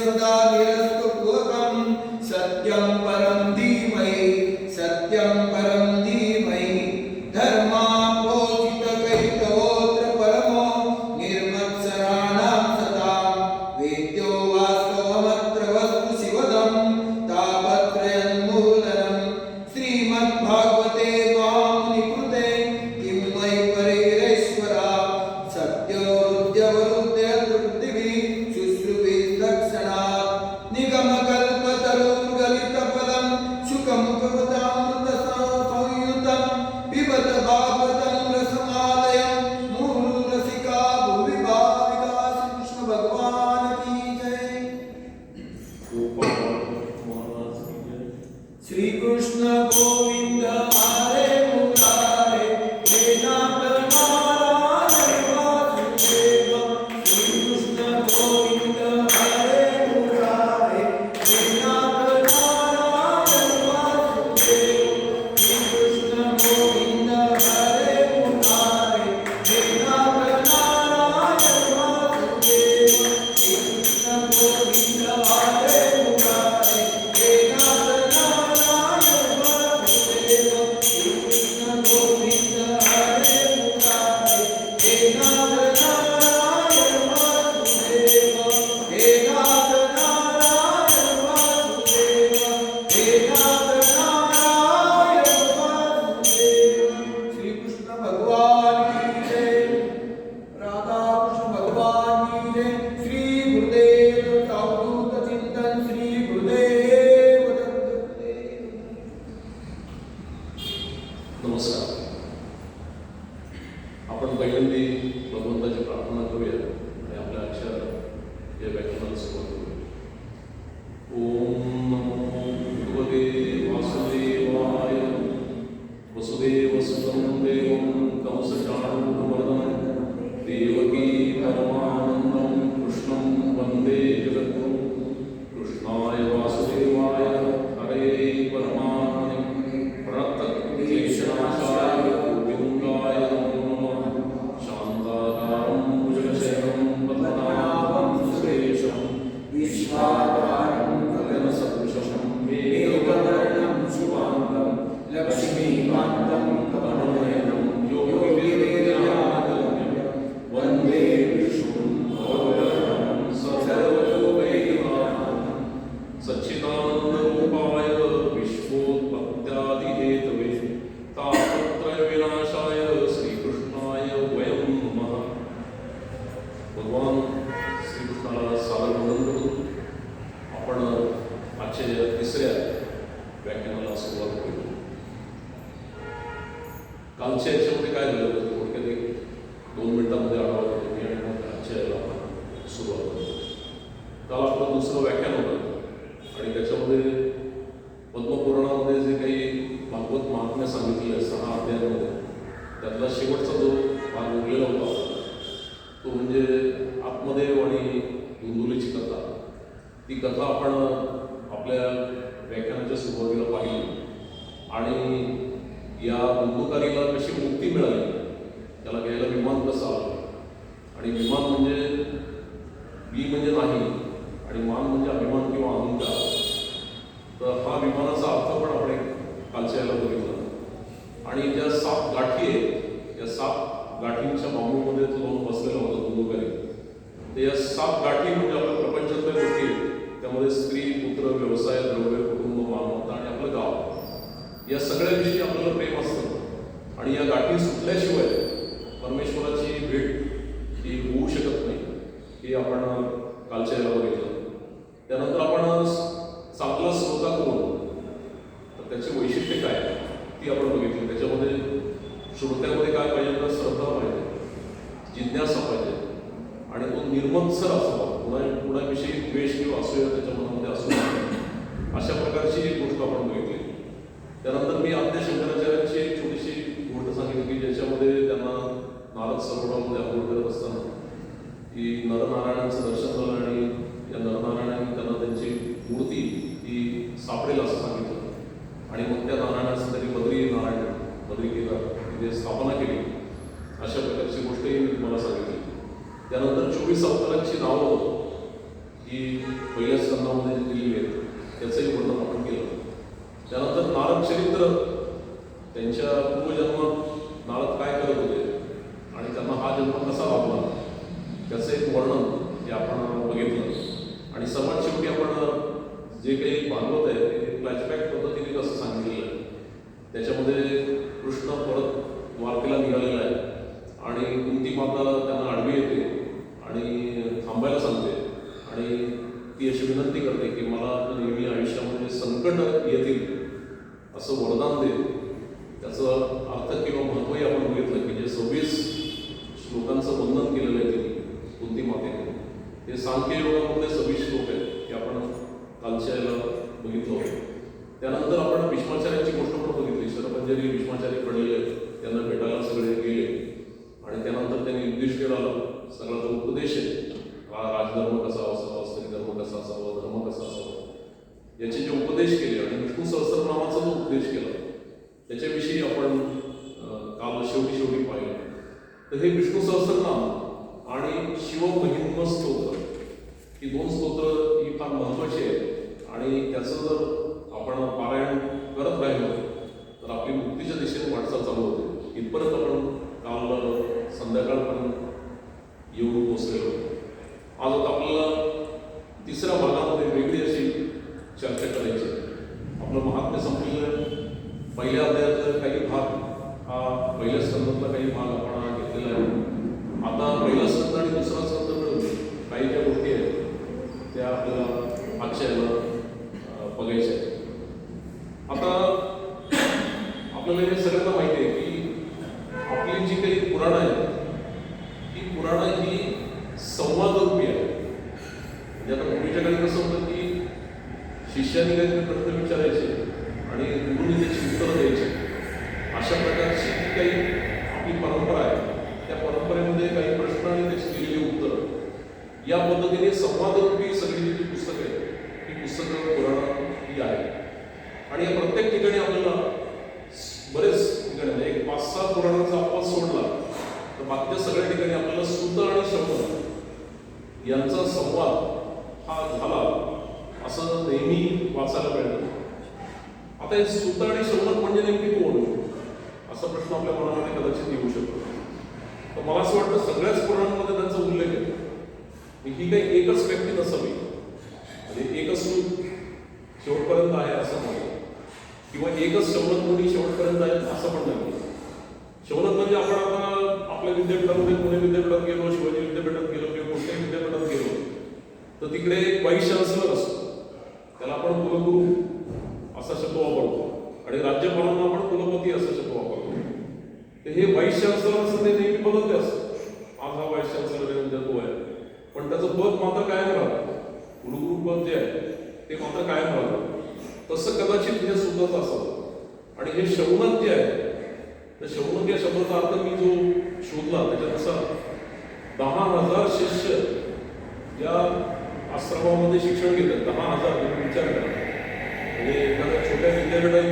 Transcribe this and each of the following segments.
सदा निरस्तपूर्वकं सत्यं परं धीमहि सत्यं परं धीमहि धर्माप्रोचितकैतवोऽत्र परमो निर्मत्सराणां सतां वेद्यो वास्तवमत्र वस्तु शिवदं तापत्रयन्मूलनं श्रीमद्भागवते महामुनिकृते किं वै परिरेश्वरा सत्योरुद्यवरुद्यत्र पृथिवी शुश्रुभिर्दक्षिणात् निगमकल्पतरुर्गलितफलं शुकमुखवदामृतसंयुतं पिबत भागवतं रसमालयं मुहुरसिका भुवि भाविका श्री कृष्ण भगवान की जय। श्री कृष्ण गोविंद हरे मुरारे हे नाथ नारायण वासुदेव श्री कृष्ण गोविंद हरे मुरारे हे नाथ नारायण वासुदेव श्री कृष्ण गोविंद हरे मुरारे हे नाथ नारायण वासुदेव श्री कृष्ण गोविंद हरे मुरारे हे नाथ नारायण वासुदेव श्री कृष्ण गोविंद हरे मुरारे हे नाथ नारायण वासुदेव हे नाथ नारायण वासुदेव हे नाथ नारायण वासुदेव। श्री कृष्ण भगवान की जय। राधा कृष्ण भगवान की जय। श्री गुरुदेव अवधूत चिंतन श्री गुरुदेव दत्त। नमस्कार. आपण पहिल्यांदी भगवंताची प्रार्थना करूया आणि आपल्या आजच्या या व्याख्यानाला सुरुवात करूया. ओम नमो भगवते वासुदेवाय. वसुदेवसुतं देवं कंसचाणूरमर्दनं देवकी परमानन्दं कृष्णं वन्दे जगद्गुरुं. कृष्णाय वासुदेवाय हरे परमात्मने प्रणतक्लेशनाशाय गोविन्दाय नमो नमः. शान्ताकारं भुजगशयनं पद्मनाभं सुरेशं विश्वाधारं गगनसदृशं मेघवर्णं शुभाङ्गं लक्ष्मीकान्तं कमलनयनं योगिवेद्यागम्यं वन्दे विष्णुं भवभयहरं सर्वलोकैकनाथं. सच्चिदानन्दरूपाय विश्वोत्पत्त्यादिहेतवे तापत्रयविनाशाय श्रीकृष्णाय वयं नमः. भगवान श्रीकृष्णाला सादर वंदन करून आपण आजच्या या तिसऱ्या व्याख्यानाला सुरुवात करू. कालच्या याच्यामध्ये काय झालं होतं थोडक्यात एक 2 मिनिटांमध्ये आढावा घेतो मी आणि मग आजच्या याला आपण सुरुवात करू. काल आपलं दुसरं व्याख्यान होतं आणि त्याच्यामध्ये पद्मपुराणामध्ये जे काही भागवत महात्म्य सांगितलेलं आहे 6 अध्यायांमध्ये त्यातला शेवटचा जो भाग उरलेला होता तो म्हणजे आत्मदेव आणि धुंदुलीची कथा. ती कथा आपण आपल्या व्याख्यानाच्या सुरुवातीला पाहिली आणि या बंदुकारीला कशी मुक्ती मिळाली, त्याला घ्यायला विमान कसं आलं आणि विमान म्हणजे मी म्हणजे नाही आणि मान म्हणजे अभिमान किंवा अहंकार. तर हा विमानाचा अर्थ पण आपण कालच्या याला बघितला आणि ज्या 7 गाठी आहेत या 7 गाठींच्या बांबूमध्ये तो जाऊन बसलेला होता बंदुकारी. तर या 7 गाठी म्हणजे आपल्या प्रपंचातल्या गोष्टी आहेत. त्यामध्ये स्त्री, पुत्र, व्यवसाय, द्रव्य, कुटुंब, मालमत्ता आणि आपलं गाव या सगळ्याविषयी आपल्याला प्रेम असतं आणि या गाठी सुटल्याशिवाय परमेश्वराची भेट ही होऊ शकत नाही. हे आपण कालच्या याला बघितलं. त्यानंतर आपण चांगला श्रोता करून तर त्याची वैशिष्ट्य काय ती आपण बघितली. त्याच्यामध्ये श्रोत्यामध्ये काय पाहिजे तर श्रद्धा पाहिजे, जिज्ञासा पाहिजे आणि तो निर्मत्सर असावा. कुणाविषयी द्वेष किंवा असूया त्याच्या मनामध्ये असू नये अशा प्रकारची एक गोष्ट आपण बघितली. त्यानंतर मी आद्य शंकराचार्यांची एक छोटीशी गोष्ट सांगितली की ज्याच्यामध्ये त्यांना नारद सरोवरामध्ये आंघोळ करत असताना की नरनारायणांचं दर्शन झालं आणि या नरनारायणांनी त्यांना त्यांची मूर्ती ही सापडेल असं सांगितलं आणि मग त्या नारायणाचं त्यांनी बद्री केदार तिथे स्थापना केली. अशा प्रकारची गोष्टही मी तुम्हाला सांगितली. त्यानंतर 24 अवतारांची नावं ही पहिल्या बघितलं आणि सर्वात शेवटी आपण जे काही भागवत आहे ते फ्लॅशबॅक पद्धतीने कसं सांगितलेलं आहे. त्याच्यामध्ये कृष्ण परत द्वारकेला निघालेला आहे आणि कुंती माता त्यांना आडवी येते आणि थांबायला सांगते आणि ती अशी विनंती करते की मला नेहमी आयुष्यामध्ये संकट येतील असं वरदान दे. त्याचं अर्थ किंवा महत्त्वही आपण बघितलं की जे 26 श्लोकांचं वंदन केलेलं आहे त्यांनी कुंती मातेने, ते सांख्ययोगामध्ये 26 श्लोक आहेत, ते आपण कालच्या याला बघितलं होतं. त्यानंतर आपण भीष्माचार्यांची गोष्ट पण बघितली. शरपंजरी भीष्माचार्य पडलेले आहेत, त्यांना भेटायला सगळे गेले आणि त्यानंतर त्यांनी युधिष्ठिराला सगळा जो उपदेश आहे, राजधर्म कसा असावा, स्त्री धर्म कसा असावा, धर्म कसा असावा, याचे जे उपदेश केले आणि विष्णू सहस्त्रनामाचा जो उपदेश केला त्याच्याविषयी आपण काल शेवटी पाहिलं. तर हे विष्णू सहस्त्रनाम आणि शिवमहिम्न स्तोत्र ही 2 स्तोत्र ही फार महत्त्वाची आहेत आणि त्याचं जर आपण पारायण करत राहिलो तर आपली मुक्तीच्या दिशेने वाटचाल चालू होते. इथपर्यंत आपण काल संध्याकाळपर्यंत येऊन पोचलेलो. आज आता आपल्याला तिसऱ्या भागामध्ये वेगळी अशी चर्चा करायची. आपलं महात्म्य संपलेलं पहिल्या अध्यायातला काही भाग हा पहिल्या स्कंदातला काही भाग आपण घेतलेला आहे. आता पहिला स्कंद आणि दुसरा स्कंद मिळून काही ज्या गोष्टी आहेत त्या आपल्याला आजच्या याला बघायच्या आहेत. आता आपल्याला हे सगळ्यांना माहिती आहे की आपली जी काही पुराणं आहेत ही पुराणं ही संवादरूपी आहे. म्हणजे आता पूर्वीच्या काळी कसं होतं की शिष्याने काही प्रश्न विचारायचे आणि गुरुने त्याची उत्तरं द्यायची. अशा प्रकारची जी काही आपली परंपरा आहे त्या परंपरेमध्ये काही प्रश्न आणि त्याची दिलेली उत्तरं या पद्धतीने संवादरूपी सगळी जी पुस्तकं आहेत ही पुस्तकं पुराणं ही आहेत. आणि या प्रत्येक ठिकाणी आपल्याला बरेच ठिकाणी एक 5-6 पुराणांचा अपवाद सोडला तर बाकीच्या सगळ्या ठिकाणी आपल्याला सूत आणि शौनक यांचा संवाद हा झाला असं नेहमी वाचायला मिळतं. आता हे सूत आणि शौनक म्हणजे नेमकी कोण असा प्रश्न आपल्या मनामध्ये कदाचित येऊ शकतो. तर मला असं वाटतं सगळ्याच पुराणांमध्ये त्यांचा उल्लेख आहे. ही काही एकच व्यक्ती नसावी, म्हणजे एकच सूत शेवटपर्यंत आहे असं नाही किंवा एकच शौनक मुनी शेवटपर्यंत आहे असं पण नाही. शौनक म्हणजे आपण आता आपल्या विद्यापीठामध्ये पुणे विद्यापीठात गेलो, शिवाजी विद्यापीठात गेलो किंवा कोणत्याही विद्यापीठात गेलो तर तिकडे एक वाईस चान्सलर असतो, त्याला आपण कुलगुरू असा शब्द वापरतो आणि राज्यपालांना आपण कुलपती असा शब्द वापरतो. तर हे वाईस चान्सलर असं ते नेहमी बदलते असतं. आज हा वाईस चान्सलर आहे म्हणजे तो आहे, पण त्याचं पद मात्र कायम राहतं. कुलगुरू पद जे आहे ते मात्र कायम राहतं. तसं कदाचित हे सुद्धा असावं. आणि हे शौनक जे आहे तर शौनक या शब्दाचा अर्थ मी जो शोधला त्याच्यानुसार 10,000 शिष्य या आश्रमामध्ये शिक्षण घेतात. 10,000 तुम्ही विचार करा, म्हणजे एखाद्या छोट्या विद्यापीठात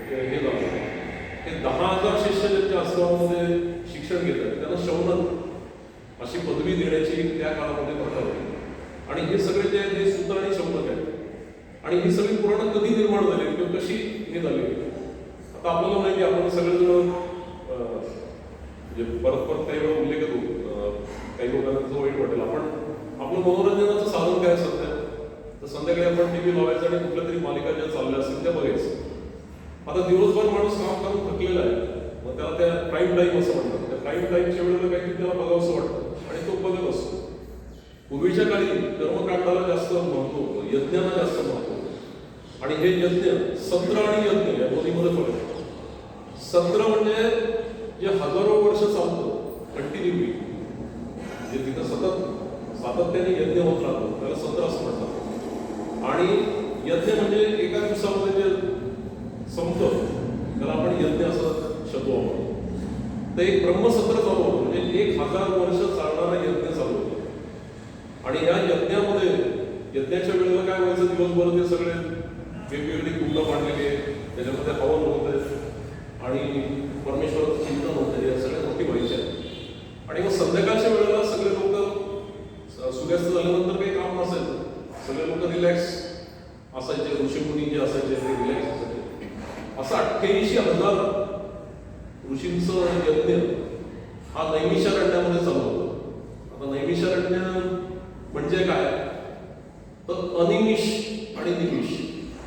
हे झालं हे 10,000 शिष्य ज्यांच्या आश्रमामध्ये शिक्षण घेतात त्यांना शौनक अशी पदवी देण्याची त्या काळामध्ये प्रथा होती. आणि हे सगळे जे आहेत हे सूत आणि शौनक आहेत. आणि ही सगळी पुराणं कधी निर्माण झाली किंवा कशी हे झाली आता आपल्याला माहिती. आपण सगळेजण म्हणजे परत काही वेळा उल्लेख येतो, काही लोकांना जो वाईट वाटेल. आपण आपलं मनोरंजनाचं साधन काय सध्या तर संध्याकाळी आपण टीव्ही लावायचं आणि कुठल्या तरी मालिका ज्या चालल्या असतील त्या बघायचं. आता दिवसभर माणूस काम करून थकलेला आहे, मग त्याला त्या प्राईम टाईम असं म्हणतात. त्या प्राईम टाईमच्या वेळेला काहीतरी त्याला बघावंसं वाटतं आणि तो बघत असतो. पूर्वीच्या काळी कर्मकांडाला जास्त महत्व होतं, यज्ञांना जास्त महत्व होतं. आणि हे यज्ञ सत्र आणि यज्ञ या दोन्हीमध्ये फरक आहे. सत्र म्हणजे जे हजारो वर्ष चालतं कंटिन्यूली, म्हणजे तिथं सातत्याने यज्ञ होत राहतो त्याला सत्र असं म्हणतात. आणि यज्ञ म्हणजे एका दिवसामध्ये जे संपतं त्याला आपण यज्ञ असं शब्द वापरतो. तर एक ब्रह्मसत्र चालू होतं, म्हणजे 1000 वर्ष चालणारा यज्ञ चालू होतं. आणि या यज्ञामध्ये यज्ञाच्या वेळेला काय व्हायचं, दिवसभर ते सगळे वेगवेगळी कुंड मांडलेले त्याच्यामध्ये हवन होते आणि परमेश्वराचं चिंतन होते, या सगळ्या गोष्टी व्हायच्या. आणि मग संध्याकाळच्या वेळेला सगळे लोक सूर्यास्त झाल्यानंतर काही काम नसायचं, सगळे लोक रिलॅक्स असायचे, ऋषीमुनी जे असायचे ते रिलॅक्स असायचे. असं 88,000 ऋषींचं यज्ञ हा नैमिषारण्यामध्ये चालू होतं. आता नैमिषारण्य म्हणजे काय? तर अनिमिष आणि निमिष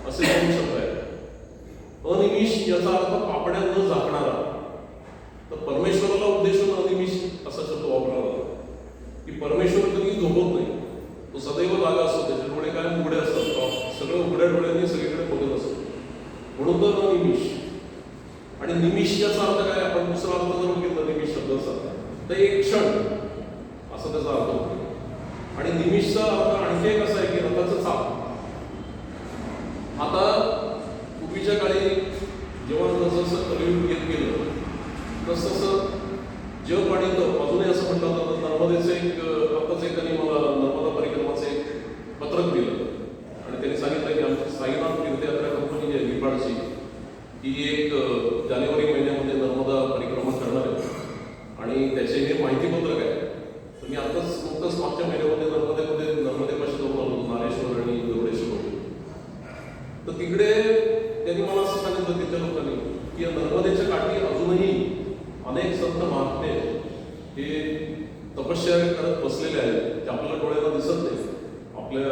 असे दोन शब्द आहेत. अनिमिष याचा अर्थ पापण्या न झाकणारा. तर परमेश्वराला उद्देशून अनिमिष असा शब्द वापरला जातो की परमेश्वर कधी झोपत नाही, तो सदैव जागा असतो, त्याचे डोळे काय उघडे असतात, सगळं उघड्या डोळ्यांनी सगळीकडे बघत असतो, म्हणून तर अनिमिष. आणि निमिष याचा अर्थ काय? आपण दुसरा अर्थ जर बघितला निमिष शब्दाचा तर एक क्षण असा त्याचा अर्थ होतो. आणि निमिषचा अर्थ आणखी एक असा आहे की रथाचं चाक. आता पूर्वीच्या काळी जेव्हा जसं कलियुग येत गेलं तसं जग आणि तप अजूनही असं म्हटलं जातं. नर्मदेचं आत्ताच एकाने मला नर्मदा परिक्रमाचं एक पत्रक दिलं आणि त्यांनी सांगितलं की आमची साईनाथ तीर्थयात्रा कंपनी जी आहे नेपाळची ही एक जानेवारी महिन्यामध्ये नर्मदा परिक्रमा करणार आहे आणि त्याचे हे माहितीपत्रक आहे. तर मी नुकतंच मागच्या महिन्यामध्ये नर्मदेपाशी जाऊन आलो, नारेश्वर आणि देवळेश्वर. तर तिकडे त्यांनी मला असं सांगितलं तिथल्या लोकांनी की या नर्मदेच्या काठी अजूनही अनेक संत महात्मे हे तपश्चर्या करत बसलेले आहेत. ते आपल्या डोळ्याला दिसत नाही, आपल्या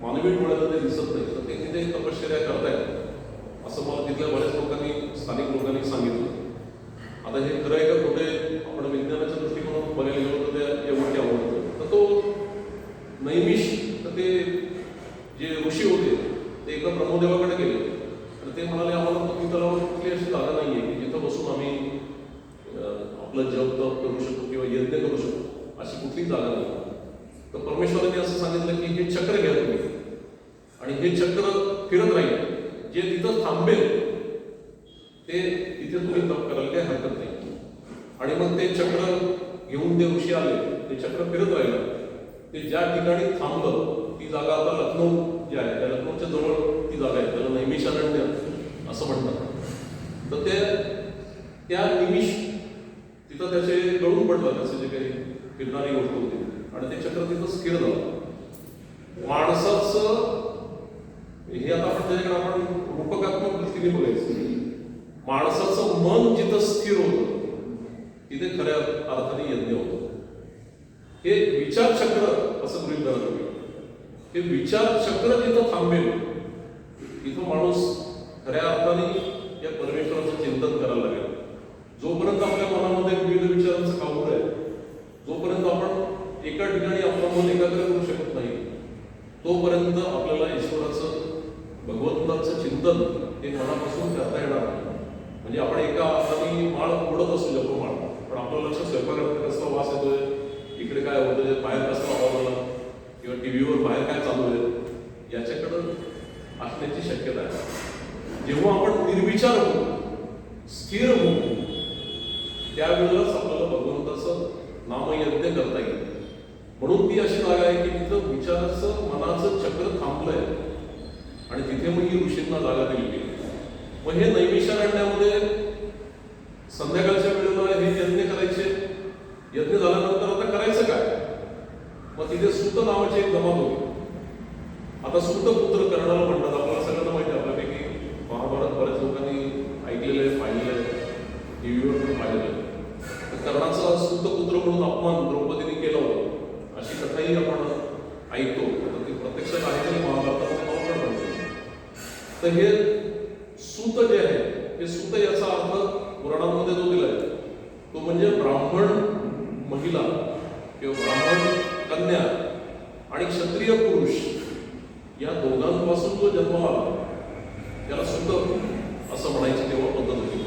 मानवी डोळ्याला ते दिसत नाही, तर ते तिथे तपश्चर्या करतायत असं मला तिथल्या बऱ्याच लोकांनी, स्थानिक लोकांनी सांगितलं. आता हे खरं आहे का खोटे आपण विज्ञानाच्या दृष्टिकोनातून बघायला गेलो तर त्या एवढी आवडतं. तर तो नैमिष, तर ते जे ऋषी होते ते एकदा ब्रह्मदेवाकडे गेले आणि ते म्हणाले आम्हाला पृथ्वी तलावावर कुठली अशी जागा नाही आहे की जिथं बसून आम्ही आपलं जप तप करू शकतो किंवा यज्ञ करू शकतो, अशी कुठलीच जागा नाही. तर परमेश्वराने असं सांगितलं की हे चक्र घ्या तुम्ही आणि हे चक्र फिरत राहील, जे तिथं थांबेल ते तिथे तुम्ही तप करायला काही हरकत नाही. आणि मग ते चक्र घेऊन ते ऋषी आले, ते चक्र फिरत राहिलं. ते ज्या ठिकाणी थांबलं ती जागा आता लखनौ जी आहे त्या लखनौच्या जवळ ती जागा आहे, त्याला नैमिषारण्य असं म्हणतात. तर त्या निमिष तिथं त्याचे गळून पडलं, त्याचे जे काही फिरणारी गोष्ट होती आणि ते चक्र तिथं स्थिर झालं. माणसाचं हे आता आपण त्याच्याकडे आपण रूपकात्मक दृष्टीने बघायचं. माणसाचं मन जिथं स्थिर होतं तिथे खऱ्या अर्थाने यज्ञ होतं. हे विचार चक्र असं गृहीत धरा तुम्ही. हे विचार चक्र जिथं थांबेल तिथं माणूस खऱ्या अर्थाने या परमेश्वराचं चिंतन करायला लागेल. जोपर्यंत आपल्या मनामध्ये विविध विचारांचं काऊर आहे, जोपर्यंत आपण एका ठिकाणी आपलं मन एकाग्र करू शकत नाही, तोपर्यंत आपल्याला ईश्वराचं, भगवंताचं चिंतन हे मनापासून करता येणार नाही. म्हणजे आपण एका हाताने माळ ओढत असू जपमाळ, पण आपलं लक्ष स्वयंपाकात कसला वास येतोय, इकडे काय होतंय, बाहेर कसला आवाज आला किंवा टीव्हीवर बाहेर काय चालू आहे, याच्याकडं असण्याची शक्यता आहे. जेव्हा आपण निर्विचार होऊ, स्थिर होऊ, त्यावेळेलाच आपल्याला भगवंताचं नामयज्ञ करता येईल. म्हणून ती अशी जागा आहे की तिथं विचाराचं, मनाचं चक्र थांबलंय आणि तिथे मग ही ऋषींना जागा दिली. मग हे नैमिषारण्यामध्ये संध्याकाळच्या वेळेला हे यज्ञ करायचे. यज्ञ झाल्यानंतर आता करायचं काय? मग तिथे सूत नावाची एक जमात होती. आता सूतपुत्र कर्णाला म्हणतात. आपल्याला सगळ्यांना माहिती आहे, आपल्यापैकी महाभारत बऱ्याच लोकांनी ऐकलेलं आहे, पाहिलेलं आहे, टीव्हीवर पण पाहिलेलं आहे. तर कर्णाचा सूतपुत्र म्हणून अपमान द्रौपदीने केला होता अशी कथाही आपण ऐकतो. तर ती प्रत्यक्षात आहे तरी महाभारतामध्ये मला पण म्हणतो. तर हे सूत जे आहे, हे सूत याचा अर्थ पुराणांमध्ये जो दिलाय तो म्हणजे ब्राह्मण महिला किंवा ब्राह्मण कन्या आणि क्षत्रिय पुरुष या दोघांपासून जो जन्म आला त्याला सूत असं म्हणायची तेव्हा पद्धत होती.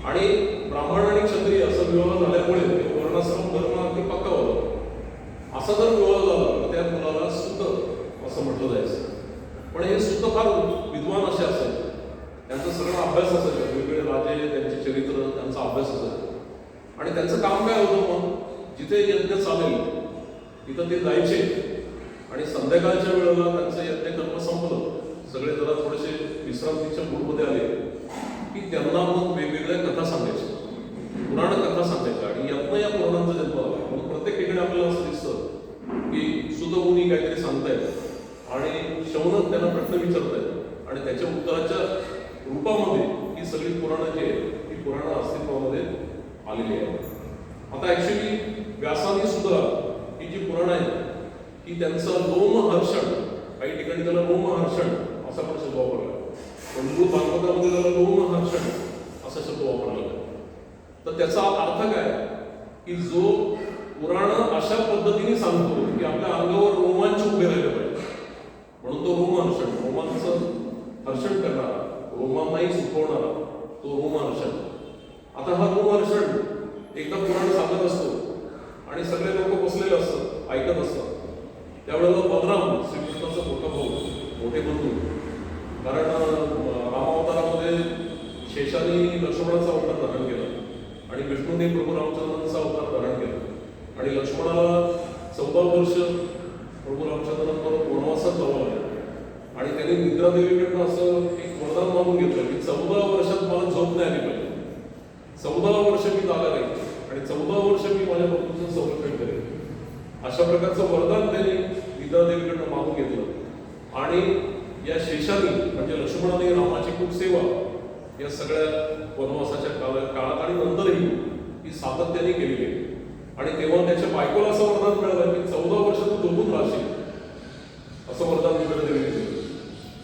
आणि ब्राह्मण आणि क्षत्रिय असा विवाह झाल्यामुळे वर्णाश्रम धर्म अगदी पक्का होता. असा जर विवाह झाला तर त्या मुलाला सूत असं म्हटलं जायचं. पण हे सूत फार विद्वान असे असायचे. त्यांचा सगळा अभ्यास असायचा, वेगवेगळे राजे, त्यांचे चरित्र, त्यांचा अभ्यास असायचा. आणि त्यांचं काम काय होतं? मग जिथे यज्ञ चालेल तिथं ते जायचे आणि संध्याकाळच्या वेळेला त्यांचं यज्ञ कर्म संपलं, सगळे जरा थोडेसे विश्रांतीच्या मूडमध्ये आले की त्यांना मग वेगवेगळ्या कथा सांगायच्या, पुराण कथा सांगायच्या. आणि यातनं या पुराणांचा जन्म आला. मग प्रत्येक ठिकाणी आपल्याला असं दिसतं की सुतमुनी काहीतरी सांगतायत आणि शौनक त्यांना प्रश्न विचारतायत आणि त्याच्या उत्तराच्या रूपामध्ये ही सगळी पुराणं जी आहेत ही पुराणं अस्तित्वामध्ये आलेली आहेत. आता ऍक्च्युली व्यासाने सुद्धा ही जी पुराणं आहेत की त्यांचं लोमहर्षण, काही ठिकाणी त्याला लोमहर्षण असा पण शब्द वापरला, पण मूळ भागवतामध्ये त्याला लोमहर्षण असा शब्द वापरला आहे. तर त्याचा अर्थ काय की जो पुराण अशा पद्धतीने सांगतो की आपल्या अंगावर रोमांच उभे राहिले पाहिजे, म्हणून तो रोमहर्षण, रोमांचं हर्षण करणारा, रोमांनाही सुखवणारा तो रोमहर्षण. आता हा रोमहर्षण एकदा पुराण सांगत असतो आणि सगळे लोक बसलेले असतात, ऐकत असतात. त्यावेळेला बलराम, श्रीकृष्णाचा मोठा भाऊ, मोठे बंधू, कारण रामावतारामध्ये शेषाने लक्ष्मणाचा अवतार धारण केला आणि विष्णूने प्रभू रामचंद्रांचा अवतार धारण केला आणि लक्ष्मणाला 14 वर्ष प्रभू रामचंद्रांबरोबर वनवासात जावं लागलं आणि त्यांनी निद्रादेवीकडनं असं एक वरदान मागून घेतलं की 14 वर्षात मला झोप नाही आली पाहिजे, 14 वर्ष मी जागा राहील आणि 14 वर्ष मी माझ्या बंधूचं संरक्षण करेन. अशा प्रकारचं वरदान त्यांनी निद्रादेवीकडनं मागून घेतलं आणि या शेषाने म्हणजे लक्ष्मणाने रामाची खूप सेवा या सगळ्या वनवासाच्या काळात आणि नंतरही ही सातत्याने केलेली आहे. आणि तेव्हा त्याच्या बायकोला असं वरदान मिळालं की 14 वर्ष तू झोपून राहशील, असं वरदान निद्रादेवीने दिलं.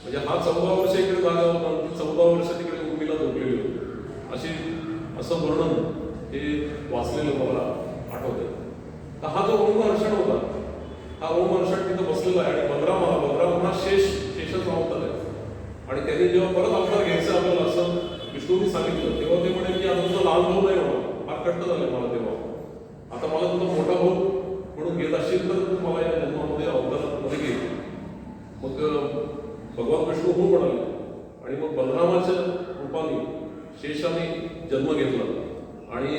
म्हणजे हा 14 वर्ष इकडे जागा होता, ती 14 वर्ष तिकडे उर्मीला झोपलेली होती, असं वर्णन हे वाचलेलं मला आठवतंय. तर हा जो रोमहर्षण होता, हा रोमहर्षण तिथं बसलेला आहे आणि बलराम हा शेषाचा अवतार आहे. आणि त्यांनी जेव्हा परत अवतार घ्यायचं आपल्याला असं विष्णूने सांगितलं, तेव्हा ते म्हणे की आता तुझा लहान भाऊ नाही म्हणा, फार कट्ट झालं मला तेव्हा, आता मला तुझा मोठा भाऊ म्हणून घेत असेल तर तू मला या जन्मामध्ये अवतारामध्ये घे. मग भगवान विष्णू हो म्हणाले आणि मग बलरामाच्या रूपाने शेषाने जन्म घेतला आणि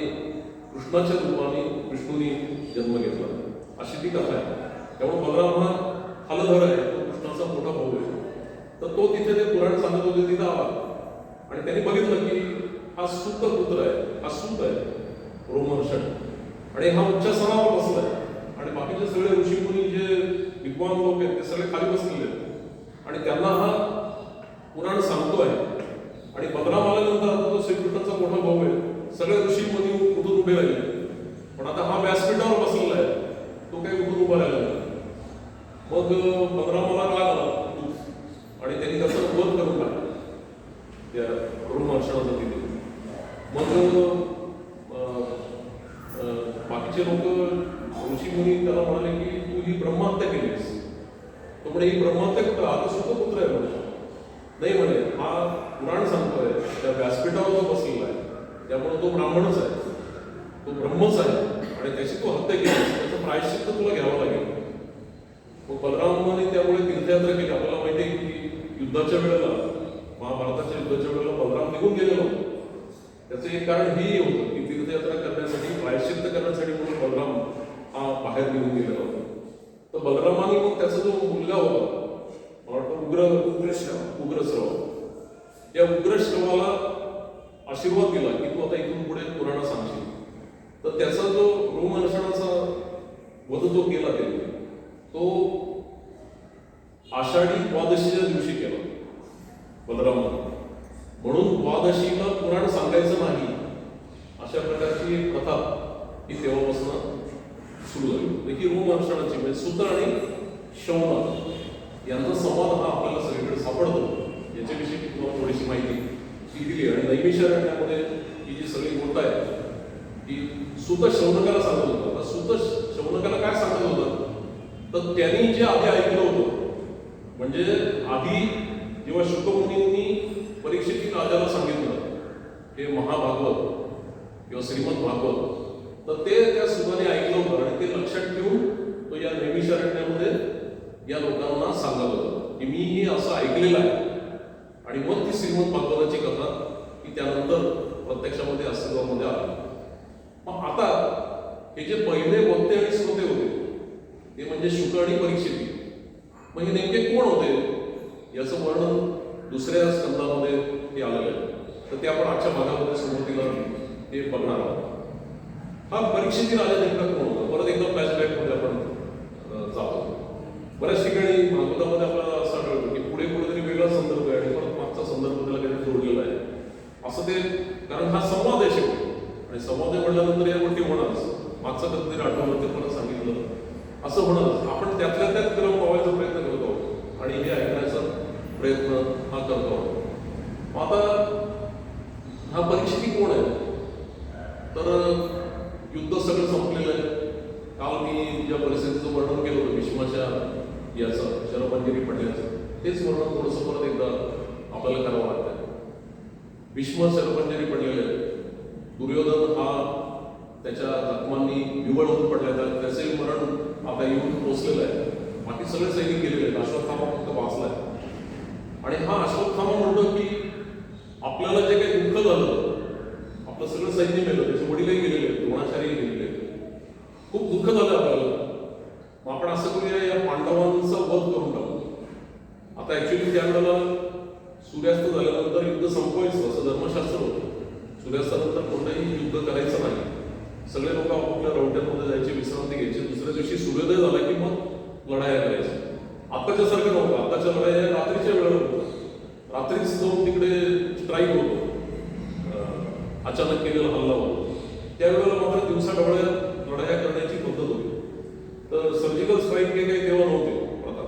कृष्णाच्या रूपाने विष्णूने जन्म घेतला, अशी ती कथा आहे. त्यामुळे बलराम हा हलधर आहे, तो कृष्णाचा मोठा भाऊ आहे. तर तो तिथे ते पुराण सांगत होते तिथं आला आणि त्यांनी बघितलं की हा सुत पुत्र आहे, हा सूत आहे रोमहर्षण, आणि हा उच्चासनावर बसलाय आणि बाकीचे सगळे ऋषीमुनी जे विद्वान लोक आहेत ते सगळे खाली बसलेले आहेत आणि त्यांना हा पुराण सांगतो आहे. आणि बलराम आल्यानंतर आता तो श्रीकृष्णाचा मोठा भाऊ आहे, सगळे ऋषीमुनी उठून उभे राहिले, पण आता हा व्यासपीठावर बसलेला आहे, तो काही उठून उभा राहिला नाही. मग बलरामाला राग आला आणि त्यांनी त्याचा वध करून टाकला त्या रोमहर्षणाचा तिथे. मग बाकीचे लोक ऋषीमुनी त्याला म्हणाले की तू ही ब्रह्महत्या केलीस. तो म्हणे ही ब्रह्महत्या कुठं, आता सुद्धा पुत्र आहे म्हणे. नाही म्हणे, हा पुराण सांगतोय त्या व्यासपीठावर जो बसलेला आहे त्यामुळे तो ब्राह्मणच आहे, तो ब्रह्मच आहे आणि त्याची तू हत्या केली, त्याचं प्रायश्चित्त तुला घ्यावं लागेल. मग बलरामाने त्यामुळे तीर्थयात्रा केली. आपल्याला माहिती आहे की युद्धाच्या वेळेला, महाभारताच्या युद्धाच्या वेळेला बलराम निघून गेलेला होता. त्याचं एक कारण हेही होतं की तीर्थयात्रा करण्यासाठी, प्रायश्चित्त करण्यासाठी म्हणून बलराम हा बाहेर निघून गेलेला होता. तर बलरामाने मग त्याचा जो मुलगा होता, मला वाटतं उग्रश्रव, या उग्रश्रवाला आशीर्वाद दिला की तू आता इथून पुढे पुराण सांगशील. तर त्याचा जो रोमहर्षणाचा वध जो केला त्याने, तो आषाढी द्वादशीच्या दिवशी केला बलरामाने. म्हणून द्वादशीला पुराण सांगायचं नाही, अशा प्रकारची एक प्रथा ही तेव्हापासून सुरू झाली. ही रोमहर्षणाची म्हणजे सूत आणि शौनक यांचा संवाद हा आपल्याला सगळीकडे सापडतो. याच्याविषयी तुम्हाला थोडीशी माहिती ही दिली. आणि नैमिषारण्यामध्ये ही जी सगळी गोष्ट आहे ती सूत शौनकाला सांगत होतं. आता सूत शौनकाला काय सांगत होतं, तर त्यांनी जे आधी ऐकलं होतं, म्हणजे आधी जेव्हा शुकमुनींनी परीक्षित राजाला सांगितलं हे महाभागवत किंवा श्रीमद भागवत, तर ते त्या सुताने ऐकलं होतं आणि ते लक्षात ठेवून तो या नैमिषारण्यामध्ये या लोकांना सांगत होता की मी हे असं ऐकलेलं आहे. आणि मग ती श्रीमद भागवताची कथा ही त्यानंतर प्रत्यक्षामध्ये अस्तित्वामध्ये आली. मग आता हे जे पहिले वक्ते आणि श्रोते होते ते म्हणजे शुक आणि परीक्षित, मग हे नेमके कोण होते याचं वर्णन दुसऱ्या स्कंदामध्ये हे आलेलं आहे. तर ते आपण आजच्या भागामध्ये सुरुवातीला हे बघणार आहोत. हा परीक्षित राजा नेमका कोण होता, परत एकदा फ्लॅशबॅकमध्ये आपण जातो. बऱ्याच ठिकाणी भागवतामध्ये आपल्याला असं आढळतं की पुढे कुठेतरी वेगळा संदर्भ आहे आणि परत मागचा संदर्भ त्याला काहीतरी जोडलेला आहे असं ते, कारण हा संवाद आहे शेवटी. आणि संवाद म्हटल्यानंतर या गोष्टी होणारच, मागचं कधीतरी आठवलं ते परत सांगितलं असं होणारच. आपण त्यातल्या प्रयत्न हा करतो. आता हा परीक्षित कोण आहे? तर युद्ध सगळं संपलेलं आहे. काल मी ज्या परिस्थितीचं वर्णन केलं होतं भीष्माच्या याचं शरपंजरी पडल्याचं, तेच वर्णन थोडंसं परत एकदा आपल्याला करावं लागतं. भीष्म शरपंजरी पडलेले आहेत. दुर्योधन हा त्याच्या जखमांनी विवळ होऊन पडला, त्याचे मरण आता येऊन पोचलेलं आहे. बाकी सगळे सैनिक गेलेले आहेत. अश्वत्थामा फक्त वाचलाय. आणि हा अश्वत्थामा म्हणतो की आपल्याला जे काही दुःख झालं, आपलं सगळं सैन्य मेलं, त्याचे वडीलही गेलेले आहेत, द्रोणाचार्यही गेलेले आहेत, खूप दुःख झालं आपल्याला. मग आपण असं करूया, या पांडवांचा वध करून टाकू. आता ऍक्च्युली त्यावेळेला सूर्यास्त झाल्यानंतर युद्ध संपवायचं असं धर्मशास्त्र होतं. सूर्यास्तानंतर कोणतंही युद्ध करायचं नाही. सगळे लोक आपापल्या रवट्यांमध्ये जायचे, विश्रांती घ्यायची. दुसऱ्या दिवशी सूर्योदय झाला की मग लढाया करायच्या. आताच्या सारखं नव्हतं. आताच्या लढाया रात्रीच्या वेळेला होतं. रात्रीच जाऊन तिकडे स्ट्राईक होतो, अचानक केलेला हल्ला होतो. त्यावेळेला मात्र दिवसा ढवळ्या लढाया करण्याची पद्धत होती. तर सर्जिकल स्ट्राईक हे काही तेव्हा नव्हते प्रथा.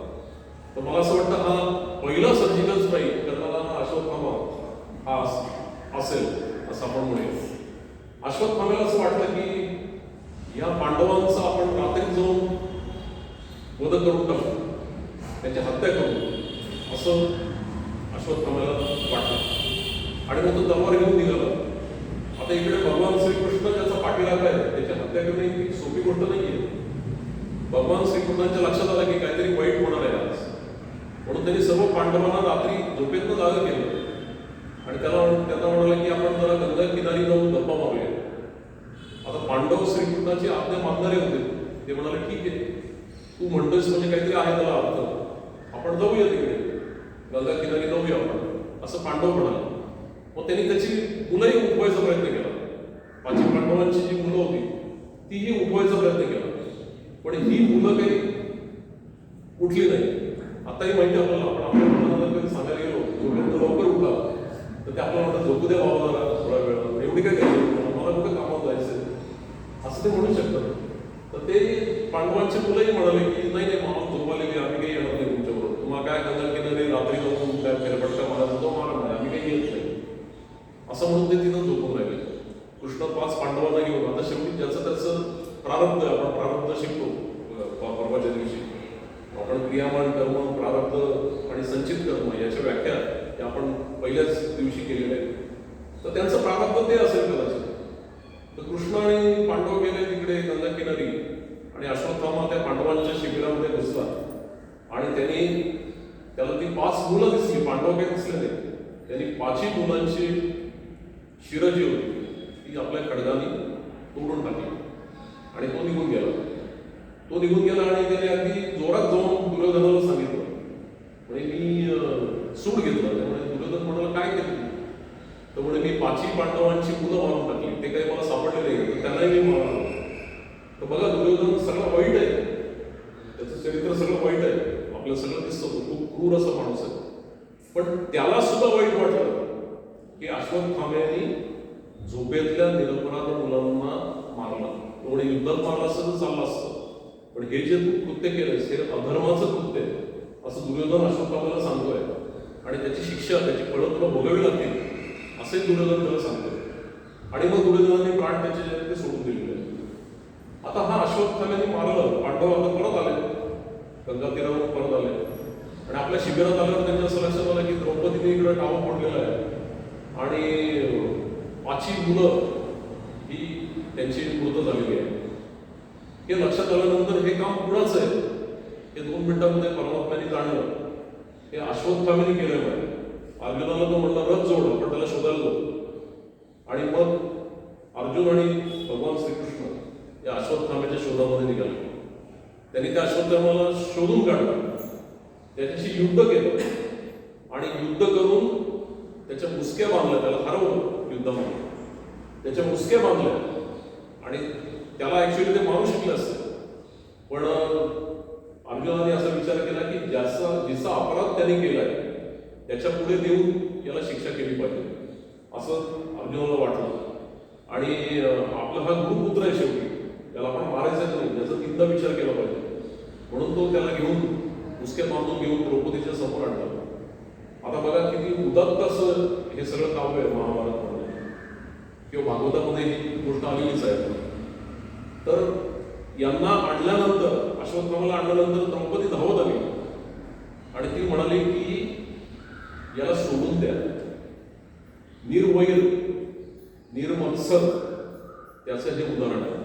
तर मला असं वाटतं हा पहिला सर्जिकल स्ट्राईक करणारा हा अश्वत्थामा हा असेल असं आपण म्हणूया. अश्वत्थाम्याला असं वाटलं की या पांडवांचा आपण रात्री जाऊन वध करून टाकू, त्यांची हत्या करू, असं अश्वत्थाम्याला वाटलं. आणि मग तो तलवार घेऊन निघाला. आता इकडे भगवान श्रीकृष्ण ज्याचा पाठीराखा आहे, त्याची हत्या करणे ही सोपी गोष्ट नाहीये. भगवान श्रीकृष्णांच्या लक्षात आलं की काहीतरी वाईट होणार आहे आज, म्हणून त्यांनी सर्व पांडवांना रात्री झोपेतनं जागा केलं. आणि त्यांना म्हणाला की आपण जरा गंगा किनारी जाऊन गप्पा मारूया. आता पांडव श्रीकृष्णाची आज्ञा मागणारे होते. ते म्हणाले ठीक आहे, तू म्हणतोस म्हणजे काहीतरी आहे त्याला अर्थ, आपण जाऊया तिकडे, गंगा किनारी जाऊया आपण, असं पांडव म्हणाले. मग त्यांनी त्याची मुलंही उठवायचा प्रयत्न केला. 5 पांडवांची जी मुलं होती तीही उठवायचा प्रयत्न केला, पण ही मुलं काही उठली नाही. आताही माहिती आपल्याला, आपण आपल्या मुलांना कधी सांगायला गेलो जोपर्यंत लवकर उठा तर ते आपल्याला म्हणतात झोपू द्या बाबा जरा थोड्या वेळा, एवढी काय करायची, मला कुठं कामात जायचं असं ते म्हणू शकतात. तर ते पांडवांची मुलंही म्हणाले की नाही नाही मामा झोप आलेली, आम्ही काही येणार नाही तुमच्याबरोबर, तुम्हाला काय गंगा किनारी रात्री जाऊन काय फेरफटका मारायचा तो मारा नाही, आम्ही काही येत नाही, असं म्हणून ते तिथं झोपून राहिले. कृष्ण 5 पांडवांना घेऊन. आता शेवटी ज्याचं त्याचं प्रारब्ध, आपण प्रारब्ध शिकतो परवाच्या दिवशी. आपण क्रियामान कर्म, प्रारब्ध आणि संचित कर्म याच्या व्याख्या त्या आपण पहिल्याच दिवशी केलेल्या आहेत. तर त्यांचं प्रारब्ध ते असेल कदाचित. तर कृष्ण आणि पांडव गेले तिकडे गंगा किनारी आणि अश्वत्थामा त्या पांडवांच्या शिबिरामध्ये घुसला आणि त्याला ती 5 मुलं दिसली. पांडव काही दिसले नाही. त्यांनी 5ही मुलांची शिरं जी होती ती आपल्या खडगाने तोडून टाकली आणि तो निघून गेला. आणि त्याने अगदी जोरात जाऊन दुर्योधनाला सांगितलं, म्हणजे मी सूड घेतला. त्यामुळे दुर्योधन म्हणाला काय केलं? तर म्हणे मी 5ही पांडवांची मुलं मारून टाकली, ते काही मला सापडले नाही, तर त्यांनाही मी मारलं. तर बघा दुर्योधन सगळं वाईट आहे, त्याचं चरित्र सगळं वाईट आहे, आपल्याला सगळं दिसतं, खूप क्रूर असा माणूस आहे. पण त्याला सुद्धा वाईट वाटलं की अश्वत्थाम्याने झोपेतल्या निरपराध मुलांना मारलं. एवढे युद्धात मारलं असतं तर चाललं असतं, पण हे जे तू कृत्य केलंस हे अधर्माचं कृत्य आहे असं दुर्योधन अश्वत्थाम्याला सांगतोय. आणि त्याची शिक्षा, त्याची फळं तुला भोगावी लागतील असे दुर्योधन त्याला सांगतोय. आणि मग दुर्योधनाने प्राण त्याचे ते सोडून दिलेले. आता हा अश्वत्थाम्याने मारलं. पांडव आता परत आले, गंगा तीरावर परत आले आणि आपल्या शिबिरात आल्यावर त्यांच्या असं लक्षात आलं की द्रौपदीने इकडे डाव फोडलेला आहे आणि 5ही मुलं ही त्यांची मृत झालेली आहे. हे लक्षात आल्यानंतर हे काम कुणाचं आहे हे 2 मिनिटांमध्ये परमात्म्याने जाणलं. हे अश्वत्थाम्याने केलं पाहिजे. अर्जुनाला तो म्हणला रथ जोड, आपण त्याला शोधायला जाऊ. आणि मग अर्जुन आणि भगवान श्रीकृष्ण या अश्वत्थाम्याच्या शोधामध्ये निघाले. त्यांनी त्या अश्वत्थाम्याला शोधून काढलं, त्याच्याशी युद्ध केलं आणि युद्ध करून त्याच्या मुसक्या बांधल्या. त्याला हरवलं युद्धामध्ये, त्याच्या मुसक्या बांधल्या आणि त्याला ऍक्च्युली ते मारू शकले असते. पण अर्जुनाने असा विचार केला की जिचा अपराध त्याने केलाय त्याच्या पुढे देऊन याला शिक्षा केली पाहिजे असं अर्जुनाला वाटलं. आणि आपला हा गुरुपुत्र आहे शेवटी, त्याला आपण मारायचं नाही याचा 3दा विचार केला पाहिजे. म्हणून तो त्याला घेऊन मुसक्या बांधून घेऊन द्रौपदीच्या समोर आणला आता बघा किती उदात्त असं हे सगळं काव्य आहे महाभारतमध्ये किंवा भागवतामध्ये ही गोष्ट आलेलीच आहे. तर यांना आणल्यानंतर अश्वत्थामाला आणल्यानंतर द्रौपदी धावत आली आणि ती म्हणाली की याला सोडून द्या. निर्वैर निर्मत्सर त्याचं हे उदाहरण आहे.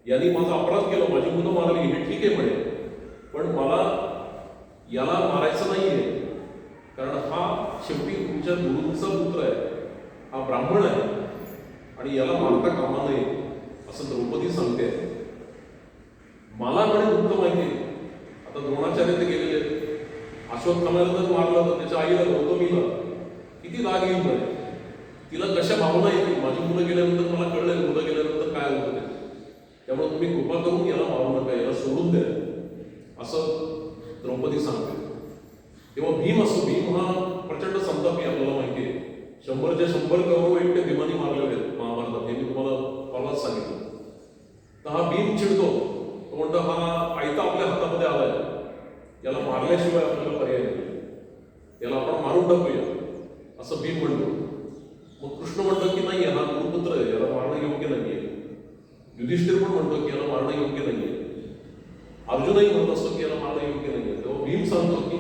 यांनी माझा अपराध केला, माझी मुलं मारली, हे ठीक आहे म्हणे, पण मला याला मारायचं नाहीये, कारण हा शेवटी तुमच्या गुरूंचा पुत्र आहे, हा ब्राह्मण आहे आणि याला मारता कामा नये असं द्रौपदी सांगते. मला म्हणे दुःख माहिती आहे. आता द्रोणाचार्य ते गेलेले, अश्वत्थामाला जर मारलं तर त्याच्या आईला गौतमीला किती राग येईल म्हणे, तिला कशा भावना येतील. माझी मुलं गेल्यानंतर मला कळलं मुलं गेल्यानंतर काय होतं ते. त्यामुळे तुम्ही कृपा करून याला मारू नका, याला सोडून द्या असं द्रौपदी सांगते. तेव्हा भीम असो, भीम हा प्रचंड संतापी आपल्याला माहिती आहे. 100च्या 100 कौरव एकटे भीमाने मारलेले आहेत महाभारतात, हे मी तुम्हाला परवाच सांगितलं. तर हा भीम चिडतो, तो म्हणतो हा आयता आपल्या हातामध्ये आलाय, याला मारल्याशिवाय आपल्याला पर्याय नाही, याला आपण मारून टाकूया असं भीम म्हणतो. मग कृष्ण म्हणतो की नाही, हा गुरुपुत्र आहे, याला मारणं योग्य नाहीये. युधिष्ठिर पण म्हणतो की याला मारणं योग्य नाहीये. अर्जुनही म्हणत असतो की याला मारणं योग्य नाहीये. तेव्हा भीम सांगतो की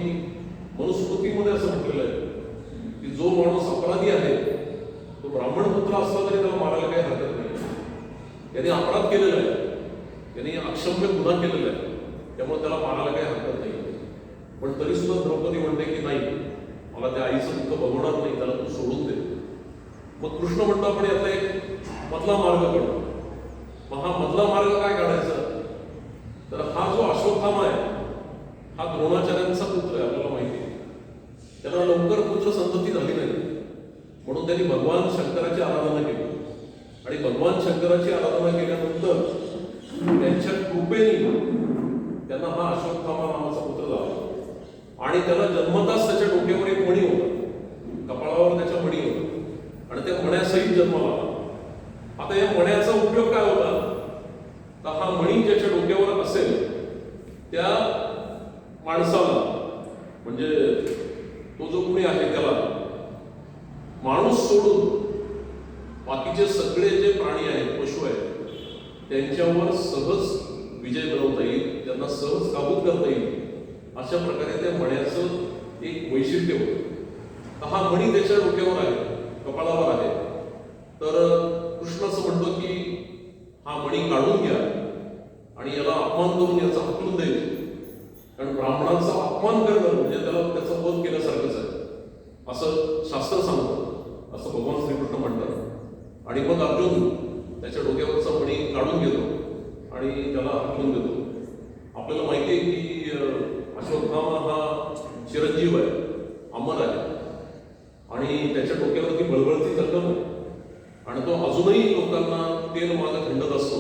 मनुस्मृतीमध्ये असं म्हटलेलं आहे की जो माणूस अपराधी आहे तो ब्राह्मण पुत्र असला तरी त्याला मारायला काही हरकत नाही. याने अपराध केलेला आहे, याने अक्षम्य गुन्हा केलेला आहे, त्यामुळे त्याला मारायला काही हरकत नाही. पण तरी सुद्धा द्रौपदी म्हणते की नाही, मला त्या आईचं दुःख बघवणार नाही, त्याला तू सोडून दे. मग कृष्ण म्हणतो आपण यातला एक मधला मार्ग काढू. मग हा मधला मार्ग काय काढायचा, तर हा जो अश्वत्थामा आहे हा द्रोणाचार्यांचा पुत्र आहे, आपल्याला माहिती आहे. त्यांना लवकर पुत्र संतती झाली नाही, म्हणून त्यांनी भगवान शंकराची आराधना केली. आणि भगवान शंकराची आराधना केल्यानंतर त्यांच्या कृपेने त्यांना हा अश्वत्थामा नावाचा पुत्र झाला. आणि त्याला जन्मताच त्याच्या डोक्यावर एक मणी होता, कपाळावर त्याच्या मणी होता आणि त्या मण्यासहित जन्माला आला. आता या मण्याचा उपयोग काय होता, तर हा मणी ज्याच्या डोक्यावर असेल त्या माणसाला, म्हणजे तो जो कोणी आहे त्याला, माणूस सोडून बाकीचे सगळे जे प्राणी आहेत, पशु आहेत, त्यांच्यावर सहज विजय मिळवता येईल, त्यांना सहज काबूत करता येईल. अशा प्रकारे त्या मण्याचं एक वैशिष्ट्य होतं. तर हा मणी त्याच्या डोक्यावर आहे, कपाळावर आहे. तर कृष्ण असं म्हणतो की हा मणी काढून घ्या आणि याला अपमान करून याचा हकलून द्यायचे, कारण ब्राह्मणांचा अपमान करणं म्हणजे त्याला त्याचा वध केल्यासारखंच आहे असं शास्त्र सांगतं, असं भगवान श्रीकृष्ण म्हणतात. आणि मग अर्जुन त्याच्या डोक्यावरचा मणी काढून घेतो आणि त्याला हकलून देतो. आपल्याला माहिती आहे की अश्वत्थामा हा चिरंजीव आहे, अमर आहे आणि त्याच्या डोक्यावरती बळबळती रक्कम आहे आणि तो अजूनही लोकांना तेल मागं थंडत असतो.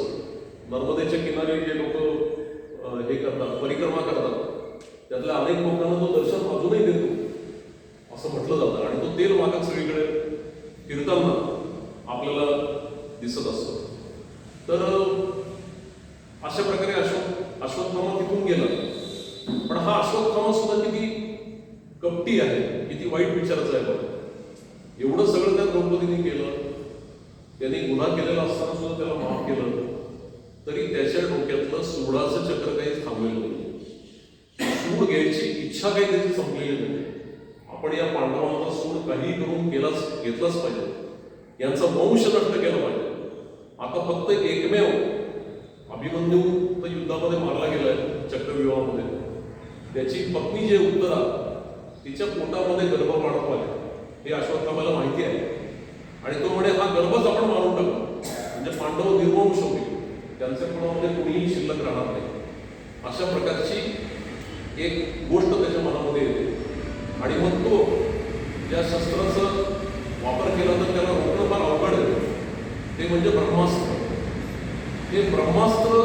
नर्मदेच्या किनारी जे लोक हे करतात, परिक्रमा करतात, त्यातल्या अनेक लोकांना तो दर्शन अजूनही देतो असं म्हटलं जातं. आणि तो तेल मागत सगळीकडे फिरताना आपल्याला दिसत असतो. तर अशा प्रकारे अश्वत्थामा तिथून गेला. पण हा अश्वत्थामा सुद्धा किती कपटी आहे, किती वाईट विचाराचा आहे. बघा, एवढं सगळं त्या द्रौपदीने केलं, त्याने गुन्हा केलेला असताना सुद्धा त्याला माफ केलं, तरी त्याच्या डोक्यातलं सूडाचं चक्र काही थांबलेलं नाही. सूड घ्यायची इच्छा काही त्याची संपलेली नाही. आपण या पांडवांचा सूड काही करून घेतलाच पाहिजे, यांचा वंश नष्ट केला पाहिजे. आता फक्त एकमेव अभिमन्यू तर युद्धामध्ये मारला गेलाय चक्रव्यूहामध्ये, त्याची पत्नी जे उत्तरा, तिच्या पोटामध्ये गर्भ वाढतो आहे हे अश्वत्थामाला माहिती आहे. आणि तो म्हणे हा गर्भच आपण मारून टाकू, म्हणजे पांडव निर्वंश होतील, त्यांच्या कोणामध्ये कोणीही शिल्लक राहणार नाही. अशा प्रकारची एक गोष्ट त्याच्या मनामध्ये येते. आणि मग तो ज्या शस्त्राचा वापर केला तर त्याला रोखणं फार अवघड आहे, ते म्हणजे ब्रह्मास्त्र. ते ब्रह्मास्त्र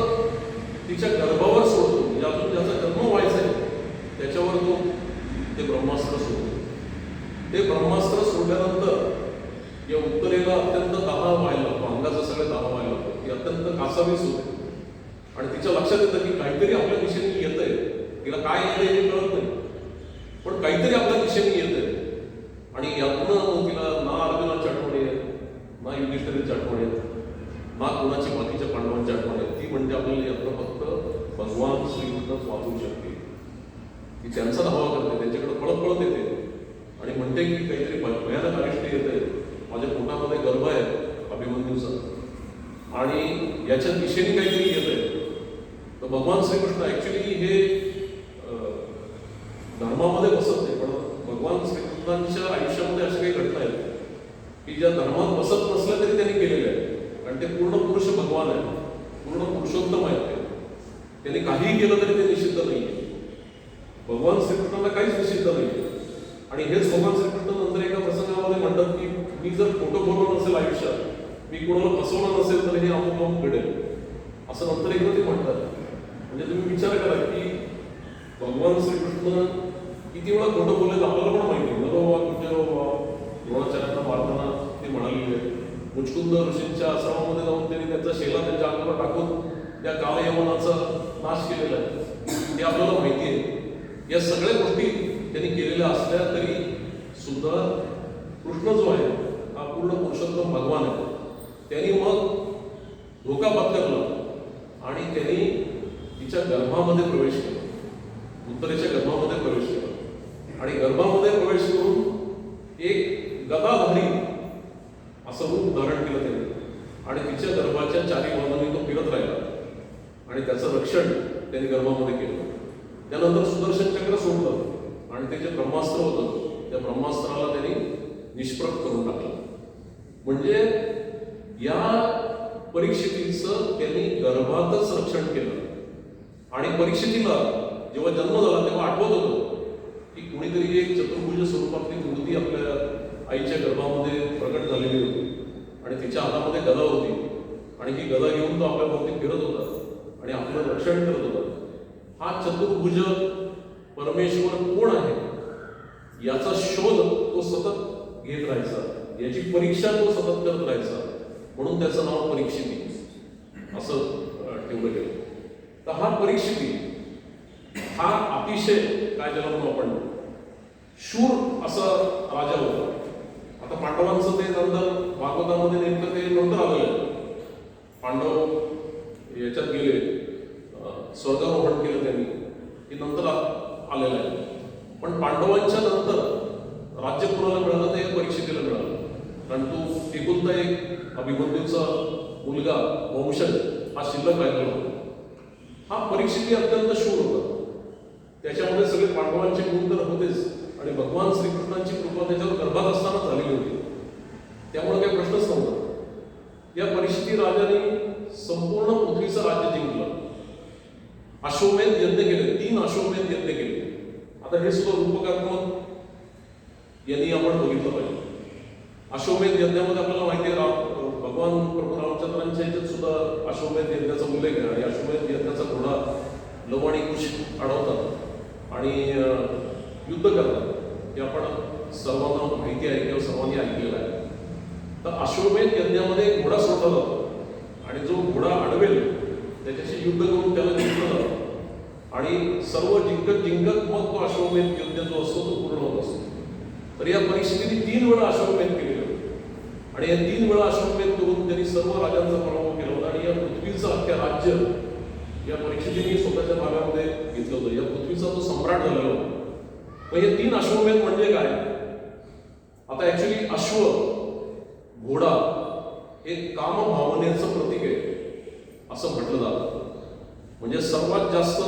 तिच्या गर्भावर सोडतो, म्हणजे अजून ज्याचा जन्म व्हायचा आहे त्याच्यावर तो ते ब्रह्मास्त्र सोडतो. ते ब्रह्मास्त्र सोडल्यानंतर या उत्तरेला अत्यंत दाह व्हायला लागतो, अंगाचा सगळं दाह व्हायला लागतो, ती अत्यंत कासावीस होते. आणि तिच्या लक्षात येतं की काहीतरी आपल्या दिशेने येत आहे, तिला काय येत आहे हे कळत नाही, पण काहीतरी आपल्या दिशेने येत आहे. धावा करते, त्यांच्याकडे पळत पळत येते आणि म्हणते की काहीतरी भयानक अरिष्ट येते, माझ्या पोटामध्ये गर्भ आहे अभिमन्यूचा आणि याच्या दिशेने काहीतरी येत आहे. तर भगवान श्रीकृष्ण ऍक्च्युली हे धर्मामध्ये बसत नाही, पण भगवान श्रीकृष्णांच्या आयुष्यामध्ये अशा काही घटना आहेत की ज्या धर्मात बसत नसल्या तरी त्यांनी केलेल्या आहेत. कारण ते पूर्ण पुरुष भगवान आहे, पूर्ण पुरुषोत्तम आहेत. त्यांनी काहीही केलं तरी ते निषिद्ध नाही. भगवान श्रीकृष्णाला काहीच निषिद्ध नाही. आणि हेच भगवान श्रीकृष्ण नंतर एका प्रसंगामध्ये म्हणतात की मी जर खोटं बोललो नसेल आयुष्यात, मी कोणाला फसवलं नसेल तर हे अमुक अमुक घडेल, असं नंतर एकदा ते म्हणतात. म्हणजे तुम्ही विचार करा की भगवान श्रीकृष्ण किती वेळा खोटं बोलले आपल्याला पण माहिती. नरो वा कुंजरो वा द्रोणाचार्यांना मारताना ते म्हणाले, मुचकुंद ऋषींच्या आश्रमामध्ये जाऊन त्यांनी त्यांचा शेला त्यांच्या अंगावर टाकून त्या कालयवनाचा नाश केलेला आहे, ते आपल्याला माहिती आहे. या सगळ्या गोष्टी त्यांनी केलेल्या असल्या तरी सुद्धा कृष्ण जो आहे हा पूर्ण पुरुषोत्तम भगवान आहे. त्यांनी मग धोका पत्करला आणि त्यांनी तिच्या गर्भामध्ये प्रवेश केला, उत्तरेच्या गर्भामध्ये प्रवेश केला आणि गर्भामध्ये प्रवेश करून एक गदाधारी असं रूप धारण केलं त्यांनी आणि तिच्या गर्भाच्या चारी बाजूंनी तो फिरत राहिला आणि त्याचं रक्षण त्यांनी गर्भामध्ये केलं. त्यानंतर सुदर्शन चक्र सोडलं आणि ते जे ब्रह्मास्त्र होतं त्या ब्रह्मास्त्राला त्यांनी निष्प्रभ करून टाकलं. म्हणजे या परीक्षितीचं त्यांनी गर्भातच रक्षण केलं. आणि परीक्षितीला जेव्हा जन्म झाला तेव्हा आठवत होतं की कुणीतरी एक चतुर्भुज स्वरूपातली मूर्ती आपल्या आईच्या गर्भामध्ये प्रकट झालेली होती आणि तिच्या हातामध्ये गदा होती आणि ही गदा घेऊन तो आपल्या भोवती फिरत होता आणि आपलं रक्षण करत होता. हा चतुर्भुज परमेश्वर कोण आहे याचा शोध तो सतत घेत राहायचा, याची परीक्षा तो सतत करत राहायचा. म्हणून त्याचं नाव परीक्षिती असं ठेवलं गेलं. तर हा परीक्षिती हा अतिशय काय त्याला म्हणू आपण शूर असा राजा होता. आता पांडवांचं ते नंतर भागवतामध्ये नेमकं ते नंतर आलेलं. पांडव याच्यात गेले, स्वर्गारोहण केलं त्यांनी, हे नंतर आलेलं आहे. पण पांडवांच्या नंतर राज्य कुणाला मिळालं ते परीक्षितीला मिळालं. कारण तो एकुलता एक अभिमन्यूचा मुलगा वंशज हा शिल्लक राहिलेला होता. हा परीक्षिती अत्यंत शूर होता. त्याच्यामध्ये सगळे पांडवांचे गुण तर होतेच आणि भगवान श्रीकृष्णांची कृपा त्याच्यावर गर्भात असताना झालेली होती, त्यामुळे काही प्रश्नच नव्हता. या परीक्षिती राजाने संपूर्ण पृथ्वीचं राज्य जिंकलं. अश्वमेध यज्ञ केले, 3 अश्वमेध यज्ञ केले. आता हे सुद्धा रूपकात्मक यांनी आपण बघितलं पाहिजे. अश्वमेध यज्ञामध्ये आपल्याला माहिती आहे भगवान प्रभू रामचंद्रांच्या ह्याच्यात सुद्धा अश्वमेध यज्ञाचा उल्लेख आहे आणि अश्वमेध यज्ञाचा घोडा लव आणि कुश अडवतात आणि युद्ध करतात. हे आपण सर्वांना माहिती आहे किंवा सर्वांनी ऐकलेलं आहे. तर अश्वमेध यज्ञामध्ये घोडा सोडला जातो आणि जो घोडा अडवेल त्याच्याशी युद्ध करून त्याला जिंकलं जातं आणि सर्व जिंकत मग तो अश्वमेध यज्ञ जो असतो तो पूर्ण होत असतो. तर या परीक्षितीने 3 वेळा अश्वमेध केलेलं आणि या 3 वेळा अश्वमेध करून त्यांनी सर्व राजांचा पराभव केला होता आणि या पृथ्वीचं अख्ख्या राज्य या परीक्षितीने स्वतःच्या भागामध्ये घेतलं होतं. या पृथ्वीचा तो सम्राट झालेला होता. मग हे 3 अश्वमेध म्हणजे काय? आता ऍक्च्युली अश्व घोडा हे काम भावनेचं प्रतीक आहे असं म्हटलं जातं. म्हणजे सर्वात जास्त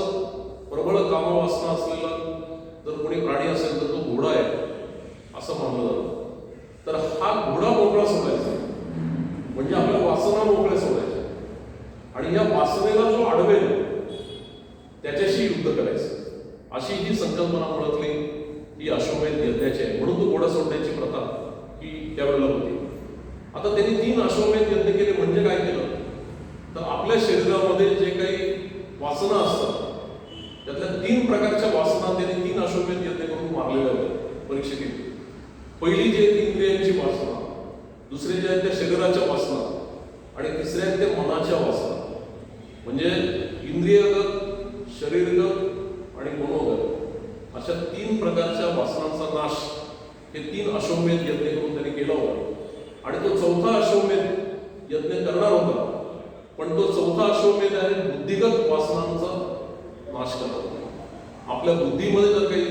प्रबळ कामवासना असलेला जर कोणी प्राणी असेल तर तो घोडा आहे असं मानलं जातं. तर हा घोडा मोकळा सोडायचा म्हणजे आपल्या वासना मोकळ्या सोडायच्या आणि या वासनेला जो अडवेल त्याच्याशी युद्ध करायचं, अशी जी संकल्पना मुळातली ही अश्वमेध यज्ञाची आहे. म्हणून तो घोडा सोडण्याची प्रथा ही त्यावेळेला होती. आता त्यांनी 3 अश्वमेध यज्ञ केले म्हणजे काय केलं तर आपल्या शरीरामध्ये जे काही वासना असतात त्यातल्या 3 प्रकारच्या वासना त्यांनी 3 अश्वमेध यज्ञ करून मारलेल्या होत्या परीक्षेत. पहिली जी आहे इंद्रियांची वासना, दुसरी जी आहे त्या शरीराच्या वासना आणि तिसऱ्या आहेत त्या मनाच्या वासना. म्हणजे इंद्रियगत, शरीरगत आणि मनोगत अशा 3 प्रकारच्या वासनांचा नाश हे 3 अश्वमेध यज्ञ करून त्यांनी केला होता. आणि तो 4था अश्वमेध यज्ञ करणार होता, पण तो 4था अश्वमेध आहे बुद्धिगत वासनांचा नाश करणार होता. आपल्या बुद्धीमध्ये जर काही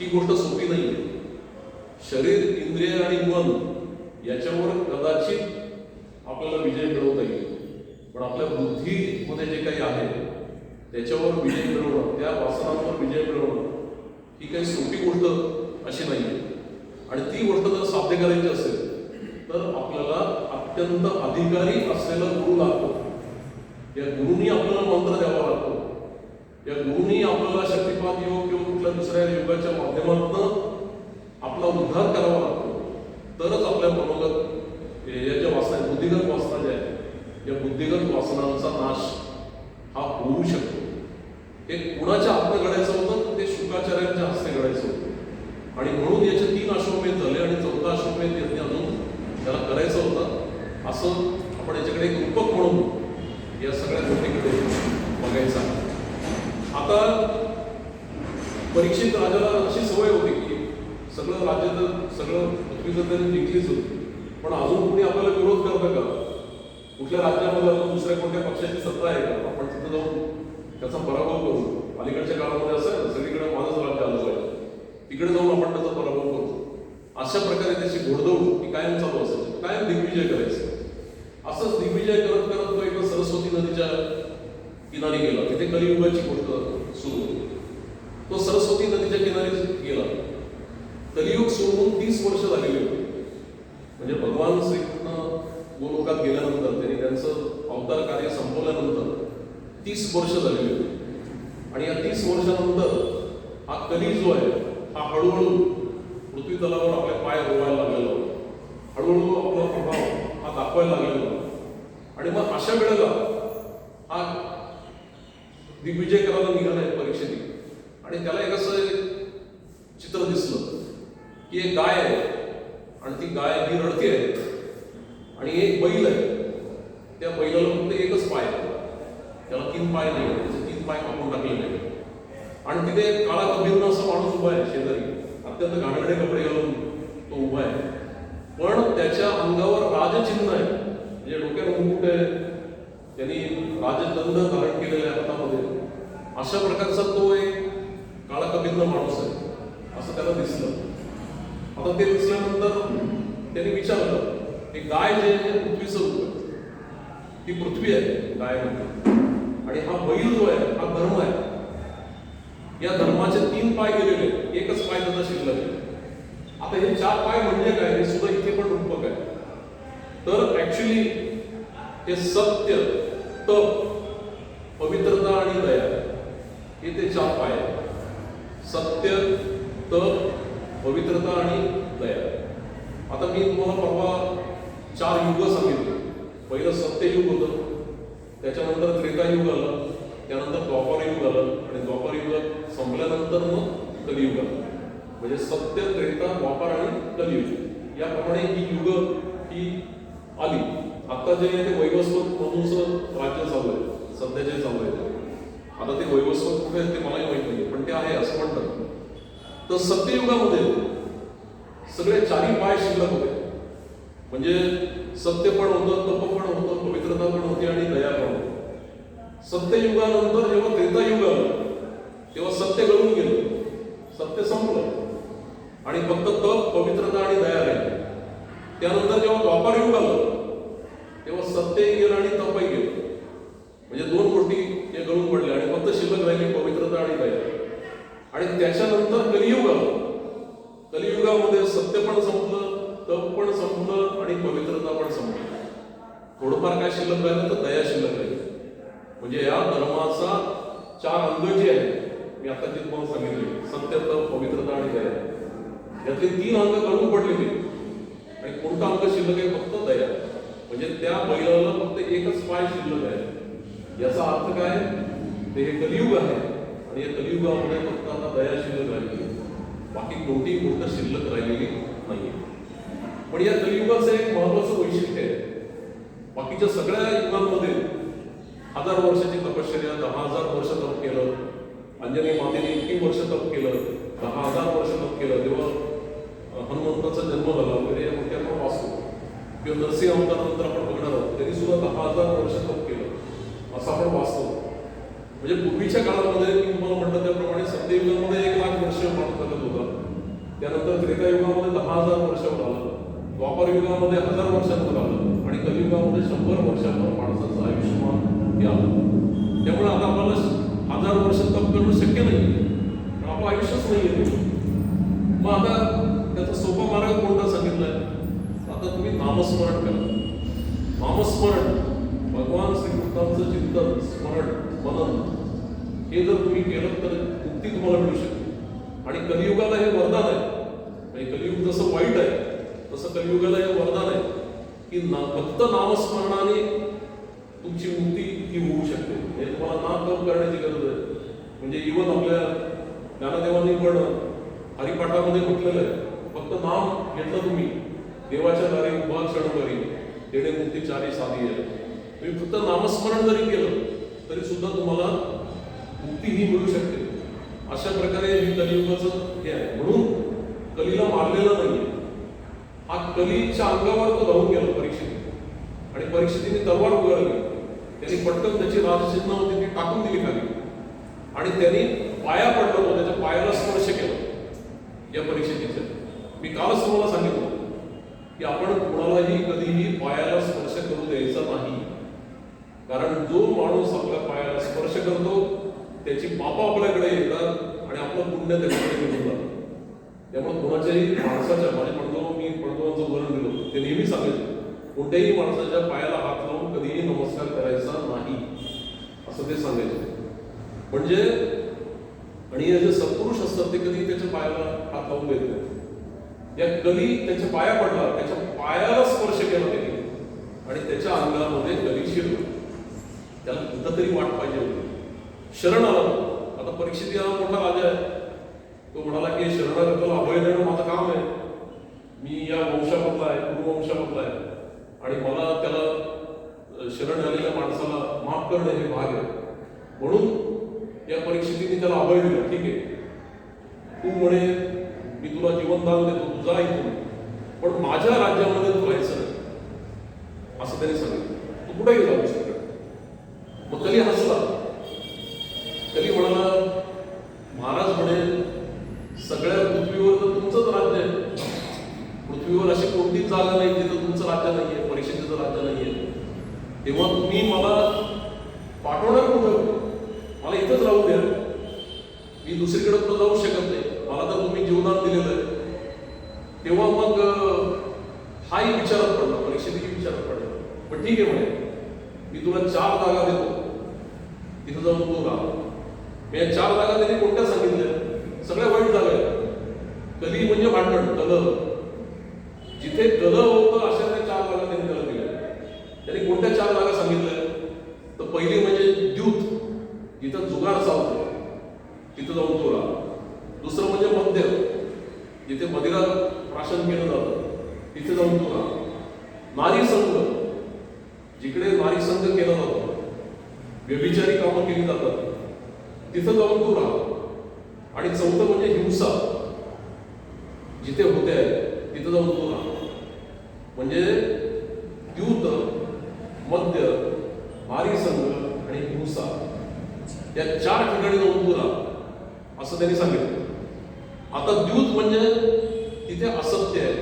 ही गोष्ट सोपी नाही आहे. शरीर, इंद्रिय आणि मन याच्यावर कदाचित आपल्याला विजय मिळवता येईल, पण आपल्या बुद्धीमध्ये जे काही आहे त्याच्यावर विजय मिळवणं, त्या वासनांवर विजय मिळवणं ही काही सोपी गोष्ट अशी नाही आहे. आणि ती गोष्ट जर साध्य करायची असेल तर आपल्याला अत्यंत अधिकारी असलेला गुरु लागतो. या गुरुनी आपल्याला मंत्र द्यावा लागतो. या गुरुनी आपल्याला शक्तिपात योग किंवा कुठल्या दुसऱ्या योगाच्या माध्यमातून आपला उद्धार करावा लागतो. तरच आपल्या मनोगत या ज्या वासना, बुद्धिगत वासना ज्या आहेत, या बुद्धिगत वासनांचा नाश हा होऊ शकतो. हे कुणाच्या हातनं घडायचं होतं? ते शुकाचार्यांच्या हस्ते घडायचं होतं. आणि म्हणून याचे 3 अश्वमेध झाले आणि 4था अश्वमेध यांनी अजून त्याला करायचं होतं. असं आपण याच्याकडे एक रूपक म्हणून या सगळ्या गोष्टीकडे बघायचं आहे. आता परीक्षित राजाला अशी सवय होती की सगळं राज्य तर सगळं पृथ्वी तर त्यांनी जिंकलीच होती, पण अजून कुणी आपल्याला विरोध करतं का? कुठल्या राज्यामध्ये अजून दुसऱ्या कोणत्या पक्षाची सत्ता आहे का? आपण तिथं जाऊन त्याचा पराभव करू. अलीकडच्या काळामध्ये असं आहे ना, सगळीकडे माझंच राज्य आलं पाहिजे, तिकडे जाऊन आपण त्याचा पराभव करू. अशा प्रकारे त्याची घोडदौड ही कायम चालू असायची, कायम दिग्विजय करायचं. असंच दिग्विजय करत करत तो एका सरस्वती नदीच्या किनारी गेला. तिथे कलियुगाची गोष्ट सुरू होती. तो सरस्वती नदीच्या किनारी गेला. कलियुग सुरू होऊन 30 वर्ष झालेली होती. म्हणजे भगवान श्रीकृष्ण गोलोकात गेल्यानंतर, त्यांनी त्यांचं अवतार कार्य संपवल्यानंतर 30 वर्ष झालेली होती. आणि या 30 वर्षानंतर हा कली जो आहे हा हळूहळू पृथ्वी तलावर आपले पाय रोवायला लागलेला होता. हळूहळू आपला प्रभाव हा दाखवायला लागलेला होता. आणि मग अशा वेळेला हा दिग्विजय करायला निघालाय परीक्षेने. आणि त्याला एक असं चित्र दिसलं की एक गाय आहे आणि ती गाय ही रडते आहे आणि एक बैल आहे. त्या बैलाला फक्त एकच पाय आहे, त्याला 3 पाय नाही, त्याचे 3 पाय कापून टाकलेले आहेत. आणि तिथे काळा गंभीर असा माणूस उभा आहे शेजारी, अत्यंत घाणेरडे कपडे घालून तो उभा आहे. पण त्याच्या अंगावर राजचिन्ह आहे, म्हणजे डोक्यावर मुकुट आहे, त्यांनी राजदंड धारण केलेला आहे हातामध्ये. अशा प्रकारचा तो एक काळा कबिंद माणूस आहे असं त्याला दिसलं. आता ते दिसल्यानंतर त्यांनी विचारलं, की गाय जे आहे पृथ्वीचं रूप आहे, ती पृथ्वी आहे गाय म्हणजे, आणि हा बैल जो आहे हा धर्म आहे. या धर्माचे 3 पाय गेलेले, एकच पाय त्याचा शिल्लक आहे. आता हे 4 पाय म्हणजे काय हे सुद्धा इथे पण रूपक आहे. तर ऍक्च्युली हे सत्य, तप, पवित्रता आणि दया हे ते 4 पाय आहेत. सत्य, तप, पवित्रता आणि दया. आता मी तुम्हाला परवा 4 युग सांगितले. पहिलं सत्ययुग होतं, त्याच्यानंतर त्रेतायुग आलं, त्यानंतर द्वापार युग आलं, आणि द्वापार युग संपल्यानंतर मग कलियुग आलं. म्हणजे सत्य, त्रेता, द्वापार आणि कलियुग याप्रमाणे ही युग ही आली. आता जे आहे ते वैवस्वत म्हणून राज्य चालू आहे, सध्या जे चालू आहे. आता ते वैवस्वत कुठे आहे ते मलाही माहित नाही, पण ते आहे असं म्हणतात. तर सत्ययुगामध्ये सगळे 4ही पाय शिल्लक होते. म्हणजे सत्य पण होतं, तप पण होतं, पवित्रता पण होती आणि दया पण होती. सत्ययुगानंतर जेव्हा त्रेतायुग आलं तेव्हा सत्य गळून गेलं, सत्य संपलं आणि फक्त तप, पवित्रता आणि दया राहिली. त्यानंतर जेव्हा द्वापार युग आलं तेव्हा सत्यही गेलं आणि तपही गेलं. म्हणजे 2 गोष्टी या गळून पडल्या आणि फक्त शिल्लक राहिली पवित्रता आणि दया. आणि त्याच्यानंतर कलियुग आलं. कलियुगामध्ये सत्य पण संपलं, तप पण संपलं आणि पवित्रता पण संपली. थोडंफार काय शिल्लक राहिलं तर दया शिल्लक राहिली. म्हणजे या धर्माचा 4 अंग जे आहेत मी आता जे तुम्हाला सांगितले, सत्य, तप, पवित्रता आणि दया, यातले 3 अंग गळून पडलेले आणि कोणता अंग शिल्लक आहे? फक्त दया. म्हणजे त्या बैलाला फक्त एकच पाय शिल्लक आहे. याचा अर्थ काय? ते हे कलियुग आहे आणि या कलियुगामध्ये फक्त आता दया शिल्लक राहिली, बाकी कोणतीही गोष्ट शिल्लक राहिलेली नाहीये. पण या कलियुगाचं एक महत्वाचं वैशिष्ट्य आहे. बाकीच्या सगळ्या युगांमध्ये 1000 वर्षाची तपश्चर्या, 10,000 वर्ष तप केलं, अंजनी मातेने इतकी वर्ष तप केलं, 10,000 वर्ष तप केलं, तेव्हा हनुमंताचा जन्म झाला वगैरे या गोष्टी आपण वाचतो. किंवा नरसिंह अवतारानंतर आपण बघणार आहोत, त्यांनी सुद्धा 10,000 वर्ष तप केलं असं आपण वाचतो. म्हणजे पूर्वीच्या काळामध्ये मी तुम्हाला म्हटलं त्याप्रमाणे सत्ययुगामध्ये 1,00,000 वर्ष माणूस जगत होता. त्यानंतर त्रेतायुगामध्ये 10,000 वर्षावर आलं, द्वापर युगामध्ये 1000 वर्षांवर आलं आणि कलियुगामध्ये 100 वर्षांवर माणसाचं आयुष्यमान हे आलं. त्यामुळे आता आपल्याला 1000 वर्ष तप करणं शक्य नाही, कारण आपलं आयुष्यच नाही आहे. मग आता त्याचा सोपा मार्ग कोणता सांगितलाय? आता तुम्ही नामस्मरण करा. नामस्मरण, भगवान श्रीकृष्णांचं चिंतन, स्मरण, मनन हे जर तुम्ही केलं तर मुक्ती तुम्हाला मिळू शकते. आणि कलियुगाला हे वरदान आहे. म्हणजे कलियुग जसं वाईट आहे तसं कलियुगाला हे वरदान आहे की फक्त नामस्मरणाने तुमची मुक्ती ही होऊ शकते. हे तुम्हाला नाम तप करण्याची गरज आहे. म्हणजे इव्हन आपल्या ज्ञानदेवांनी पण हरिपाठामध्ये म्हटलेलं आहे, फक्त नाम घेतलं तुम्ही, देवाच्या दारी उभा क्षण करी तेणे मुक्ती चारी साधी आहे. तुम्ही फक्त नामस्मरण जरी केलं तरी सुद्धा तुम्हाला मुक्ती ही मिळू शकते. अशा प्रकारे हे कलियुगाचं हे आहे. म्हणून कलीला मारलेलं नाहीये. हा कलीच्या अंगावर तो धावून गेला परीक्षेत, आणि परीक्षेने तलवार उगारली. त्यांनी पटकन त्याची राजचिन्ह होती ती टाकून दिली खाली आणि त्यांनी पाया पडला तो, त्याच्या पायाला स्पर्श केला या परीक्षेच्या. मी कालच तुम्हाला सांगितलं की आपण कोणालाही कधीही पायाला स्पर्श करू द्यायचा नाही, कारण जो माणूस आपल्या पायाला स्पर्श करतो त्याची पापं आपल्याकडे येतात आणि आपलं पुण्य त्याच्याकडे निघून जातं. त्यामुळे कोणाच्याही माणसाच्या, मी पणदवांचं उदाहरण दिलं, ते नेहमी सांगायचे कोणत्याही माणसाच्या पायाला हात लावून कधीही नमस्कार करायचा नाही, असं ते सांगायचे. म्हणजे आणि हे जे सत्पुरुष असतात ते कधी त्याच्या पायाला हात लावून देत नाही. या कली त्याच्या पाया पडला, त्याच्या पायाला स्पर्श केला त्यांनी आणि त्याच्या अंगामध्ये कली शिरला. त्याला कुठंतरी वाट पाहिजे होती. शरण आला. आता परीक्षित या मोठा राजा आहे. तो म्हणाला की शरणागताला अभय देणं माझं काम आहे. मी या वंशामधला आहे, कुरुवंशामधला आहे आणि मला त्याला शरण आलेल्या माणसाला माफ करणं हे भाग आहे. म्हणून या परीक्षितीने त्याला अभय दिला. ठीक आहे, तू म्हणे मी तुला जीवनदान देतो, तू जा इथून, पण माझ्या राज्यामध्ये तू राहायचं नाही, असं त्यांनी सांगितलं. तू कुठेही जाऊ शकत. मग कली हसला. कली म्हणाला, महाराज म्हणे सगळ्या पृथ्वीवर तर तुमचंच राज्य आहे. पृथ्वीवर अशी कोणतीच जागा नाही जिथं तुमचं राज्य नाहीये, परीक्षेचं राज्य नाहीये. तेव्हा तुम्ही मला पाठवणार कुठं? मला इथंच राहू द्या. मी दुसरीकडे पण जाऊ शकत नाही. मला तर तुम्ही जीवनात दिलेलं आहे. तेव्हा मग हाही विचारात पडला, परीक्षेतही विचारात पडला. पण ठीक आहे म्हणे, मी तुला 4 जागा देतो, तिथं जाऊन तू राहा. मी 4 जागा त्यांनी कोणत्या सांगितल्या? सगळ्या वाईट जागा आहेत. कली म्हणजे भांडण, कलह. जिथे कलह होतं अशा त्या 4 जागा त्यांनी त्याला दिल्या. त्यांनी कोणत्या 4 जागा सांगितल्या? तर पहिली म्हणजे द्यूत, जिथं जुगार चालतो तिथं जाऊन तो राहा. दुसरं म्हणजे मद्य, जिथे मदिरा प्राशन केलं जातं तिथे जाऊन तो राहा. नारी संघ, जिकडे नारी संघ केला जातो, व्यभिचारी कामं केली जातात, तिथं जाऊन तू राहा. आणि चौथं म्हणजे हिंसा, जिथे होते आहे तिथं जाऊन तू राहा. म्हणजे द्यूत, मद्य, नारी संघ आणि हिंसा या 4 ठिकाणी जाऊन तू राहा, असं त्यांनी सांगितलं. आता द्यूत म्हणजे तिथे असत्य आहे,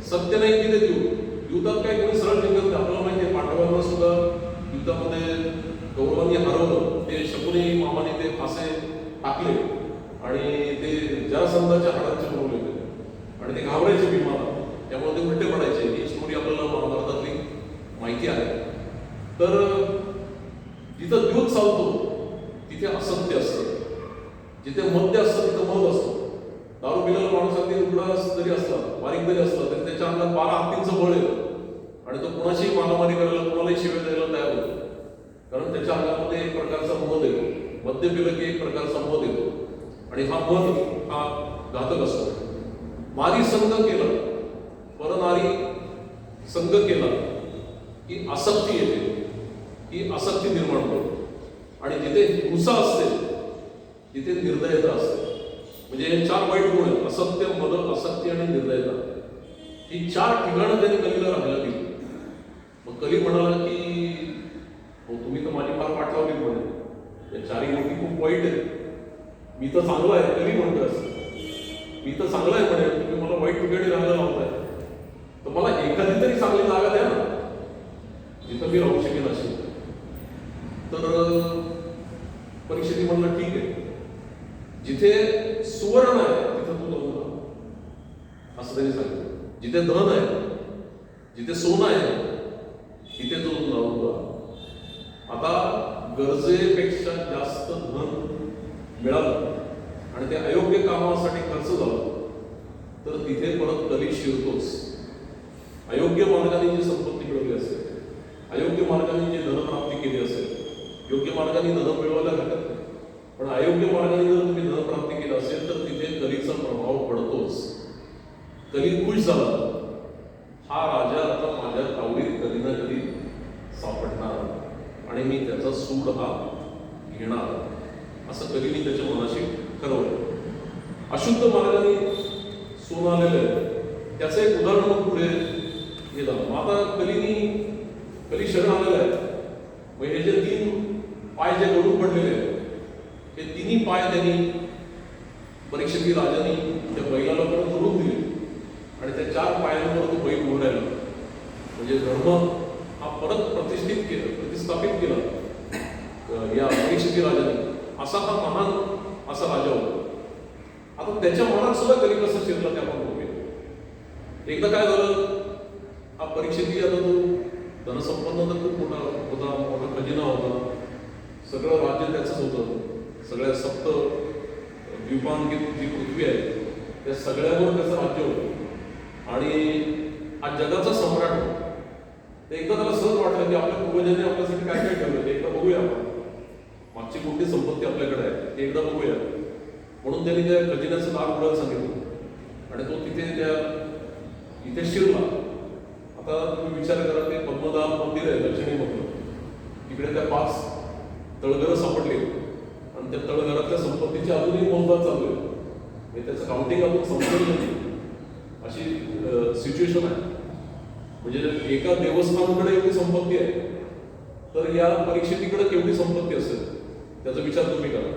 सत्य नाही तिथे द्यूत. युद्धात काय कोणी सरळ जिंकत नाही. आपल्याला माहिती आहे, पांडवांना सुद्धा युद्धामध्ये कौरवांनी हरवलं. ते शकुनी मामाने ते फासे टाकले आणि ते जरासंधाच्या हाडांचे बनवले होते आणि ते घाबरायचे भीमाला, त्यामुळे ते उलटे पडायचे. ही स्टोरी आपल्याला महाभारतातली माहिती आहे. तर जिथं द्यूत चालतो तिथे असत्य असतं, जिथे मद्य असतं तिथं मध असतो. दारू पिलेला माणूस अगदी रुग्ण जरी असला, बारीक जरी असला, तरी त्याच्या अंगात 12 हत्तींचं बळ येतं आणि तो कोणाशीही मारामारी करायला, कोणालाही शिव्या द्यायला तयार होतो, कारण त्याच्या अंगामध्ये एक प्रकारचा मध येतो. मद्य पिलं की एक प्रकारचा मध येतो आणि हा मध हा घातक असतो. नारी संघ केला, परनारी संघ केला की आसक्ती येते, ही आसक्ती निर्माण करतो. आणि जिथे हिंसा असते तिथे निर्दयता असते. म्हणजे हे 4 वाईट गुण आहेत, असत्य, मद, आसक्ती आणि निर्दयता. ही 4 ठिकाणं त्यांनी कलीला राहायला दिली. मग कली म्हणाला की हो, तुम्ही तर माझी फार पाठ लावली म्हणे, या 4ही गोष्टी खूप वाईट आहेत, मी तर चांगला आहे. कली म्हणतो असं. मी तर चांगला आहे म्हणे, तुम्ही मला वाईट ठिकाणी राहायला लावताय, तर मला एखादी तरी चांगली जागा द्या ना जिथं मी राहू शकेन अशी. तर परीक्षिती म्हणलं ठीक आहे, जिथे सुवर्ण आहे तिथं तू जाऊन राहा असं त्यांनी सांगितलं. जिथे धन आहे, जिथे सोनं आहे तिथे जाऊन राहून राहा. आता गरजेपेक्षा जास्त धन मिळालं आणि ते अयोग्य कामासाठी खर्च झाला तर तिथे परत कली शिरतोच. अयोग्य मार्गाने जी संपत्ती मिळवली असेल, अयोग्य मार्गाने जी धनप्राप्ती केली असेल, योग्य मार्गाने धन मिळवायला हरकत नाही, पण अयोग्य मार्गाने जर तुम्ही धनप्राप्ती केली असेल तर तिथे कलीचा प्रभाव पडतोच. कली खुश झाला, हा राजा आता माझ्या तावडीत कधी ना कधी सापडणार आणि मी त्याचा सूड हा घेणार, असं कलीने त्याच्या मनाशी ठरवलं. अशुद्ध मार्गाने सोनं आलेलं आहे, त्याचं एक उदाहरण मग पुढे हे झालं. मग आता कली शरण आलेलं आहे, मग हे जे 3 पाय जे गळून पडलेले आहेत ते 3ही पाय त्यांनी परीक्षिती राजाने त्या बैलाला परत जोडून दिले आणि त्या 4 पायांवर तो बैल उभं राहिला. म्हणजे धर्म हा परत प्रतिष्ठापित केला या परीक्षिती राजाने. असा हा महान असा राजा होता. आता त्याच्या मनात सुद्धा कधी कसं शिरलं ते आपण बघूया. एकदा काय झालं, हा परीक्षिती आता तो धनसंपन्न तर खूप मोठा खजिना होता, सगळं राज्य त्याचंच होतं, सगळ्या सप्त द्वीपांकित जी पृथ्वी आहे त्या सगळ्यावर त्याचं राज्य होतं आणि हा जगाचा सम्राट होता. ते एकदा त्याला सहज वाटलं की आपल्या पूर्वजांनी आपल्यासाठी काय काय ठेवलं ते एकदा बघूया, आपण मागची कोणती संपत्ती आपल्याकडे आहे ते एकदा बघूया. म्हणून त्यांनी त्या खजिन्याचं नाव उघडायला सांगितलं आणि तो इथे शिरला. आता तुम्ही विचार करा, ते पद्मनाभ मंदिर आहे दक्षिणेमधलं, तिकडे त्या 5 तळघरं सापडली आणि त्या तळघरातल्या संपत्तीची अजूनही मोजदाद चालू आहे. म्हणजे त्याचं काउंटिंग अजून संपलेलं नाही अशी सिच्युएशन आहे. म्हणजे एका देवस्थानाकडे एवढी संपत्ती आहे तर या परीक्षितीकडे केवढी संपत्ती असेल त्याचा विचार तुम्ही करा.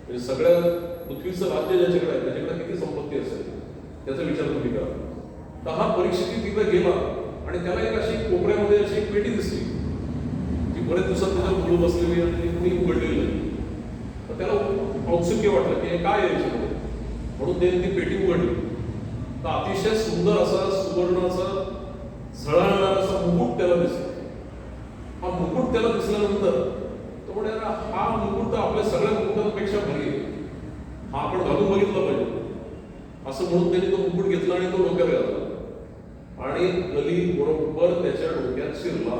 म्हणजे सगळ्या पृथ्वीचं राज्य ज्याच्याकडे आहे त्याच्याकडे किती संपत्ती असेल त्याचा विचार तुम्ही करा. तर हा परीक्षिती तिकडे गेला आणि त्याला एक अशी कोपऱ्यामध्ये अशी एक पेटी दिसली जी बरेच दिवसात त्याच्यावर मुलं बसलेली आणि कुणी उघडलेली नाही. तर त्याला औत्सुक्य वाटलं की हे काय आहे याच्यामध्ये, म्हणून त्याने ती पेटी उघडली. तर अतिशय सुंदर असा सुवर्णाचा झळाळणारा असा मुकुट त्याला दिसला. हा मुकुट त्याला दिसल्यानंतर तो म्हणे, हा मुकुट तर आपल्या सगळ्या मुकुटांपेक्षा भारी आहे, हा आपण घालून बघितला पाहिजे असं म्हणून त्यांनी तो मुकुट घेतला आणि तो डोक्यात घातला आणि कली बरोबर त्याच्या डोक्यात शिरला.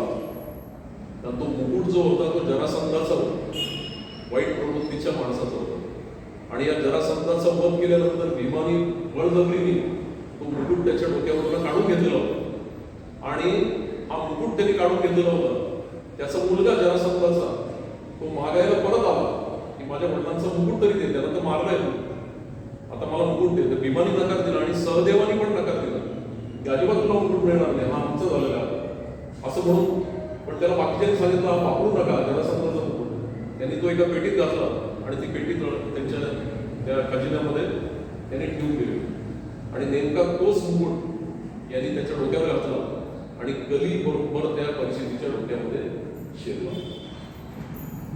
तर तो मुकुट जो होता तो जरासंधाचा होता, वाईट प्रवृत्तीच्या माणसाचा होता आणि या जरासंधाचा वध केल्यानंतर भीमानी बळजबरीने तो मुकुट त्याच्या डोक्यावरून काढून घेतलेला होता आणि हा मुकुट त्यांनी काढून घेतलेला होता. त्याचा मुलगा जरासंधाचा तो मागायला परत आला की माझ्या वडिलांचा मुकुट तरी दे, त्याला तर मारलाय तू, आता मला मुकुट दे. तर भीमानी नकार दिला आणि सहदेवानी पण नकार दिला की अजिबात तुला मुकुट मिळणार नाही, हा आमचं झालेला आहे असं म्हणून. पण त्याला बाकीच्यांनी सांगितलं हा वापरू नका जरासंधाचा मुकुट. त्यांनी तो एका पेटीत घातला आणि ती पेटी त्यांच्या त्या खजिन्यामध्ये त्यांनी ठेवून दिली आणि नेमका तोच मुकुट यांनी त्याच्या डोक्यावर घातला आणि कली बरोबर त्या परीक्षितीच्या डोक्यामध्ये शिरला.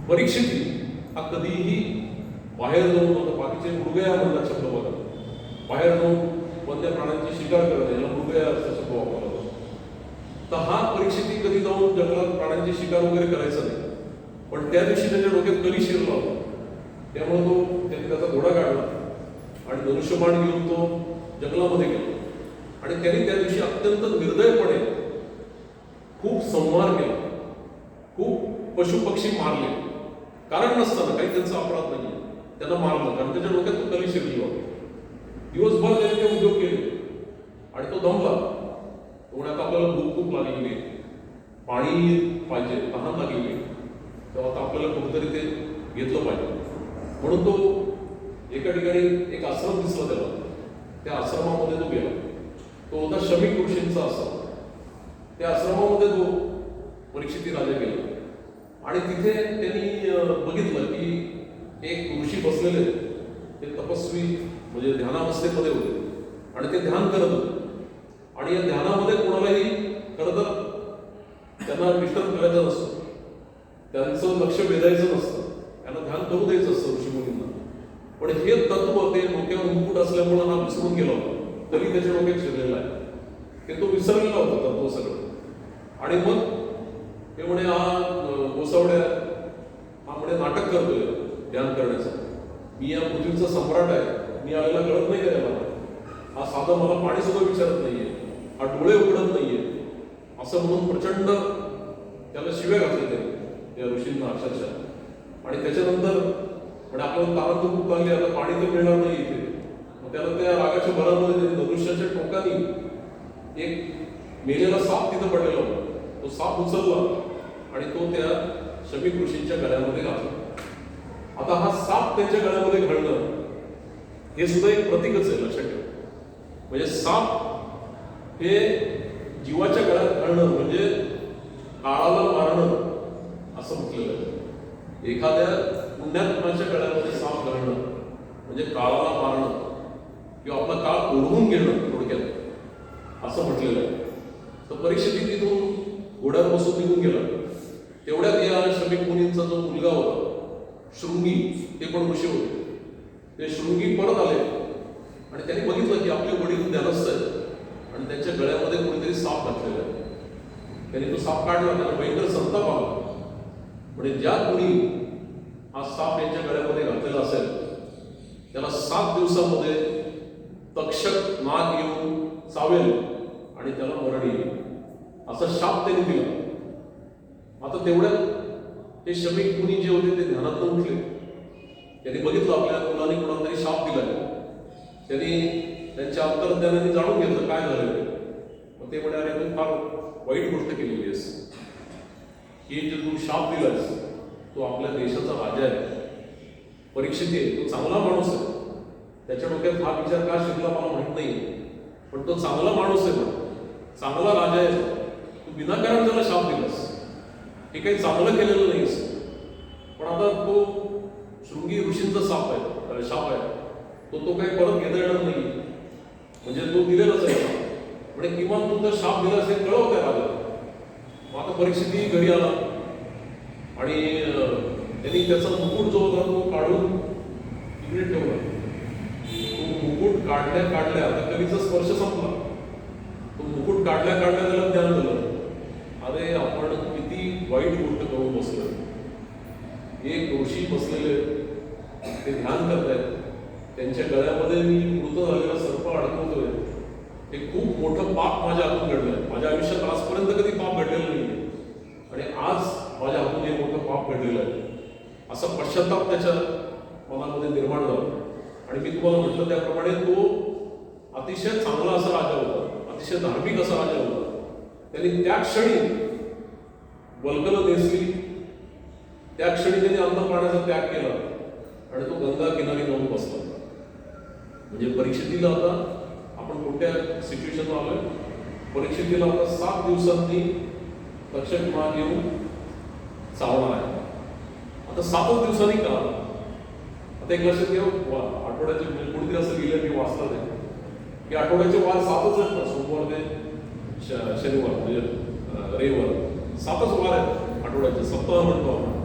परीक्षिती हा कधीही बाहेर जाऊन होता, बाकीचे मृगया म्हणतात शब्द बघा, बाहेर जाऊन वन्य प्राण्यांची शिकार करणे याला मृगया असा शब्द वापरला जातो. तर हा परीक्षिती कधी जाऊन जंगलात प्राण्यांची शिकार वगैरे करायचा नाही, पण त्या दिवशी त्याच्या डोक्यात कली शिरला होता. त्यामुळे त्यांनी त्याचा घोडा काढला आणि धनुष्यबाण घेऊन तो जंगलामध्ये गेला आणि त्यांनी त्या दिवशी अत्यंत निर्दयपणे खूप संहार केला, खूप पशुपक्षी मारले, कारण नसताना, काही त्यांचा अपराध नाही, त्यांना मारलं कारण त्याच्या डोक्यात तो कली शिरली होती. दिवसभर त्यांनी ते उद्योग केले आणि तो दमला. तो आता आपल्याला भूक खूप लागलेली, पाणी पाहिजे, तहान लागलेली, तेव्हा आता आपल्याला कुठेतरी ते घेतलं पाहिजे. म्हणून तो एका ठिकाणी एक आश्रम दिसला त्याला, त्या आश्रमामध्ये तो गेला. तो होता शमीक ऋषींचा आश्रम. त्या आश्रमामध्ये तो परीक्षिती राजा गेला आणि तिथे त्यांनी बघितलं की एक ऋषी बसलेले, ते तपस्वी म्हणजे म्हणजे ध्यानावस्थेमध्ये होते आणि ते ध्यान करत होते. आणि या ध्यानामध्ये कोणालाही खरं तर त्यांना डिस्टर्ब करायचं नसतं, त्यांचं लक्ष वेधायचं नसतं, त्यांना ध्यान करू द्यायचं असतं ऋषीमुनींना. पण हे तत्व ते डोक्यावर मुकुट असल्यामुळे हा विसरून गेला होता, तरी त्याच्या डोक्यात शिरलेला आहे, ते तो विसरलेला होता तत्व सगळं. आणि मग ते म्हणे हा गोसावड्या हा म्हणे नाटक करतोय ध्यान करण्याचं, मी या पृथ्वीचा सम्राट आहे, मी आलेला कळत नाही का त्याला, हा साधा मला पाणी सुद्धा विचारत नाहीये, हा डोळे उघडत नाहीये, असं म्हणून प्रचंड त्याला शिव्या घातल्या त्या ऋषींना अक्षरशः. आणि त्याच्यानंतर म्हणजे आपल्याला तारांत खूप लागली, आता पाणी तर मिळणार नाही इथे. मग त्याला त्या रागाच्या भरामध्ये धनुष्याच्या टोकाने एक मेलेला साप तिथं पडलेला होता, तो साप उचलला आणि तो त्या शमीक ऋषींच्या गळ्यामध्ये घातला. आता हा साप त्यांच्या गळ्यामध्ये घालणं हे सुद्धा एक प्रतीकच आहे, लक्षात ठेवा. म्हणजे साप हे जीवाच्या गळ्यात घालणं म्हणजे काळाला मारणं असं म्हटलेलं आहे. एखाद्या पुण्यात्माच्या गळ्यामध्ये साप घालणं म्हणजे काळाला मारणं किंवा आपला काळ ओढवून घेणं थोडक्यात असं म्हटलेलं आहे. तर परीक्षित तिथून घोड्यावर बसून निघून गेला. तेवढ्यात या शमीक मुनींचा जो मुलगा होता शृंगी, ते पण ऋषी होते, ते शृंगी परत आले आणि त्यांनी बघितलं की आपले वडील ध्यानस्थ आहेत आणि त्यांच्या गळ्यामध्ये कोणीतरी साप घातलेला आहे. त्यांनी तो साप काढला, त्याला भयंकर संताप आला. म्हणजे ज्या कोणी हा साप यांच्या गळ्यामध्ये घातलेला असेल त्याला 7 दिवसामध्ये तक्षक नाग येऊन चावेल आणि त्याला मरण येईल, असा शाप त्यांनी दिला. आता तेवढ्यात हे शमीक मुनी जे होते ते ध्यानात उठले. त्यांनी बघितलं आपल्या मुलांनी कोणाला तरी शाप दिलाय. त्यांनी त्यांच्या अंतर्ज्ञानाने जाणून घेतलं काय झालं. मग ते म्हणे, अरे तू फार वाईट गोष्ट केलेली आहेस, की जे तू शाप दिलास, तो आपल्या देशाचा राजा आहे, परीक्षित आहे, तो चांगला माणूस आहे. त्याच्या डोक्यात हा विचार का शिरला मला माहित नाही, पण तो चांगला माणूस आहे, पण चांगला राजा आहे. तू विनाकारण त्याला शाप दिलास, हे काही चांगलं केलेलं नाहीस. पण आता तो शृंगी ऋषींचा शाप आहे, तो काही परत घेता येणार नाही, म्हणजे तो दिलेलाच आहे. म्हणजे किमान तू तर शाप दिला असेल कळव त्या राजा. मग आता परीक्षितही घरी आला आणि त्यांनी त्याचा मुकुट जो होता तो काढून इकडे ठेवला. तो मुकुट काढल्या आता कधीचा स्पर्श संपला. तो मुकुट काढल्या त्याला ध्यान झालं, अरे आपण किती वाईट गोष्ट करून बसलो. एक ऋषी बसलेले ते ध्यान करतायत, त्यांच्या गळ्यामध्ये मी मृत झालेला सर्प अडकवतोय. हे खूप मोठं पाप माझ्या हातून घडलंय. माझ्या आयुष्यात आजपर्यंत कधी पाप घडलेलं नाही आणि आज माझ्या हातून हे मोठं पाप घडलेलं आहे, असा पश्चाताप त्याच्या मनामध्ये निर्माण झाला. आणि मी तुम्हाला म्हटलं त्याप्रमाणे तो अतिशय चांगला असा राजा होता, अतिशय धार्मिक असा राजा होता. त्यांनी त्या क्षणी वल्गलं नेसली, त्या क्षणी त्यांनी अन्न पाण्याचा त्याग केला आणि तो गंगा किनारी जाऊन बसला. म्हणजे परीक्षितीला आता आपण कोणत्या सिच्युएशनला आलोय, परीक्षितीला आता 7 दिवसांनी तक्षक नाग येऊन चावणार आहे. आता 7च दिवसांनी का? आता एक लक्षात घ्या, आठवड्याचे कोणीतरी असं लिहिलं मी वाचलं नाही की आठवड्याचे वार 7च आहेत ना, सोमवार ते शनिवार म्हणजे रविवार, 7च वार आहेत आठवड्याचे, सप्ताह म्हणतो आपण.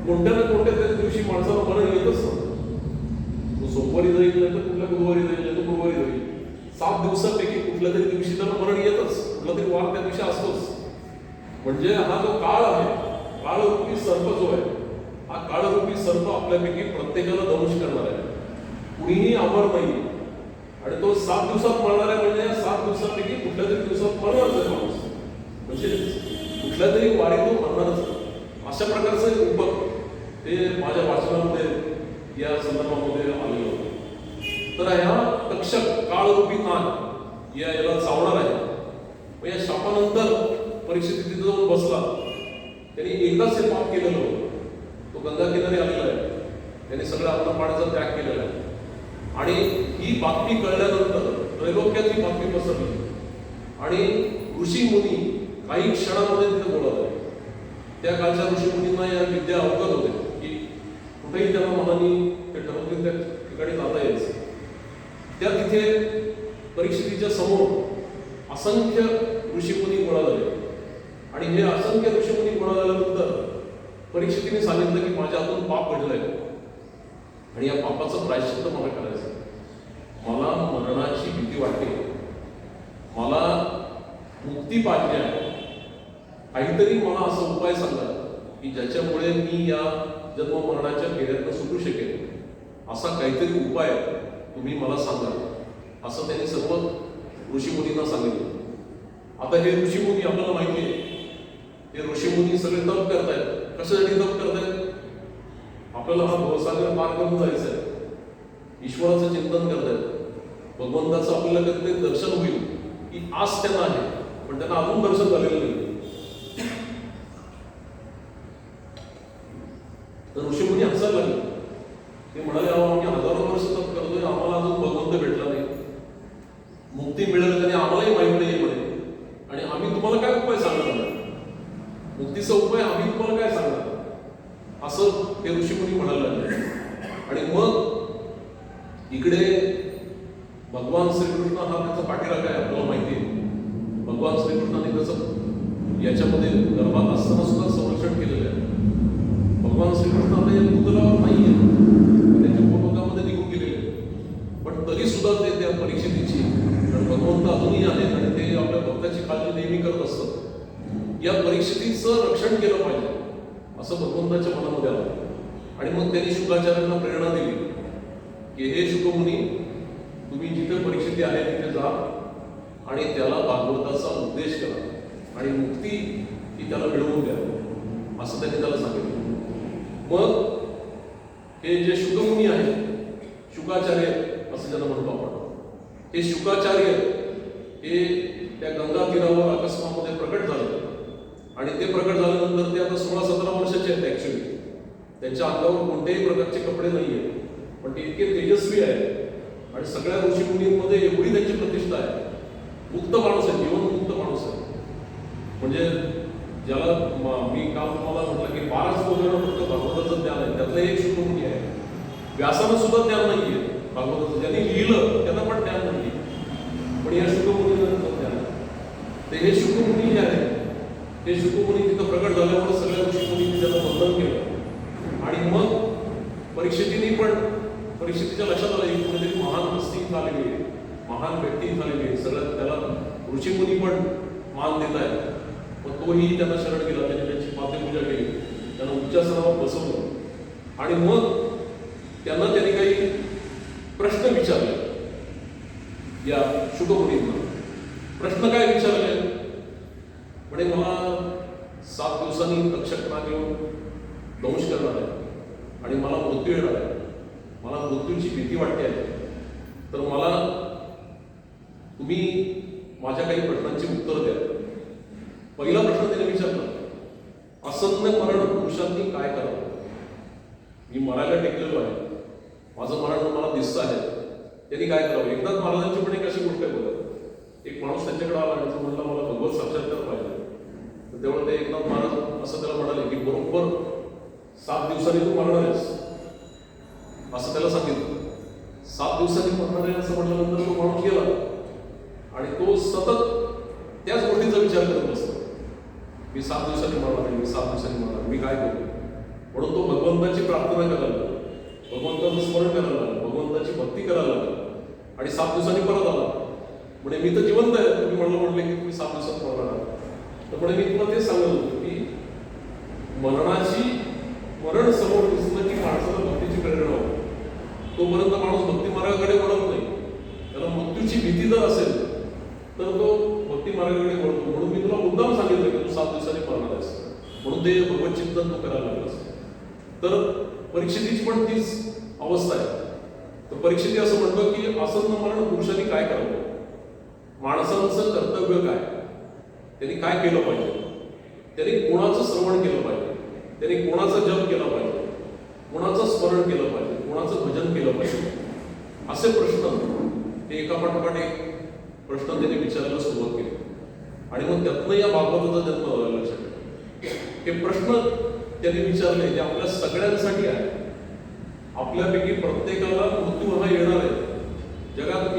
कोणत्या ना कोणत्या तरी दिवशी माणसाला मरण येतच ना. तो सोमवारी जाईल नाही तर कुठल्या बुधवारी जाईल नाही तर गुरुवारी जाईल. 7 दिवसापैकी कुठल्या तरी दिवशी त्याला मरण येतच, कुठला तरी वार त्या दिवशी असतोच. म्हणजे हा जो काळ आहे, काळरूपी सर्प जो आहे, हा काळरूपी सर्प आपल्यापैकी प्रत्येकाला दंश करणार आहे. कुणीही अमर नाही आणि तो 7 दिवसात मरणार आहे. म्हणजे 7 दिवसापैकी कुठल्या तरी दिवसात मरणारच आहे माणूस, म्हणजे कुठल्या तरी वारी तो मरणारच. अशा प्रकारचं रूपक ते माझ्या वाचनामध्ये या संदर्भामध्ये आलेलं होतं. तर ह्या तक्षक काळरूपी नाग याला चावणार आहे. मग या शापानंतर परीक्षित तिथे जाऊन बसला. त्यांनी एकदाच हे पाप केलेलं होतं, तो गंगा किनारी आलेला आहे, त्यांनी सगळं अन्न पाण्याचा त्याग केलेला आहे. आणि ही बातमी कळल्यानंतर त्रैलोक्यात ही बातमी पसरली आणि ऋषी मुनी काही क्षणामध्ये तिथे बोलत आहे. त्या काळच्या ऋषी मुनींना या विद्या अवगत होते की कुठेही त्यांना मनाने ते ठरवतील त्या ठिकाणी जाता यायचं. त्या तिथे परीक्षितीच्या समोर असंख्य ऋषीमुनी गोळा झाले आणि हे असंख्य ऋषीमुनी गोळा झाल्यानंतर परीक्षितीने सांगितलं की माझ्या हातून पाप घडलंय आणि या पापाचं प्रायश्चित्त मला करायचं. मला मरणाची भीती वाटते, मला मुक्ती पाहिजे आहे. काहीतरी मला असा उपाय सांगा की ज्याच्यामुळे मी या जन्म मरणाच्या फेऱ्यातनं सुटू शकेल. असा काहीतरी उपाय तुम्ही मला सांगा, असं त्यांनी सर्व ऋषीमुनींना सांगितलं. आता हे ऋषीमुनी आपल्याला माहिती आहे, हे ऋषीमुनी सगळे तप करतायत. कशासाठी तप करतायत? आपल्याला हा भवसागर पार करून जायचं आहे, ईश्वराचं चिंतन करतायत, भगवंताचं आपल्याला कधीतरी दर्शन होईल ही आस त्यांना आहे, पण त्यांना अजून दर्शन झालेलं नाही. तर ऋषीमुनी हसायला लागले. ते म्हणाले, अहो आम्ही हजारो वर्ष तप करतोय, आम्हाला अजून भगवंत भेटला नाही, मुक्ती मिळेल तरी आम्हालाही माहित नाही म्हणे, आणि आम्ही तुम्हाला काय उपाय सांगणार? मुक्तीचा उपाय आम्ही तुम्हाला काय सांगणार? असं ते ऋषीमुनी म्हणायला लागले. आणि मग इकडे भगवान श्रीकृष्ण हा त्याचा पाठीराखा आहे, आपल्याला माहिती आहे. भगवान श्रीकृष्णाने त्याचं याच्यामध्ये गर्भात असताना सुद्धा संरक्षण केलेलं आहे. भगवान श्रीकृष्ण आता या भूतलावर नाहीये, त्यांच्या पूर्वकामध्ये निघून गेलेले, पण तरी सुद्धा ते त्या परीक्षेची, कारण भगवंत अजूनही आहेत आणि ते आपल्या भक्ताची काळजी नेहमी करत असतात. या परीक्षेचं रक्षण केलं पाहिजे असं भगवंताच्या मनामध्ये आलं. आणि मग त्यांनी शुकाचार्यांना प्रेरणा दिली की हे शुकमुनी, तुम्ही जिथे परीक्षिती आहे तिथे जा आणि त्याला भागवताचा उपदेश करा आणि मुक्ती ही त्याला मिळवून द्या, असं त्यांनी त्याला सांगितलं. मग हे जे शुकमुनी आहेत, शुकाचार्य असं ज्यांना म्हणतो आपण, हे शुकाचार्य हे त्या गंगा तीरावर अकस्मामध्ये प्रकट झाले आणि ते प्रकट झाल्यानंतर ते आता 16-17 वर्षाचे आहेत. ऍक्च्युअली त्यांच्या अंगावर कोणत्याही प्रकारचे कपडे नाही आहेत, पण ते इतके तेजस्वी आहेत आणि सगळ्या ऋषीमुनींमध्ये एवढी त्यांची प्रतिष्ठा आहे. मुक्त माणूस आहे, जीवनमुक्त माणूस आहे. म्हणजे ज्याला मी काल तुम्हाला म्हटलं की 12 श्लोकांना फक्त भागवताचं ज्ञान आहे, त्यातलं एक शुकमुनी आहे. व्यासानं सुद्धा ज्ञान नाहीये भागवताचं, ज्यांनी लिहिलं त्यांना पण ज्ञान नाही, पण या शुकमुनीला ज्ञान आहे. तर हे शुकमुनी जे आहे, हे शुकमुनी तिथं प्रकट झाल्यामुळे सगळ्या ऋषीमुनींनी त्याला वंदन केलं. आणि मग परीक्षितीच्या लक्षात आलं की कुठेतरी महान हस्ती इथं आलेली आहे, महान व्यक्ती इथं आलेली आहे, सगळ्यात त्याला ऋषीमुनी पण मान देत आहेत. मग तोही त्यांना शरण गेला, त्याने त्यांची पाद्यपूजा केली, त्यांना उच्चासनावर बसवलं आणि मग त्यांना त्यांनी काही प्रश्न विचारले. या शुकमुनींना प्रश्न काय विचारले? म्हणजे मला 7 दिवसांनी तक्षक नाग येऊन दंश करणार आहे आणि मला मृत्यू येणार आहे, मला मृत्यूची भीती वाटते आहे, तर मला तुम्ही माझ्या काही प्रश्नांची उत्तर द्या. पहिला प्रश्न त्याने विचारला, असन्न मरण पुरुषांनी काय करावं? मी मरायला टेकलेलो आहे, माझं मरण मला दिसतं आहे, त्यांनी काय करावं? एकनाथ महाराजांची पण एक अशी गोष्ट आहे बघा. एक माणूस त्यांच्याकडे आला आणि तो म्हणला मला भगवत साक्षात्कार पाहिजे. तर तेव्हा ते एकनाथ महाराज असं त्याला म्हणाले की बरोबर 7 दिवसांनी तू मरणार आहेस, असं त्याला सांगितलं. 7 दिवसांनी मरणार आहे असं म्हटल्यानंतर तो माणूस गेला आणि तो सतत त्याच गोष्टीचा विचार करत बसतो. मी 7 दिवसांनी मरणार आहे, मी 7 दिवसांनी मरणार, मी काय करू? म्हणून तो भगवंताची प्रार्थना करायला लागला, भगवंताचं स्मरण करायला लागला, भगवंताची भक्ती करायला लागला आणि 7 दिवसांनी परत आला. म्हणजे मी तर जिवंत आहे, तुम्ही म्हटले की तुम्ही 7 दिवसात मरणार आहात. तर म्हणजे मी तुम्हाला तेच सांगत होतो की मरण समोर दिसलं की माणसाला भक्तीची प्रेरणा होती. तोपर्यंत माणूस भक्ती मार्गाकडे वळत नाही. त्याला मृत्यूची भीती जर असेल तर तो भक्ती मार्गाकडे वळतो. म्हणून मी तुला मुद्दाम सांगितलं की तू 7 दिवसांनी मरणार आहेस, म्हणून ते भगवत चिंतन तू करायला लागलास. तर परीक्षितीची पण तीच अवस्था आहे. तर परीक्षिती असं म्हणतो की आसन्न मरण पुरुषांनी काय करावं, माणसांचं कर्तव्य काय, त्यांनी काय केलं पाहिजे, त्यांनी कोणाचं श्रवण केलं पाहिजे, त्यांनी कोणाचा जप केला पाहिजे, कोणाचं स्मरण केलं पाहिजे, कोणाचं भजन केलं पाहिजे, असे प्रश्न ते एकापाठोपाठ एक प्रश्न त्यांनी विचारायला सुरुवात केली. आणि मग त्यातनं या भागवताचा जन्म झाला. लक्षात हे प्रश्न त्यांनी विचारले जे आपल्या सगळ्यांसाठी आहे. आपल्यापैकी प्रत्येकाला मृत्यू हा येणार आहे. जगात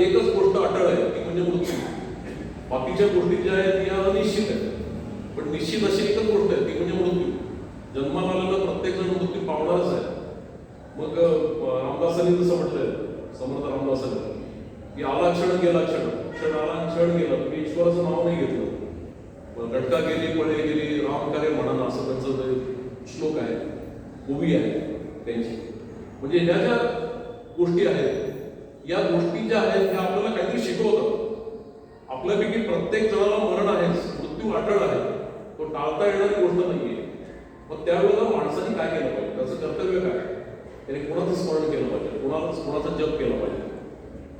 बाकीच्या गोष्टी ज्या आहेत त्या अनिश्चित आहेत. पण निश्चित अशी एकच गोष्ट आहे ती म्हणजे मृत्यू. जन्माला आलेला प्रत्येक जण मृत्यू पावणारच आहे. मग रामदासांनी जसं म्हटलंय, समर्थ रामदासांनी, की आला क्षण गेला क्षण, क्षण आला क्षण गेला, तुम्ही ईश्वराचं नाव नाही घेतलं. घटका गेली पळे गेली राम करे म्हणा, असं त्यांचं जे श्लोक आहे, मूवी आहे त्यांची. म्हणजे ह्या ज्या गोष्टी आहेत, या गोष्टी ज्या आहेत त्या आपल्याला काहीतरी शिकवतात. आपल्यापैकी प्रत्येक जणाला मरण आहे, मृत्यू अटळ आहे, तो टाळता येणारी गोष्ट नाहीये. मग त्यावेळेला माणसाने काय केलं पाहिजे, त्याचं कर्तव्य काय, त्याने कोणाचं स्मरण केलं पाहिजे, कोणाचा जप केला पाहिजे,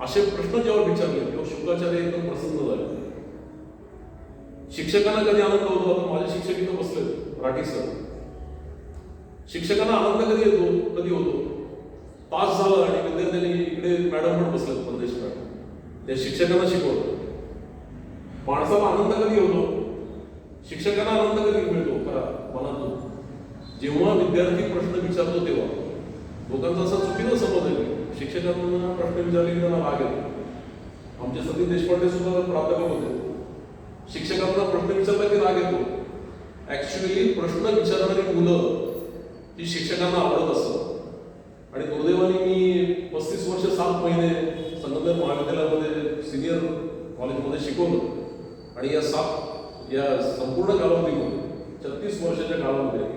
असे प्रश्न जेव्हा विचारले तेव्हा शुक्राचार्य एकदम प्रसन्न झाले. शिक्षकांना कधी आनंद होतो, आता माझे शिक्षक इथं बसले राठी सर, शिक्षकांना आनंद कधी होतो, पास झालं आणि विद्यार्थ्यांनी इकडे मॅडम पण बसले परदेश मॅडम, त्या शिक्षकांना शिकवलं. माणसाला आनंद कधी होतो, शिक्षकांना आनंद कधी मिळतो खरा मनातून, जेव्हा विद्यार्थी प्रश्न विचारतो तेव्हा. लोकांचा असा चुकीचा समज आहे की शिक्षकांना प्रश्न विचारले की त्यांना राग येतो. आमचे सतीश देशपांडे सुद्धा प्राध्यापक होते, शिक्षकांना प्रश्न विचारला की राग येतो. ऍक्च्युअली प्रश्न विचारणारी मुलं ही शिक्षकांना आवडत असतात. आणि दुर्दैवाने मी 35 वर्ष 7 महिने संगमनेर महाविद्यालयामध्ये सिनियर कॉलेजमध्ये शिकवलं. आणि या संपूर्ण कालावधीमध्ये 36 वर्षाच्या काळामध्ये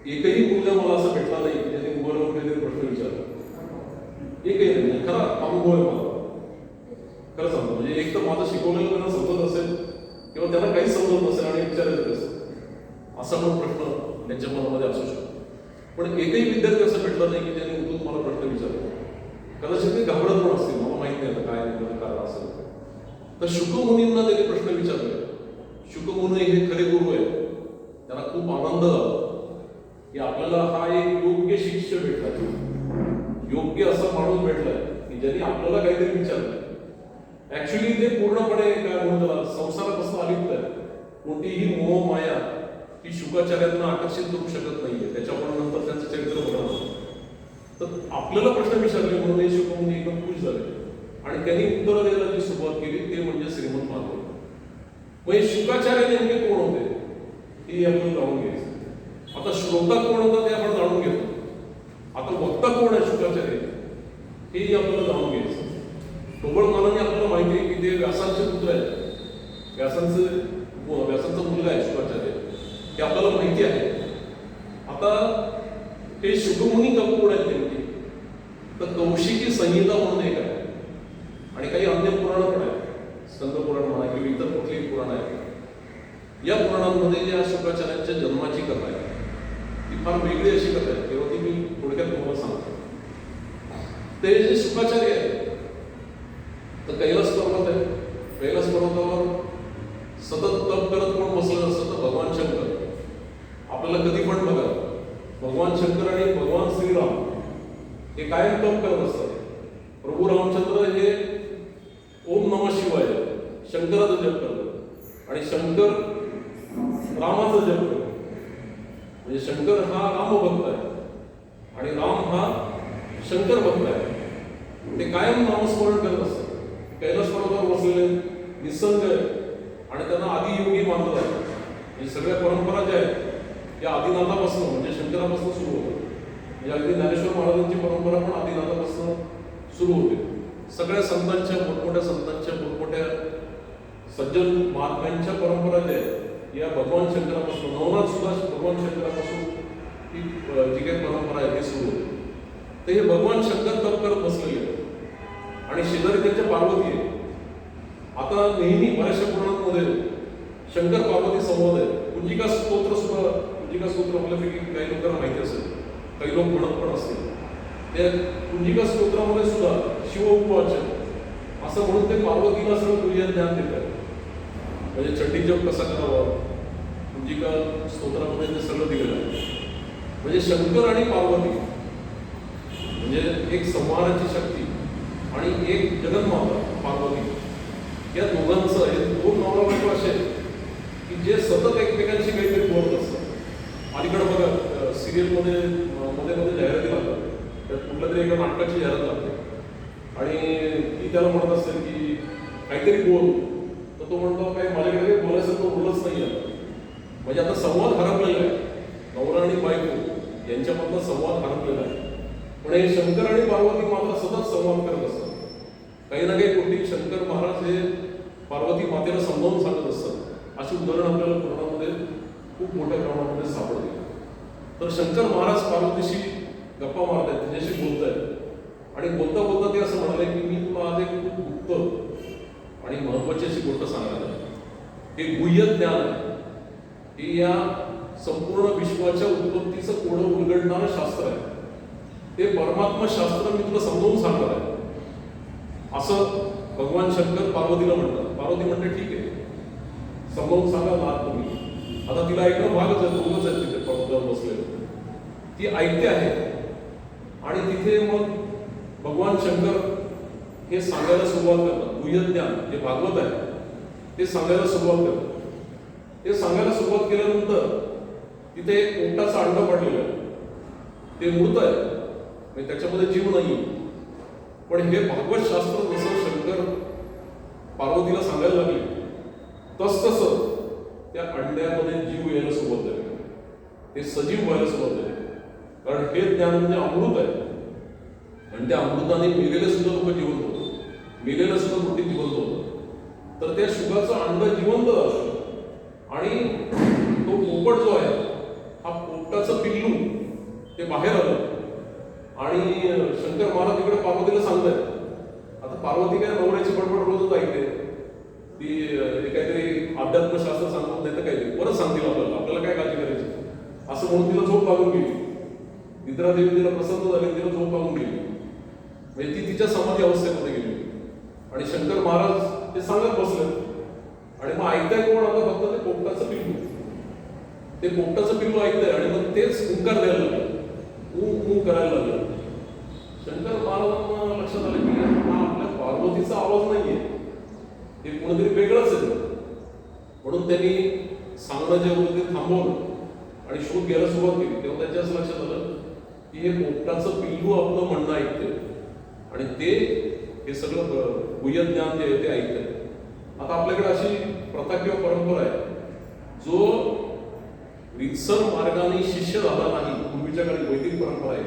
एकही मुलगा मला असं भेटला नाही की ज्याने उभारून काहीतरी प्रश्न विचारला. एकही नाही. खरा अनुभव आहे मला, खरं सांगतो. म्हणजे एक तर माझं शिकवलेलं त्यांना समजत असेल किंवा त्यांना काहीच समजत नसेल आणि विचारायचं असेल, असा पण प्रश्न त्यांच्या मनामध्ये असू शकतो. पण एकही विद्यार्थी असं भेटला नाही की त्याने उठून मला प्रश्न विचारला. कदाचित ते घाबरत पण असतील, मला माहित नाही आता काय कारण असेल. तर शुकमुनींना त्यांनी प्रश्न विचारले. शुकमुनी हे खरे गुरु आहेत. त्यांना खूप आनंद झाला की आपल्याला हा एक योग्य शिष्य भेटला, योग्य असा माणूस भेटलाय की ज्यांनी आपल्याला काहीतरी विचारलंय. ऍक्च्युली ते पूर्णपणे काय म्हणतात संसारापासून अलिप्त आहे. कोणतीही मोह माया ही शुकाचार्यांना आकर्षित करू शकत नाहीये. त्याच्यामुळे नंतर त्यांचं चरित्र बघणार. तर आपल्याला प्रश्न विचारले म्हणून हे शुकमुनी एकदम खुश झाले आणि त्यांनी उत्तर द्यायला जी सुरुवात केली ते म्हणजे श्रीमंत भागवत. मग हे शुकाचार्य नेमके कोण होते हे आपण जाणून घ्यायचं. आता श्रोता कोण होता ते आपण जाणून घेतो. आता वक्ता कोण आहे शुकाचार्य हेही आपल्याला जाणून घ्यायचं. ढोबळ मानाने आपल्याला माहिती आहे की ते व्यासांचे पुत्र आहेत, व्यासांचा मुलगा आहे शुकाचार्य, हे आपल्याला माहिती आहे. आता हे शुकमुनी कोण आहेत नेमकी, तर कौशिकी संहिता म्हणून एक आहे आणि काही अन्य पुराण पण आहेत. स्कंद पुराण म्हणा किंवा इतर कुठलीही पुराण आहे. या पुराणांमध्ये या शुकाचार्यांच्या जन्माची कथा आहे. ती फार वेगळी अशी कथा आहे, तेव्हा ती मी थोडक्यात तुम्हाला सांगतो. ते जे शुकाचार्य आहे तर कैलास पर्वत आहे. कैलास पर्वतावर सतत तप करत कोण बसलेलं असतं तर भगवान शंकर. आपल्याला कधी पण बघा भगवान शंकर आणि भगवान श्रीराम हे कायम तप करत असतात. प्रभू रामचंद्र हे ओम नमः शिवाय शंकराचा जप करतात आणि शंकर रामाचा जप करतात. म्हणजे शंकर हा रामभक्त आहे आणि राम हा शंकर भक्त आहे. ते कायम नामस्मरण करत असतात. कैलास पर्वतावर बसलेले निसंग आहे आणि त्यांना आदियोगी मानलं जातं. म्हणजे सगळ्या परंपरा ज्या आहेत या आदिनाथापासून म्हणजे शंकरापासून सुरू होतात. म्हणजे अगदी ज्ञानेश्वर महाराजांची परंपरा पण आदिनाथापासून सुरू होते. सगळ्या संतांच्या मोठमोठ्या मोठमोठ्या सज्जन महात्म्यांच्या परंपरा ज्या आहेत या भगवान शंकरापासून, नवनाथ सुद्धा भगवान शंकरापासून ही जी काही परंपरा आहे ती सुरू होते. तर हे भगवान शंकर तप करत बसलेले आणि शेजारी त्यांच्या पार्वती आहे. आता नेहमी बऱ्याचशा पुराणांमध्ये शंकर पार्वती संवाद आहे. कुंजिका स्तोत्र सुद्धा, कुंजिका स्तोत्र आपल्यापैकी काही लोकांना माहिती असेल, काही लोक म्हणत पण असतील. त्या कुंजिका स्तोत्रामध्ये सुद्धा शिव उपवाच असं म्हणून ते पार्वतीला सगळं तुझ्या ज्ञान देतात. म्हणजे चंडी जप कसा करावा कुंजिका स्तोत्रामध्ये ते सगळं दिलेलं आहे. म्हणजे शंकर आणि पार्वती म्हणजे एक संहाराची शक्ती आणि एक जगन्माता पार्वती, या दोघांचं हे दोन नवरा बायको असे की जे सतत एकमेकांशी काहीतरी बोलत असतात. अलीकडे बघा सिरियलमध्ये मध्ये जाहिराती लागतात, त्यात कुठल्या तरी एका नाटकाची जाहिरात लागते आणि ती त्याला म्हणत असेल की काहीतरी बोल, तर तर तो म्हणतो काय माझ्याकडे काही बोलायसारखं बोलच नाही आहे. म्हणजे आता संवाद हरपलेला आहे, नवरा आणि बायको यांच्यामधला संवाद हरपलेला आहे. पण हे शंकर आणि पार्वती मात्र सतत संवाद करत असतात. काही ना काही गोष्टी शंकर महाराज हे पार्वती मातेला समजावून सांगत असतात. अशी उदाहरणं आपल्याला पुराणामध्ये खूप मोठ्या प्रमाणामध्ये सापडते. तर शंकर महाराज पार्वतीशी गप्पा मारत आहेत, तिच्याशी बोलत आहेत आणि बोलता बोलता ते असं म्हणाले की मी तुला आज एक खूप गुप्त आणि महत्वाची अशी गोष्ट सांगणार आहे. हे गुह्य ज्ञान आहे, हे या संपूर्ण विश्वाच्या उत्पत्तीचं कोडं उलगडणारं शास्त्र आहे. ते परमात्मा शास्त्र मी तुला समजावून सांगणार आहे असं भगवान शंकर पार्वतीला म्हणतात. पार्वती म्हणते ठीक आहे, समजावून सांगा ना तुम्ही. आता तिला ऐकणं भागच आहे, दोघंच आहेत तिथे पर्वतावर बसलेलं. ती ऐकते आहे आणि तिथे मग भगवान शंकर हे सांगायला सुरुवात करतात. गुह्य ज्ञान जे भागवत आहे ते सांगायला सुरुवात करतात. ते सांगायला सुरुवात केल्यानंतर तिथे एक पोपटाचं अंड पडलेलं आहे. ते मृत आहे, म्हणजे त्याच्यामध्ये जीव नाही. पण हे भागवत शास्त्र जसं शंकर पार्वतीला सांगायला लागले तसं त्या अंड्यामध्ये जीव यायला सुरुवात झाली, ते सजीव व्हायला सुरुवात झाली. कारण हे ज्ञान म्हणजे अमृत आहे आणि त्या अमृताने मेलेले सुद्धा लोक जिवंत होतं, मेलेलं सुद्धा गोष्टी जिवंत होतं. तर त्या शुगाचं अंड जिवंत झालं आणि तो पोपट जो आहे हा पोपटाचं पिल्लू ते बाहेर आलं आणि शंकर महाराज तिकडे पार्वतीला सांगतायत. आता पार्वती काय नवऱ्याची बडबड रोजच ऐकते, ती काहीतरी अध्यात्मशास्त्र सांगत नाही तर काहीतरी परत सांगतील आपल्याला काय काळजी करायची असं म्हणून तिला झोप लागून गेली. निद्रा देवी तिला प्रसन्न झाली, तिला झोप लागून गेली. म्हणजे ती तिच्या समाधी अवस्थेमध्ये गेली आणि शंकर महाराज ते सांगत बसले आणि मग ऐकताय कोण? आता फक्त ते पोपटाचं पिल्लू. ते पोपटाचं पिल्लू ऐकतंय आणि मग तेच हुंकार द्यायला लागलं, ऊ करायला लागलं. शंकर महाराजांना लक्षात आलं की हा आपल्या पार्वतीचा आवाज नाहीये, ते कोणतरी वेगळंच आहे. म्हणून त्यांनी सांगणं जे होतं ते थांबवलं आणि शोध घ्यायला सुरुवात केली. तेव्हा त्यांच्या असं लक्षात आलं की हे पोपटाचं पिल्लू आपलं म्हणणं ऐकते आणि ते हे सगळं गुह्य ज्ञान जे आहे ते ऐकतंय. आता आपल्याकडे अशी प्रथा किंवा परंपरा आहे, जो रितसर मार्गाने शिष्य झाला नाही, पूर्वीच्या काळी वैदिक परंपरा आहे,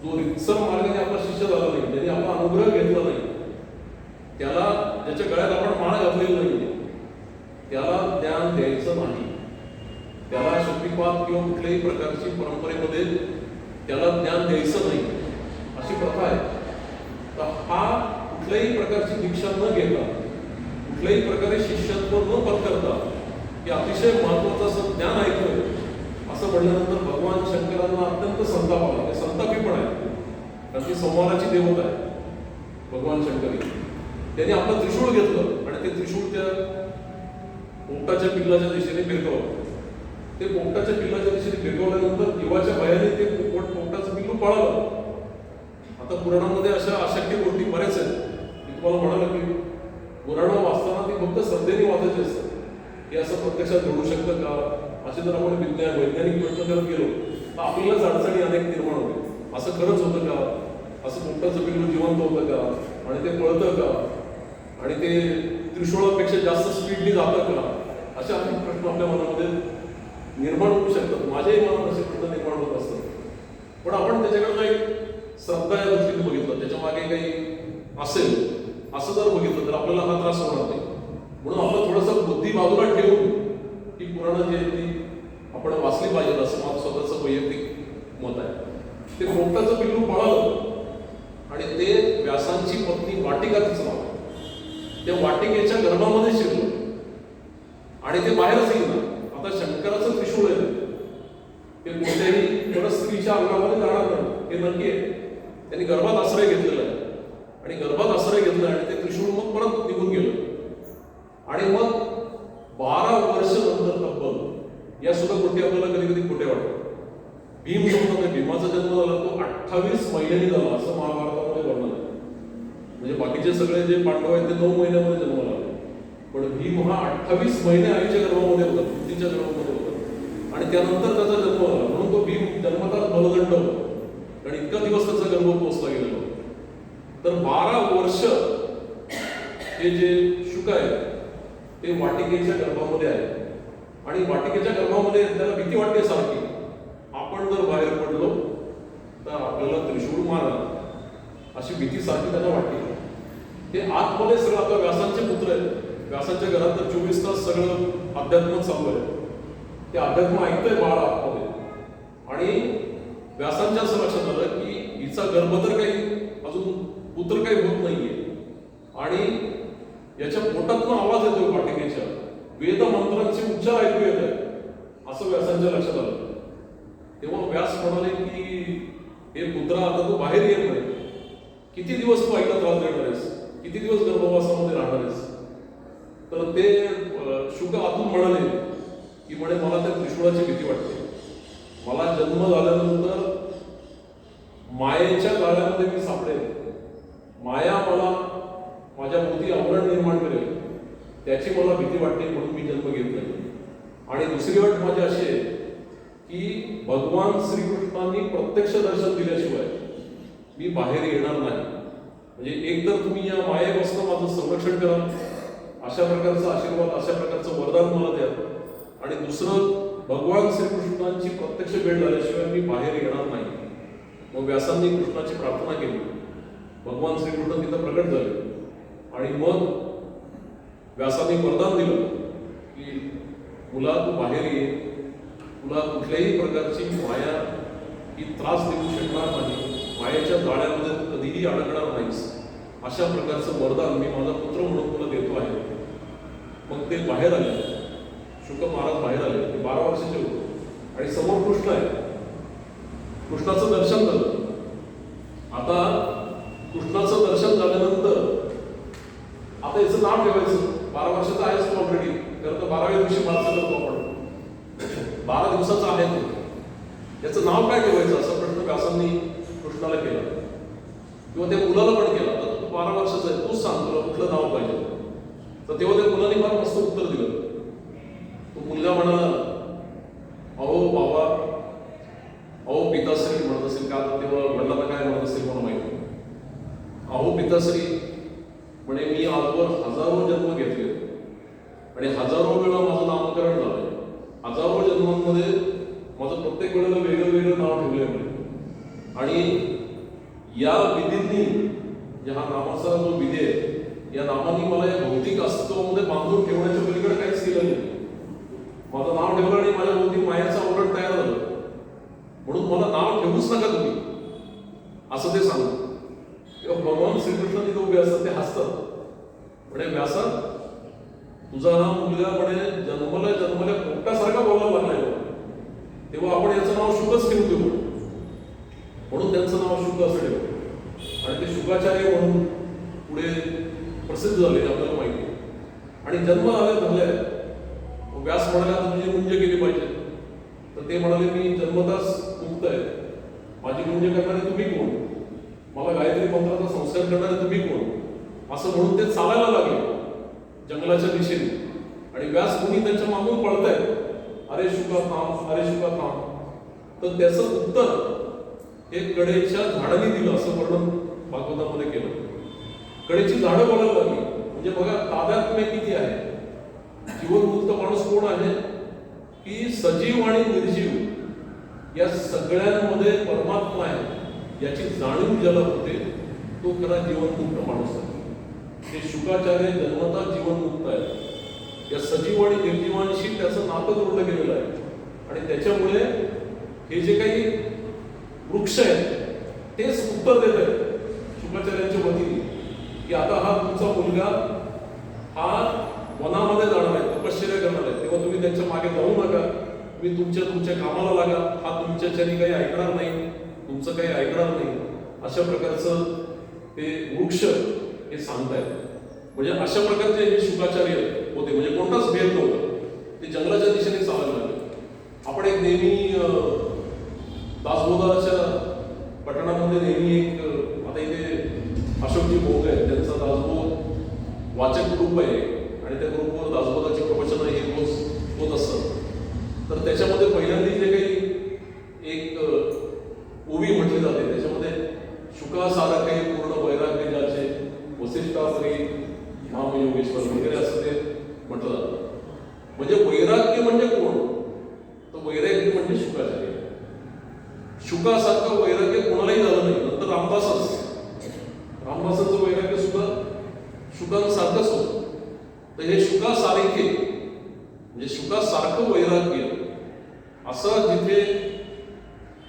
जो रितसर मार्गाने आपला शिष्य झाला नाही, ज्याने आपला अनुग्रह घेतला नाही, त्याला ज्याच्या गळ्यात आपण माळ घातलेली नाही, त्याला ज्ञान द्यायचं नाही. त्याला शक्तिपात किंवा कुठल्याही प्रकारची परंपरेमध्ये त्याला ज्ञान द्यायचं नाही अशी प्रथा आहे. तर हा कुठल्याही प्रकारची दीक्षा न घेता, कुठल्याही प्रकारे शिष्यत्व न पत्करता हे अतिशय महत्वाचं असं ज्ञान ऐकतोय असं म्हणल्यानंतर भगवान शंकरांना अत्यंत संताप आला. ते संतापी पण आहे, कारण ती संवाराची देवता आहे भगवान शंकर. त्यांनी आपलं त्रिशूळ घेतलं आणि ते त्रिशूळ त्या पोपटाच्या पिल्लाच्या दिशेने फिरकवलं. ते पोपटाच्या पिल्लाच्या दिशेने फिरकवल्यानंतर जीवाच्या भयाने ते पोपटाचं पिल्लू पळालं. आता पुराणामध्ये अशा अशक्य गोष्टी बऱ्याच आहेत. मी तुम्हाला म्हणालो की पुराणं वाचताना ती फक्त श्रद्धेने वाचायची असतात. हे असं प्रत्यक्षात घडू शकतं का, असे जर आपण वैज्ञानिक प्रश्न करत गेलो तर आपल्यालाच अडचणी अनेक निर्माण होते. असं खरंच होतं का, असं पोपटाचं पिल्लू जिवंत होतं का आणि ते पळतं का आणि ते त्रिशूळापेक्षा जास्त स्पीडली जातं का, असे अनेक प्रश्न आपल्या मनामध्ये निर्माण होऊ शकतात. माझ्याही मनात असे प्रश्न निर्माण होत असतात. पण आपण त्याच्याकडनं एक श्रद्धा या दृष्टीने बघितलं, त्याच्या मागे काही असेल असं जर बघितलं तर आपल्याला हा त्रास होणार नाही. म्हणून आपण थोडंसं बुद्धी बाजूला ठेवून ही पुराणं जी आहे ती आपण वाचली पाहिजे असं माझं स्वतःचं वैयक्तिक मत आहे. ते पोपटाचं पिल्लू पळालं आणि ते व्यासांची पत्नी वाटिका तिचं नाव, त्या वाटिकेच्या गर्भामध्ये शिरलं आणि ते बाहेरच येईल. आता शंकराचं त्रिशूळ आहे, ते कोणत्याही स्त्रीच्या अंगामध्ये जाणार नाही हे नक्की आहे. त्यांनी गर्भात आश्रय घेतलेला आहे आणि गर्भात आश्रय घेतला आणि ते त्रिशूळ मग परत निघून गेलं. आणि मग 12 वर्ष नंतर तब्बल या सुद्धा गोष्टी आपल्याला कधी कधी खोटे वाटतात. भीम जो होता, भीमाचा जन्म झाला तो 28 महिन्यांनी झाला असं महाभारतामध्ये वर्णन आहे. म्हणजे बाकीचे सगळे जे पांडव आहेत ते 9 महिन्यामध्ये जन्माला आले, पण भीम हा 28 महिने आईच्या गर्भामध्ये होता, पृथ्वीच्या गर्भामध्ये होता आणि त्यानंतर त्याचा जन्म झाला. म्हणून तो भीम जन्मताच बलदंड होता, कारण इतका दिवस त्याचा गर्भ पोचला गेलेला होता. तर 12 वर्ष हे जे शुक आहे ते वाटिकेच्या गर्भामध्ये आहे आणि वाटिकेच्या गर्भामध्ये त्याला भीती वाटते सारखी, आपण जर बाहेर पडलो तर आपल्याला त्रिशूळ मारणार अशी भीती सारखी त्याला वाटते. ते आतमध्ये सगळं आता व्यासांचे पुत्र आहेत, व्यासांच्या घरात तर 24 तास सगळं अध्यात्म चालू आहे. ते अध्यात्म ऐकतंय बाळ आतमध्ये आणि व्यासांच्या असं लक्षात आलं की हिचा गर्भ तर काही अजून पुत्र काही होत नाहीये आणि याच्या पोटातून आवाज येतोय वाटिकेच्या, वेद मंत्रांचे उच्चार ऐकू येत आहेत असं व्यासांच्या लक्षात आलं. तेव्हा व्यास म्हणाले की हे पुत्रा आता तू बाहेर ये म्हणे, किती दिवस तू आईला त्रास देणार आहेस, किती दिवस गर्भवासामध्ये राहणार आहेस. तर ते शुक आतून म्हणाले की म्हणे मला त्या त्रिशूळाची भीती वाटते, मला जन्म झाल्यानंतर मायेच्या जाळ्यामध्ये मी सापडेल, माया मला माझ्या भोवती आवरण निर्माण करेल, त्याची मला भीती वाटते म्हणून मी जन्म घेत नाही. आणि दुसरी अट माझी अशी आहे की भगवान श्रीकृष्णांनी प्रत्यक्ष दर्शन दिल्याशिवाय मी बाहेर येणार नाही. म्हणजे एक तर तुम्ही या मायेपासून माझं संरक्षण करा, अशा प्रकारचा आशीर्वाद, अशा प्रकारचं वरदान मला द्या, आणि दुसरं भगवान श्रीकृष्णांची प्रत्यक्ष भेट झाल्याशिवाय मी बाहेर येणार नाही. मग व्यासांनी कृष्णाची प्रार्थना केली, भगवान श्रीकृष्ण तिथं प्रकट झाले आणि मग व्यासांनी वरदान दिलं की मुला तू बाहेर ये, तुला कुठल्याही प्रकारची माया ही त्रास देऊ शकणार नाही, मायेच्या जाळ्यामध्ये तू कधीही अडकणार नाहीस, अशा प्रकारचं वरदान मी माझा पुत्र म्हणून तुला देतो आहे. मग ते बाहेर आले, शुक महाराज बाहेर आले, ते 12 वर्षाचे होते आणि समोर कृष्ण आहे. कृष्णाचं दर्शन झालं. आता कृष्णाचं दर्शन झाल्यानंतर आता याचं नाव ठेवायचं. 12 वर्षाचा आहेस तू ऑलरेडी, खरं तर 12व्या दिवशी बारसं करतो आपण, 12 दिवसाचा आहे तो, याचं नाव काय ठेवायचं असा प्रश्न व्यासांनी कृष्णाला केला किंवा त्या मुलाला पण केला. तर तू 12 वर्षाचा आहे, तूच सांग तुला कुठलं नाव पाहिजे. तर तेव्हा त्या मुलाने फार मस्त उत्तर दिलं. तो मुलगा म्हणाला, अहो बाबा, अहो पिताश्री म्हणत असेल का, तेव्हा वडिलांना काय म्हणत असेल मला माहिती, अहो पिताश्री म्हणे मी आजवर हजारो जन्म घेतले आणि हजारो वेळा माझं नामकरण झालंय, हजारो जन्मांमध्ये माझं प्रत्येक वेळेला वेगळं वेगळं नाव ठेवलंय म्हणे, आणि या विधींनी, हा नामाचा जो विधी आहे, या नामांनी मला या भौतिक अस्तित्वामध्ये बांधून ठेवण्याच्या पलीकडे काहीच केलं नाही. माझं नाव ठेवलं आणि माझ्या भौतिक मायाचं आवरण तयार झालं, म्हणून मला नाव ठेवूच नका तुम्ही असं ते सांगतात. तेव्हा भगवान श्रीकृष्ण तिथे उभे असतात, ते हसतात, म्हणे व्यासा तुझा हा मुलगा म्हणे जन्मल्या पोपटासारखा बोलायला लागलाय, तेव्हा आपण याचं नाव शुकच ठेवू देऊ, म्हणून त्यांचं नाव शुक असं ठेवलं आणि ते शुकाचार्य म्हणून पुढे प्रसिद्ध झाले आपल्याला माहिती. आणि जन्म झालाय, व्यास म्हणाले तुझी मुंज केली पाहिजे. तर ते म्हणाले मी जन्मताच मुक्त आहे, माझी मुंज करणारे तुम्ही कोण, मला गायत्री मंत्राचा संस्कार करणारे तुम्ही कोण, असं म्हणून ते चालायला लागले जंगलाच्या दिशेने. आणि व्यास मुनी त्यांच्या मागून पळतायत, अरे शुका थांब, अरे शुका थांब. तर त्याचं उत्तर हे कडेच्या झाडांनी दिलं असं वर्णन भागवतामध्ये केलं. कडेची झाडं बोलायला लागली, म्हणजे बघा तादात्म्य किती आहे. जीवनमुक्त माणूस कोण आहे की सजीव आणि निर्जीव या सगळ्यांमध्ये परमात्मा आहे याची जाणीव ज्याला होते तो खरा जीवनमुक्त माणूस आहे. हे शुकाचार्य जन्मतः जीवनमुक्त आहे, या सजीव आणि निर्जीवांशी त्याचं नातं जोडलं गेलेलं आहे. आणि त्याच्यामुळे हे जे काही वृक्ष आहेत तेच उत्तर देत आहेत शुकाचार्यांच्या वतीने की आता हा तुमचा मुलगा हा वनामध्ये जाणार आहे, तपश्चर्या करणार आहे, तेव्हा तुम्ही त्यांच्या मागे जाऊ नका, तुम्ही तुमच्या कामाला लागा, हा तुमच्याच्याने काही ऐकणार नाही, तुमचं काही ऐकणार नाही, अशा प्रकारचं ते वृक्ष हे सांगतायत. म्हणजे अशा प्रकारचे हे शुकाचार्य होते, म्हणजे कोणताच भेद नव्हता, ते जंगलाच्या दिशेने चालायला लागले. आपण एक नेहमी दासबोधाच्या पठणामध्ये नेहमी एक, आता इथे अशोकजी भोग आहे, त्यांचा दासबोध वाचक ग्रुप आहे आणि त्या ग्रुपवर दासबोधाचे प्रवचन हे रोज होत असतात. तर त्याच्यामध्ये पहिल्यांदा जे काही एक ओवी म्हटली जाते त्याच्यामध्ये शुका सारखे पूर्ण वैराग्य ज्याचे वसिष्ठाश्री नाम योगेश्वर वगैरे असं ते म्हटलं जातं. म्हणजे वैराग्य म्हणजे कोण? तर वैराग्य म्हणजे शुकाचार्य. शुकासारखं वैराग्य कोणालाही झालं नाही. नंतर रामदासांचं वैराग्य सुद्धा शुकांसारखंच होतं. तर हे शुकासारखे म्हणजे शुकासारखं वैराग्य असं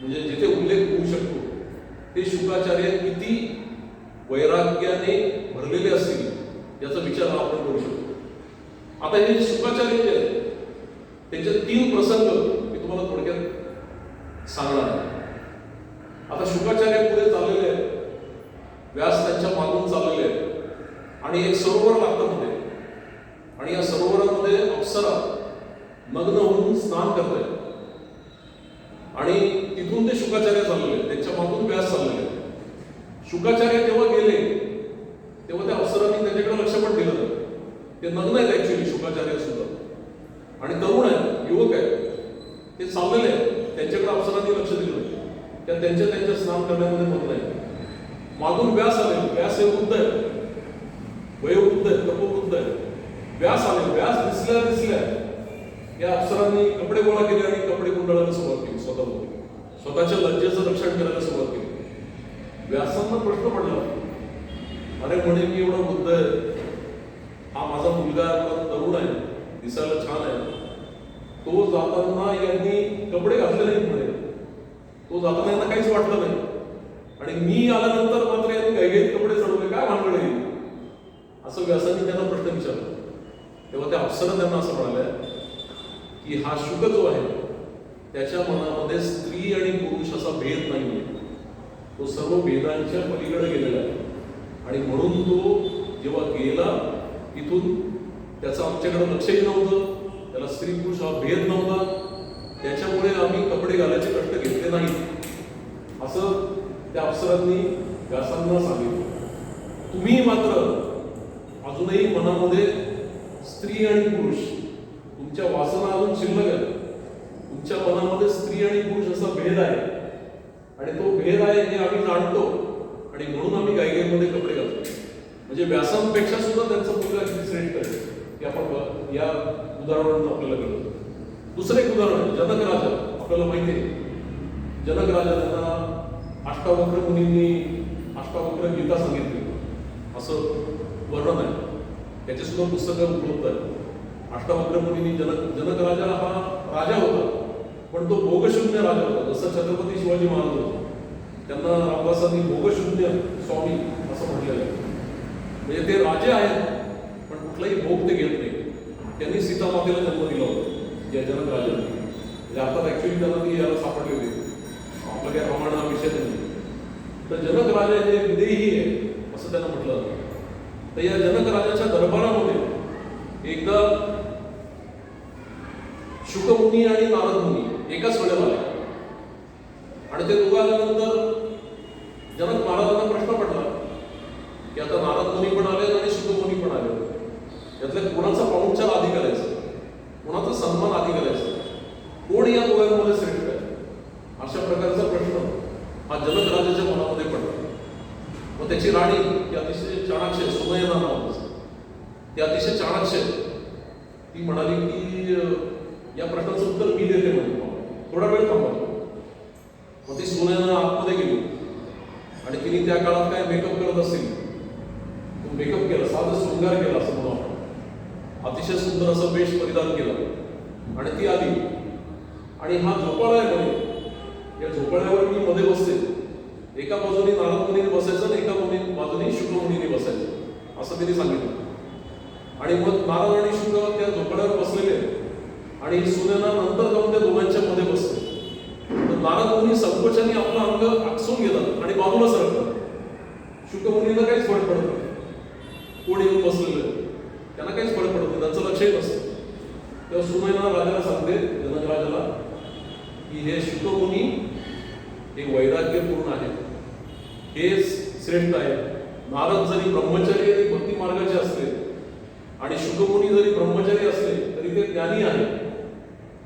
जिथे उल्लेख होऊ शकतो ते शुकाचार्य किती वैराग्याने भरलेले असतील याचा विचार आपण करू शकतो. आता हे शुकाचार्य जे आहेत त्यांचे 3 प्रसंग मी तुम्हाला थोडक्यात सांगणार आहे. आता शुकाचार्य पुढे चाललेले आहेत, व्यास त्यांच्या मागून चाललेले आहेत आणि एक सरोवर लागतं मध्ये आणि या सरोवरामध्ये अप्सरा नग्न होऊन स्नान करतायत आणि तिथून ते शुकाचार्य चाललेले आहेत, त्यांच्या मागून व्यास चाललेले आहेत. शुकाचार्य जेव्हा गेले तेव्हा त्या अप्सरांनी त्यांच्याकडे लक्ष पण दिलं नाही. ते नग्न आहेत ऍक्च्युली शुकाचार्य सुद्धा आणि तरुण आहेत, युवक आहेत, ते चाललेले आहेत, त्यांच्याकडे अप्सरांनी लक्ष दिलं नाही. त्यांच्या स्नान करण्यामध्ये मग्न आहे. मागून व्यास आले, व्यास हे वृद्ध आहे, वयोवृद्ध आहे, तपोवृद्ध आहे. व्यास आले, व्यास दिसल्या या अप्सरांनी कपडे गोळा केले आणि कपडे गुंडाळायला सुरुवात केली. स्वतःच्या लज्जेचं रक्षण करायला सुरुवात केली. व्यासांना प्रश्न पडला, अरे म्हणे मी एवढा वृद्ध आहे, हा माझा मुलगा तरुण आहे, दिसायला छान आहे, तो जाताना यांनी कपडे घातले नाहीत म्हणे, तो जाताना यांना काहीच वाटलं नाही आणि मी आल्यानंतर मात्र यांनी घाईघाईत कपडे चढवले, काय भानगड आहे असं व्यासांनी त्यांना प्रश्न विचारला. तेव्हा त्या अप्सरा त्यांना असं म्हणाल्या की हा शुक जो आहे त्याच्या मनामध्ये स्त्री आणि पुरुष असा भेद नाही, तो सर्व भेदांच्या पलीकडे गेलेला आहे आणि म्हणून तो जेव्हा गेला इथून त्याचं आमच्याकडे लक्षही नव्हतं, त्याला स्त्री पुरुष हा भेद नव्हता, त्याच्यामुळे आम्ही कपडे घालायचे कष्ट घेतले नाहीत असं त्या अप्सरांनी व्यासांना सांगितलं. तुम्ही मात्र अजूनही मनामध्ये स्त्री आणि पुरुष तुमच्या वासना अजून शिल्लक आहे, तुमच्या मनामध्ये स्त्री आणि पुरुष असा भेद आहे आणि तो भेद आहे हे आम्ही जाणतो आणि म्हणून आम्ही गायगेमध्ये कपडे घालतो. म्हणजे व्यासांपेक्षा सुद्धा त्यांचा मुलगा किती श्रेष्ठ आहे हे आपण या उदाहरणातून आपल्याला कळतं. दुसरं एक उदाहरण आहे जनक राजा. आपल्याला माहिती आहे जनक राजा, त्यांना अष्टावक्र मुनींनी अष्टावक्र गीता सांगितली असं वर्णन आहे, त्याचे सुद्धा पुस्तकं उपलब्ध आहेत. अष्टावक्र मुनींनी जनक राजा हा राजा होता पण तो भोगशून्य राजा होता, जसं छत्रपती शिवाजी महाराज होते. त्यांना रामदासांनी भोगशून्य स्वामी असं म्हटलेलं आहे. म्हणजे ते राजे आहेत पण कुठलाही भोग ते घेत नाही. त्यांनी सीता मातेला जन्म दिला होता या जनक राजाने. म्हणजे आता ऍक्च्युली त्यांना ती याला सापडली होती, आपलं काय रामायण हा विषय नाही. तर जनक राजा हे विदेही आहे असं त्यांना म्हटलं जातं. तर या जनक राजाच्या दरबारामध्ये एकदा शुकमुनी आणि नारद मुनी एकाच वेळेला आले आणि ते दोघं आल्यानंतर जनक महाराजांना प्रश्न पडला की आता नारद मुनी पण आले आणि शुकमुनी पण आले, यातल्या कोणाचा पाहुणचार आधी करायचा, कोणाचा सन्मान आधी करायचा, कोण या दोघांमध्ये श्रेष्ठ आहे, अशा प्रकारचा प्रश्न हा जनक राजाच्या मनामध्ये पडला. मग त्याची राणी ती अतिशय चाणाक्ष, सुनयना नाव होतं, ती अतिशय चाणाक्ष, ती म्हणाली की या प्रश्नाचं उत्तर मी देते म्हणजे थोडा वेळ थांबा. मग ती सुनयना आतमध्ये गेली आणि तिने त्या काळात काय मेकअप करत असेल तो मेकअप केला, साधं शृंगार केला असं म्हणून आपण, अतिशय सुंदर असं वेश परिधान केला आणि ती आली आणि हा झोपाळा आहे म्हणे, या झोपाळ्यावर मी मध्ये बसते, एका बाजूने नारद मुनीने बसायचं आणि एका बाजूने शुक मुनीने बसायचं असं तिने सांगितलं. आणि मग नारद आणि शुक त्या झोपाळ्यावर बसलेले आणि सुनयना नंतर जाऊन त्या दोघांच्या मध्ये बसते. तर नारद मुनी संकोचाने आपलं अंग आकसून घेतात आणि बाजूला सरकतात. शुक मुनीला काहीच फरक पडत नाही, कोण येऊन बसलेलं त्यांना काहीच फरक पडत नाही, त्यांचं लक्षही नसतं. तेव्हा सुनयना राजाला सांगते, जनक राजाला, की हे शुक मुनी हे वैराग्यपूर्ण आहे, हे श्रेष्ठ आहे. नारद जरी ब्रह्मचारी आणि भक्ती मार्गाचे असले आणि शुकमुनी जरी ब्रह्मचारी असले तरी ते ज्ञानी आहे,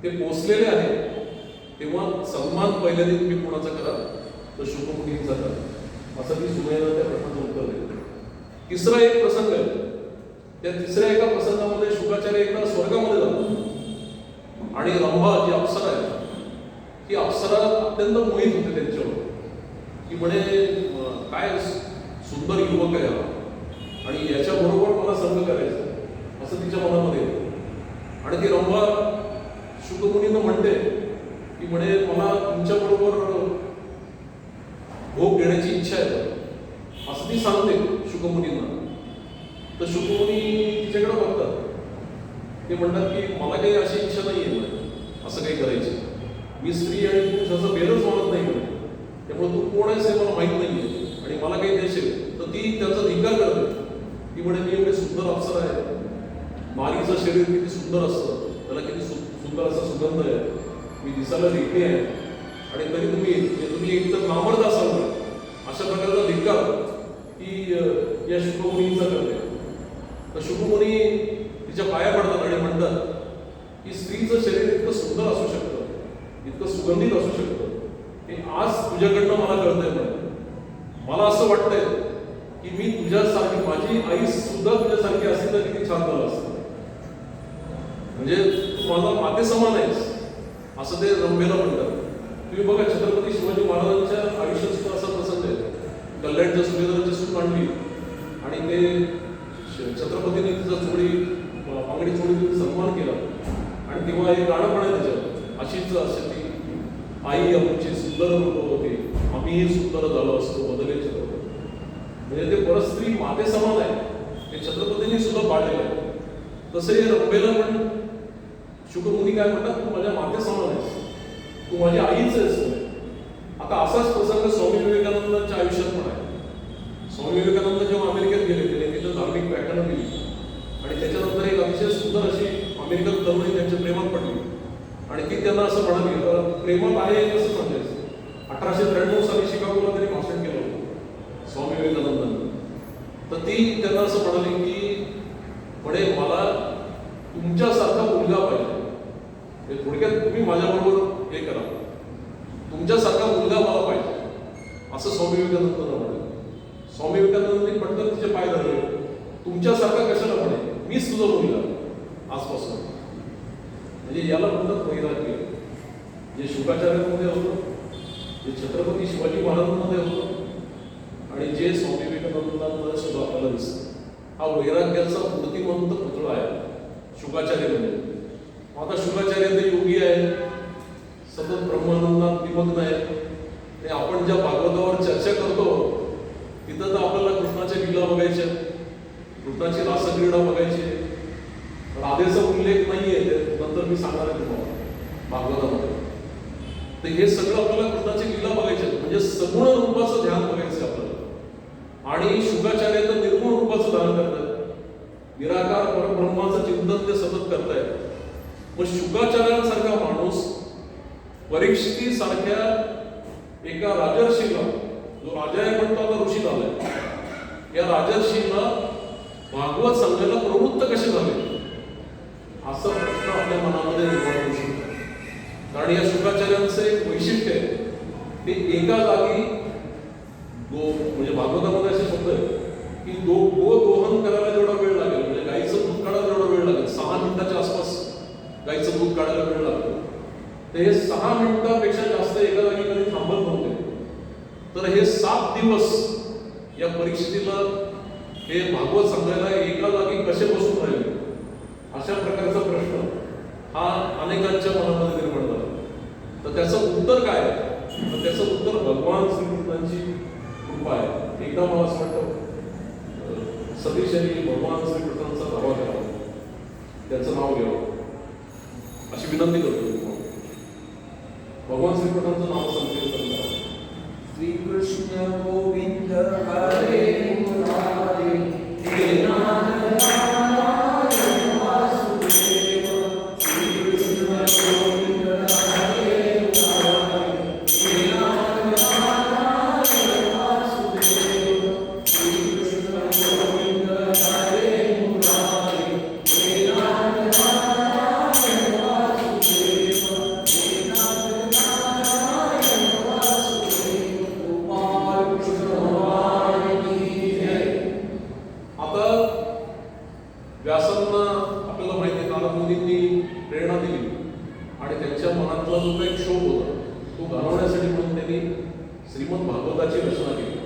ते पोचलेले आहे. तेव्हा सन्मान पहिल्यांदा तुम्ही कोणाचा करा तर शुकमुनींचा करा, असं ती सुनयना त्या प्रश्नाचं उत्तर देते. तिसरा एक प्रसंग आहे त्या तिसऱ्या एका प्रसंगामध्ये शुकाचार्य एकदा स्वर्गामध्ये जातो आणि रंभा जी अप्सरा आहे ही अप्सरा अत्यंत मोहित होते त्यांच्यावर की म्हणे काय सुंदर युवक आहे हा आणि याच्याबरोबर मला संग करायचं असं तिच्या मनामध्ये येतं. आणि ती रंभा शुकमुनीनं म्हणते की म्हणे मला तुमच्याबरोबर भोग घेण्याची इच्छा आहे असं ती सांगते शुकमुनींना. तर शुकमुनी तिच्याकडे बघतात, ते म्हणतात की मला काही अशी इच्छा नाही आहे असं काही करायची, मी स्त्री आणि पुरुष असं भेदच मानत नाही म्हणे, त्यामुळे तू कोण आहेस हे मला माहीत नाहीये आणि मला काही देशील. तर ती त्याचा धिक्कार करते. ती म्हणे मी एवढे सुंदर अप्सर आहे, नारीचं शरीर किती सुंदर असतं, त्याला किती सुंदर असा सुगंध आहे, मी दिसायला देखणी आहे आणि तरी तुम्ही एकदम नामर्द असाल अशा प्रकारचा धिक्कार ही या शुकमुनींचा करते. तर शुकमुनी तिच्या पाया पडतात आणि म्हणतात की स्त्रीचं शरीर इतकं सुंदर असू शकतं, इतकं सुगंधित असू शकतं हे आज तुझ्याकडनं मला कळतंय. म्हणे मला असं वाटतंय की मी तुझ्यासारखी, माझी आई सुद्धा तुझ्यासारखी असती तर किती छान झालं असतं, म्हणजे तू माझा माते समान आहेस असं ते रंभेला म्हणतात. तुम्ही बघा छत्रपती शिवाजी महाराजांच्या आयुष्यात सुद्धा असा प्रसंग आहे. कल्याणच्या सुभेदाराची सून आणली आणि ते छत्रपतीने तिचा चोळी पांगडी चोळी तिने सन्मान केला आणि तेव्हा एक गाणं पण आहे त्याच्यात, अशीच अशी ती आई आमची सुंदर होते, आम्हीही सुंदर झालो असतो बदले छत्रपती. म्हणजे ते परस्त्री माते समान आहे, हे छत्रपतींनी सुद्धा पाळलेलं आहे. तसे रंभेला पण शुकमुनी काय म्हणतात, तू माझ्या माते समान आहेस, तू माझी आईच आहेस. आता असाच प्रसंग स्वामी विवेकानंदांच्या आयुष्यात पण आहे. स्वामी विवेकानंद जेव्हा अमेरिकेत गेले त्याने तिथं धार्मिक व्याख्यानं दिली आणि त्याच्यानंतर एक अतिशय सुंदर अशी अमेरिकन तरुणी त्यांच्या प्रेमात पडली आणि ती त्यांना असं म्हणाली, प्रेमात आहे कसं सांगायचं. 1893 साली शिकागोला त्यांनी भाषण केलं होतं स्वामी विवेकानंदांनी. तर ती त्यांना असं म्हणाली की म्हणे मला तुमच्यासारखा मुलगा पाहिजे, थोडक्यात तुम्ही माझ्याबरोबर हे करा, तुमच्यासारखा मुलगा मला पाहिजे असं स्वामी विवेकानंदांना म्हणाले. स्वामी विवेकानंदांनी पटकन तिचे पाय धरले, तुमच्यासारखा कशाला म्हणे, मीच तुझा मुलगा आजपासून. म्हणजे याला म्हणतात वैराग्य, जे शुकाचार्यांमध्ये होतं, जे छत्रपती शिवाजी महाराजांमध्ये होतं आणि जे स्वामी विवेकानंदांमध्ये सुद्धा आपल्याला दिसतं. हा वैराग्याचा मूर्तिमंत पुतळा आहे शुकाचार्य म्हणजे. आता शुकाचार्य ते योगी आहे, सतत ब्रह्मानंदात निमग्न आहे. ते आपण ज्या भागवतावर चर्चा करतो तिथं तर आपल्याला कृष्णाच्या लीला बघायच्या, कृष्णाची रासक्रीडा बघायची, राधेचा उल्लेख नाहीये, नंतर मी सांगणार आहे तुम्हाला भागवतामध्ये. तर हे सगळं आपल्याला कृष्णाची लीला बघायचे, म्हणजे सगुण रूपाचं ध्यान बघायचं आपल्याला. आणि शुकाचार्य तर निर्गुण रूपाचं ध्यान करतात, निराकार परब्रह्माचं चिंतन ते सतत करतायत. मग शुकाचार्यांसारखा माणूस परीक्षिती सारख्या एका राजर्षीला, जो राजा आहे म्हणतो आता ऋषी झालाय, या राजर्षीला भागवत सांगायला प्रवृत्त कसे झाले असा प्रश्न आपल्या मनामध्ये निर्माण होऊ शकतो. कारण या शुकाचार्यांचं एक वैशिष्ट्य आहे, ते एका जागी म्हणजे भागवतामध्ये असे शब्द आहे की गो दोहन करायला जेवढा वेळ लागेल, म्हणजे गाईचं दूध काढायला जेवढा वेळ लागेल, 6 मिनिटाच्या आसपास गाईचं दूध काढायला वेळ लागतो, तर हे 6 मिनिटापेक्षा जास्त एका जागी कधी थांबत नव्हते. तर हे 7 दिवस या परीक्षेला हे भागवत सांगायला एका जागी कसे बसून राहिले, अशा प्रकारचा प्रश्न हा अनेकांच्या मनामध्ये निर्माण झाला. तर त्याचं उत्तर काय आहे, तर त्याचं उत्तर भगवान श्रीकृष्णांची कृपा आहे. एकदा मला असं वाटतं सतीश यांनी भगवान श्रीकृष्णांचा दावा करावा, त्याचं नाव घ्यावं अशी विनंती करतो. भगवान श्रीकृष्णांचं नाव संकीर्तन करा. श्रीकृष्ण गोविंद हरे मुरारी, हे नारायण वासुदेव. श्रीकृष्ण गोविंद हरे मुरारी, हे नारायण वासुदेव. श्रीकृष्ण गोविंद हरे मुरारी, हे नारायण वासुदेव. हे नारायण वासुदेव. गोपाल कृष्ण भगवान की जय. आता व्यासांना आपल्याला माहिती आहे नारद मुनींनी प्रेरणा दिली आणि त्यांच्या मनातला जो काही क्षोभ होता तो घालवण्यासाठी म्हणून त्यांनी श्रीमद भागवताची रचना केली.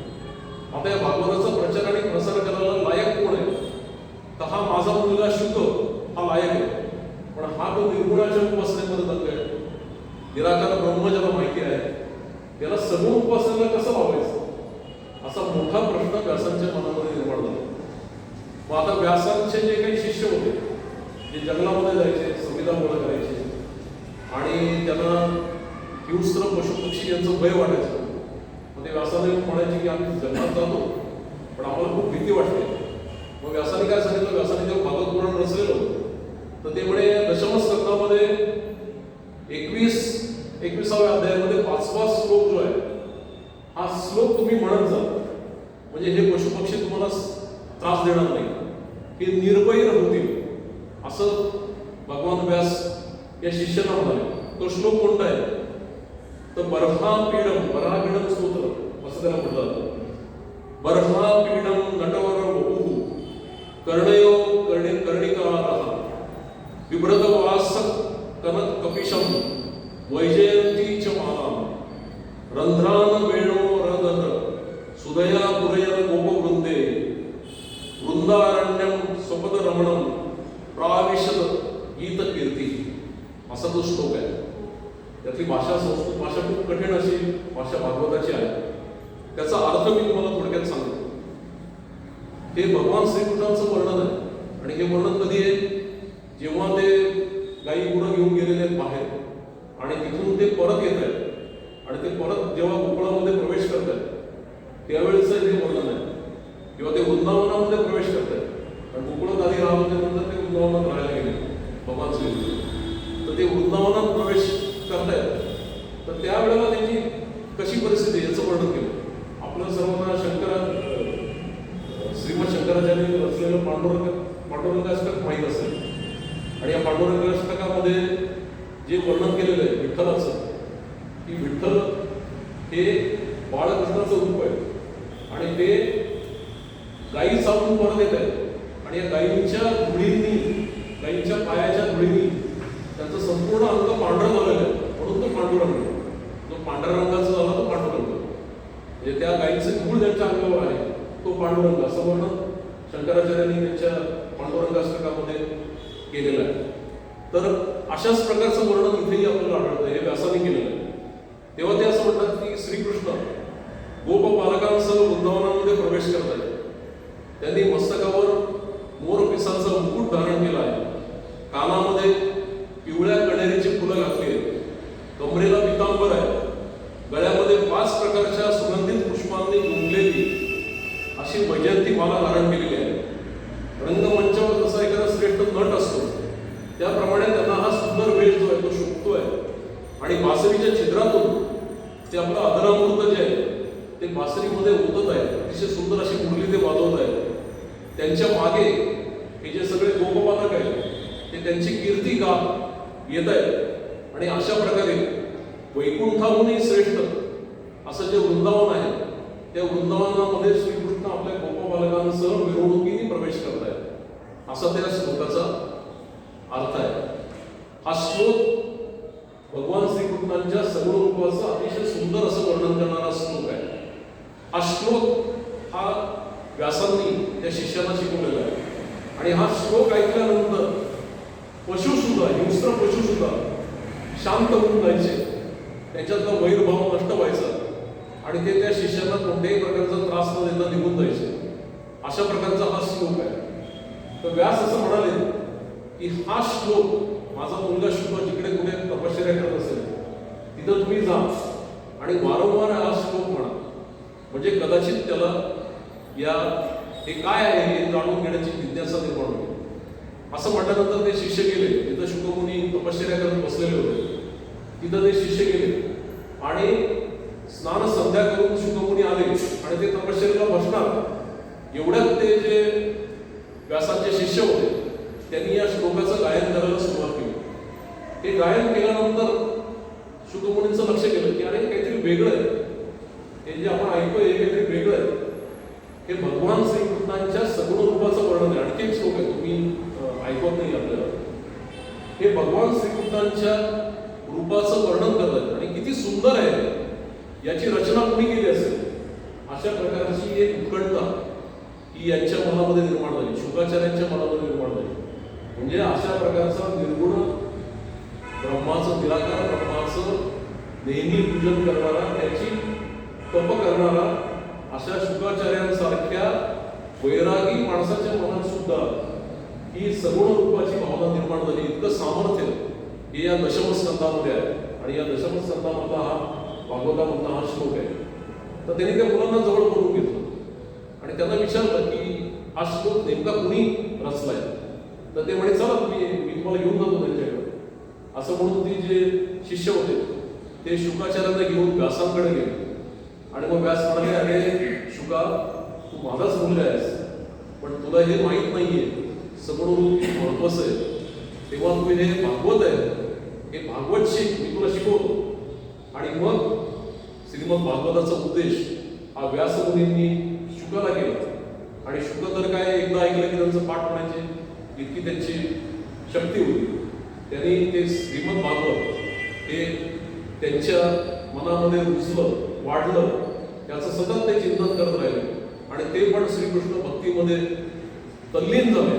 आता या भागवताचा प्रचार आणि प्रसार करायला लायक कोण आहे? तर हा माझा मुलगा शुक हा लायक आहे. पण हा तो निर्गुणाच्या उपासनेमध्ये दंग आहे. निराकार ब्रह्म ज्याला माहिती आहे त्याला सगुण उपासनेला कसं लावायचं असा मोठा प्रश्न व्यासांच्या मनामध्ये निर्माण झाला. मग आता व्यासांचे जे काही शिष्य होते जे जंगलामध्ये जायचे, संविधा गोळा करायचे आणि त्यांना हिंस्र पशुपक्षी यांचं भय वाटायचं. मग ते व्यासाने म्हणायचे की आम्ही जंगलात जातो पण आम्हाला खूप भीती वाटते. मग व्यासाने काय सांगितलं? व्यासाने जेव्हा भागवत पुराण रचलेलं तर ते म्हणे दशमस्कंदामध्ये 21व्या अध्यायामध्ये 5वा श्लोक जो आहे हा श्लोक तुम्ही म्हणत जा म्हणजे हे पशुपक्षी तुम्हाला त्रास देणार नाही, हे निर्भय होतील असं भगवान व्यास या शिष्याला म्हणाले. तो श्लोक कोणता आहे? तर बर्हापीडम स्तोत्र असं त्याला म्हटलं जातं. बर्हापीडम नटवर वपुः कर्णयो कर्णिकारः बिभ्रतवास कनक कपिशम वैजयंती च मालाम रंध्रान वेणो रदर सुदया पुरयन गोपवृंदे वृंदारण्यम स्वपद रमणम प्राविशद गीत कीर्ती असा तो श्लोक आहे. त्यातली भाषा संस्कृत भाषा खूप कठीण अशी भाषा भागवताची आहे. त्याचा अर्थ मी तुम्हाला थोडक्यात सांगतो. हे भगवान श्रीकृष्णांचं वर्णन आहे आणि हे वर्णन कधी आहे? जेव्हा ते गाई गुरं घेऊन गेलेले आहेत बाहेर आणि तिथून ते परत येत आहेत आणि ते परत जेव्हा गोकुळामध्ये प्रवेश करत आहेत त्यावेळेचं हे वर्णन आहे. किंवा ते वृंदावनामध्ये प्रवेश करत आहेत आणि गोकुळात आधी राहत होते नंतर ते वृंदावनात राहायला गेले भगवान श्रीकृष्ण. तर ते वृंदावनात प्रवेश करतायत तर त्यावेळेला त्यांची कशी परिस्थिती याचं वर्णन केलं. आपल्या सर्वांना श्रीमद शंकराचार्यांनी रचलेलं पांडुरंगाष्टक माहीत असेल आणि या पांडुरंगाष्टकामध्ये जे वर्णन केलेलं आहे विठ्ठलाचं की विठ्ठल हे बाळकृष्णाचं रूप आहे आणि ते गायी चालून परत येत आहेत आणि या गायींच्या धुळींनी गायींच्या पायाच्या धुळींनी त्यांचं संपूर्ण अंग पांढरं झालेलं आहे म्हणून तो पांडुरंग. जो पांढऱ्या रंगाचा झाला तो पांडुरंग म्हणजे त्या गायीचं धूळ ज्यांच्या अंगावर आहे तो पांडुरंग असं वर्णन शंकराचार्यांनी त्यांच्या पांडुरंगाष्टकामध्ये केलेलं आहे. तर अशाच प्रकारचं वर्णन इथेही आपल्याला आढळतं. हे व्यासाने केलेलं आहे. तेव्हा ते असं म्हणतात की श्रीकृष्ण गोपबालकांसह वृंदावनामध्ये प्रवेश करत आहेत. त्यांनी मस्तकावर मोरपिसांचा मुकुट धारण केला आहे. कानामध्ये पिवळ्या कण्हेरीची फुलं घातली आहेत. कमरेला पितांबर आहे. गळ्यामध्ये 5 प्रकारच्या सुगंधित पुष्पांनी गुंफलेली अशी वैजयंती माला धारण केलेली आहे. रंगमंचावर जसा एखादा श्रेष्ठ नट असतो त्याप्रमाणे त्यांना हा सुंदर वेश जो आहे तो शोभतोय आणि बासरीच्या छिद्रातून ते आपलं अधरामृत जे आहे ते बासरीमध्ये ओतत आहे. अतिशय सुंदर अशी मुरली ते वाजवत आहेत. त्यांच्या मागे हे जे सगळे गोपबालक आहेत ते त्यांची कीर्ती गात येत आहेत आणि अशा प्रकारे वैकुंठाहूनही श्रेष्ठ असं जे वृंदावन आहे त्या वृंदावनामध्ये श्रीकृष्ण आपल्या गोपबालकांसह मिरवणुकीने प्रवेश करत आहेत असा त्या श्लोकाचा अर्थ आहे. हा श्लोक भगवान श्रीकृष्णांच्या सगुण रूपाचं अतिशय सुंदर असं वर्णन करणारा श्लोक आहे. हा श्लोक हा व्यासांनी त्या शिष्याला शिकवलेला आहे आणि हा श्लोक ऐकल्यानंतर पशुसुद्धा हिंस्र पशुसुद्धा शांत होऊन जायचे. त्याच्यातला वैरभाव नष्ट व्हायचा आणि ते त्या शिष्यांना कोणत्याही प्रकारचा त्रास न देता निघून जायचे. अशा प्रकारचा हा श्लोक आहे. तर व्यास असं म्हणाले की हा श्लोक माझा मुलगा शुक जिकडे कुठे तपश्चर्या करत असेल तिथं तुम्ही जा आणि वारंवार हा श्लोक म्हणा म्हणजे कदाचित त्याला या हे काय आहे हे जाणून घेण्याची जिज्ञासा निर्माण होते. असं म्हटल्यानंतर ते शिष्य गेले. तिथं शुकमुनी तपश्चर्या करत बसलेले होते. तिथं ते शिष्य गेले आणि स्नान संध्या करून शुकमुनी आले आणि ते तपश्चर्याला बसणार. एवढ्यात ते जे व्यासाचे शिष्य होते त्यांनी या श्लोकाचं गायन करायला सुरुवात केली. हे गायन केल्यानंतर शुकमुनींचं लक्ष गेलं की अरे काहीतरी वेगळं आहे. हे जे आपण ऐकतोय हे काहीतरी वेगळं आहे. हे भगवान श्रीकृष्णांच्या सगुण रूपाचं वर्णन आहे. आणखी एक श्लोक आहे मी ऐकवत नाही आपल्याला. हे भगवान श्रीकृष्णांच्या रूपाचं वर्णन करतात आणि किती सुंदर आहे. याची रचना कोणी केली असेल अशा प्रकारची एक उत्कंठा ही यांच्या मनामध्ये निर्माण झाली, शुकाचार्यांच्या मनामध्ये निर्माण झाली. म्हणजे अशा प्रकारचा निर्गुण ब्रह्माचं, निराकार ब्रह्माचं नेहमी पूजन करणारा, त्याची तप करणारा अशा शुकाचार्यांसारख्या वैरागी माणसाच्या मनात सुद्धा ही सगुण रूपाची भावना निर्माण झाली. इतकं सामर्थ्य हे या दशमस्कंदामध्ये आहे. आणि या दशमस्कंदामधला हा भागवतामधला हा श्लोक आहे. तर त्यांनी त्या मुलांना जवळ करून घेतलं आणि त्यांना विचारलं की हा श्लोक नेमका कुणी रचलाय. तर ते म्हणे चला मी तुम्हाला घेऊन जातो त्यांच्याकडे. असं म्हणून ती जे शिष्य होते ते शुकाचार्यांना घेऊन व्यासांकडे गेले. आणि मग व्यास म्हणाले, अरे शुका, तू माझाच मुलगा आहेस, पण तुला हे माहीत नाहीये सगुण रूप किती महत्वाचं आहे. तेव्हा तुम्ही हे भागवत आहे, हे भागवत शिक, मी तुला शिकवतो. आणि मग श्रीमद भागवताचा उपदेश हा व्यासमुनींनी शुकाला केला. आणि शुक तर काय एकदा ऐकलं की त्यांचं पाठ म्हणायचे इतकी त्यांची शक्ती होती. त्यांनी ते श्रीमद भागवत हे त्यांच्या मनामध्ये रुजलं, वाढलं, त्याचं सतत ते चिंतन करत राहिले. आणि ते पण श्रीकृष्ण भक्तीमध्ये तल्लीन झाले.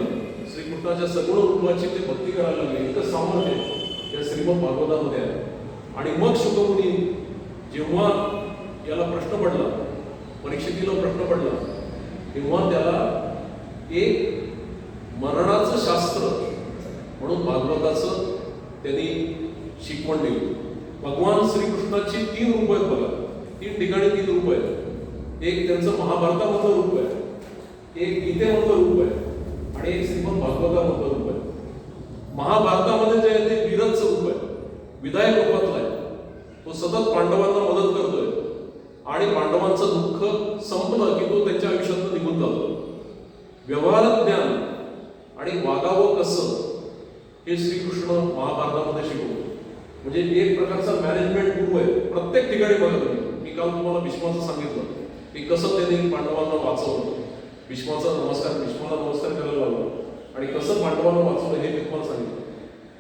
श्रीकृष्णाच्या सगुण रूपाची ते भक्ती करायला लागले. इतकं सामर्थ्य या श्रीमद भागवतामध्ये आहे. आणि मग शुकमुनी जेव्हा याला प्रश्न पडला, परीक्षितीला प्रश्न पडला, तेव्हा त्याला एक मरणाचं शास्त्र म्हणून भागवताचं त्यांनी शिकवण दिली. भगवान श्रीकृष्णाची 3 रूप आहेत बघा, 3 ठिकाणी 3 रूप आहेत. एक त्यांचं महाभारतामधलं रूप आहे, एक गीतेमधलं रूप आहे आणि एक श्रीमद भागवतामधलं रूप आहे. महाभारतामध्ये जे आहे ते वीरचं रूप आहे, विधायक रूपातलं आहे. तो सतत पांडवांना मदत करतोय आणि पांडवांचं दुःख संपलं की तो त्यांच्या आयुष्यातून निघून जातो. व्यवहार ज्ञान आणि वागावं कसं हे श्रीकृष्ण महाभारतामध्ये शिकवतो. म्हणजे एक प्रकारचा मॅनेजमेंट गुरु आहे प्रत्येक ठिकाणी. बघा तुम्ही, मी काल तुम्हाला भीष्माचं सांगितलं की कसं त्यांनी पांडवांना वाचवलं. भीष्माला नमस्कार करायला लावलं आणि कसं पांडवांना वाचवलं हे मी तुम्हाला सांगितलं.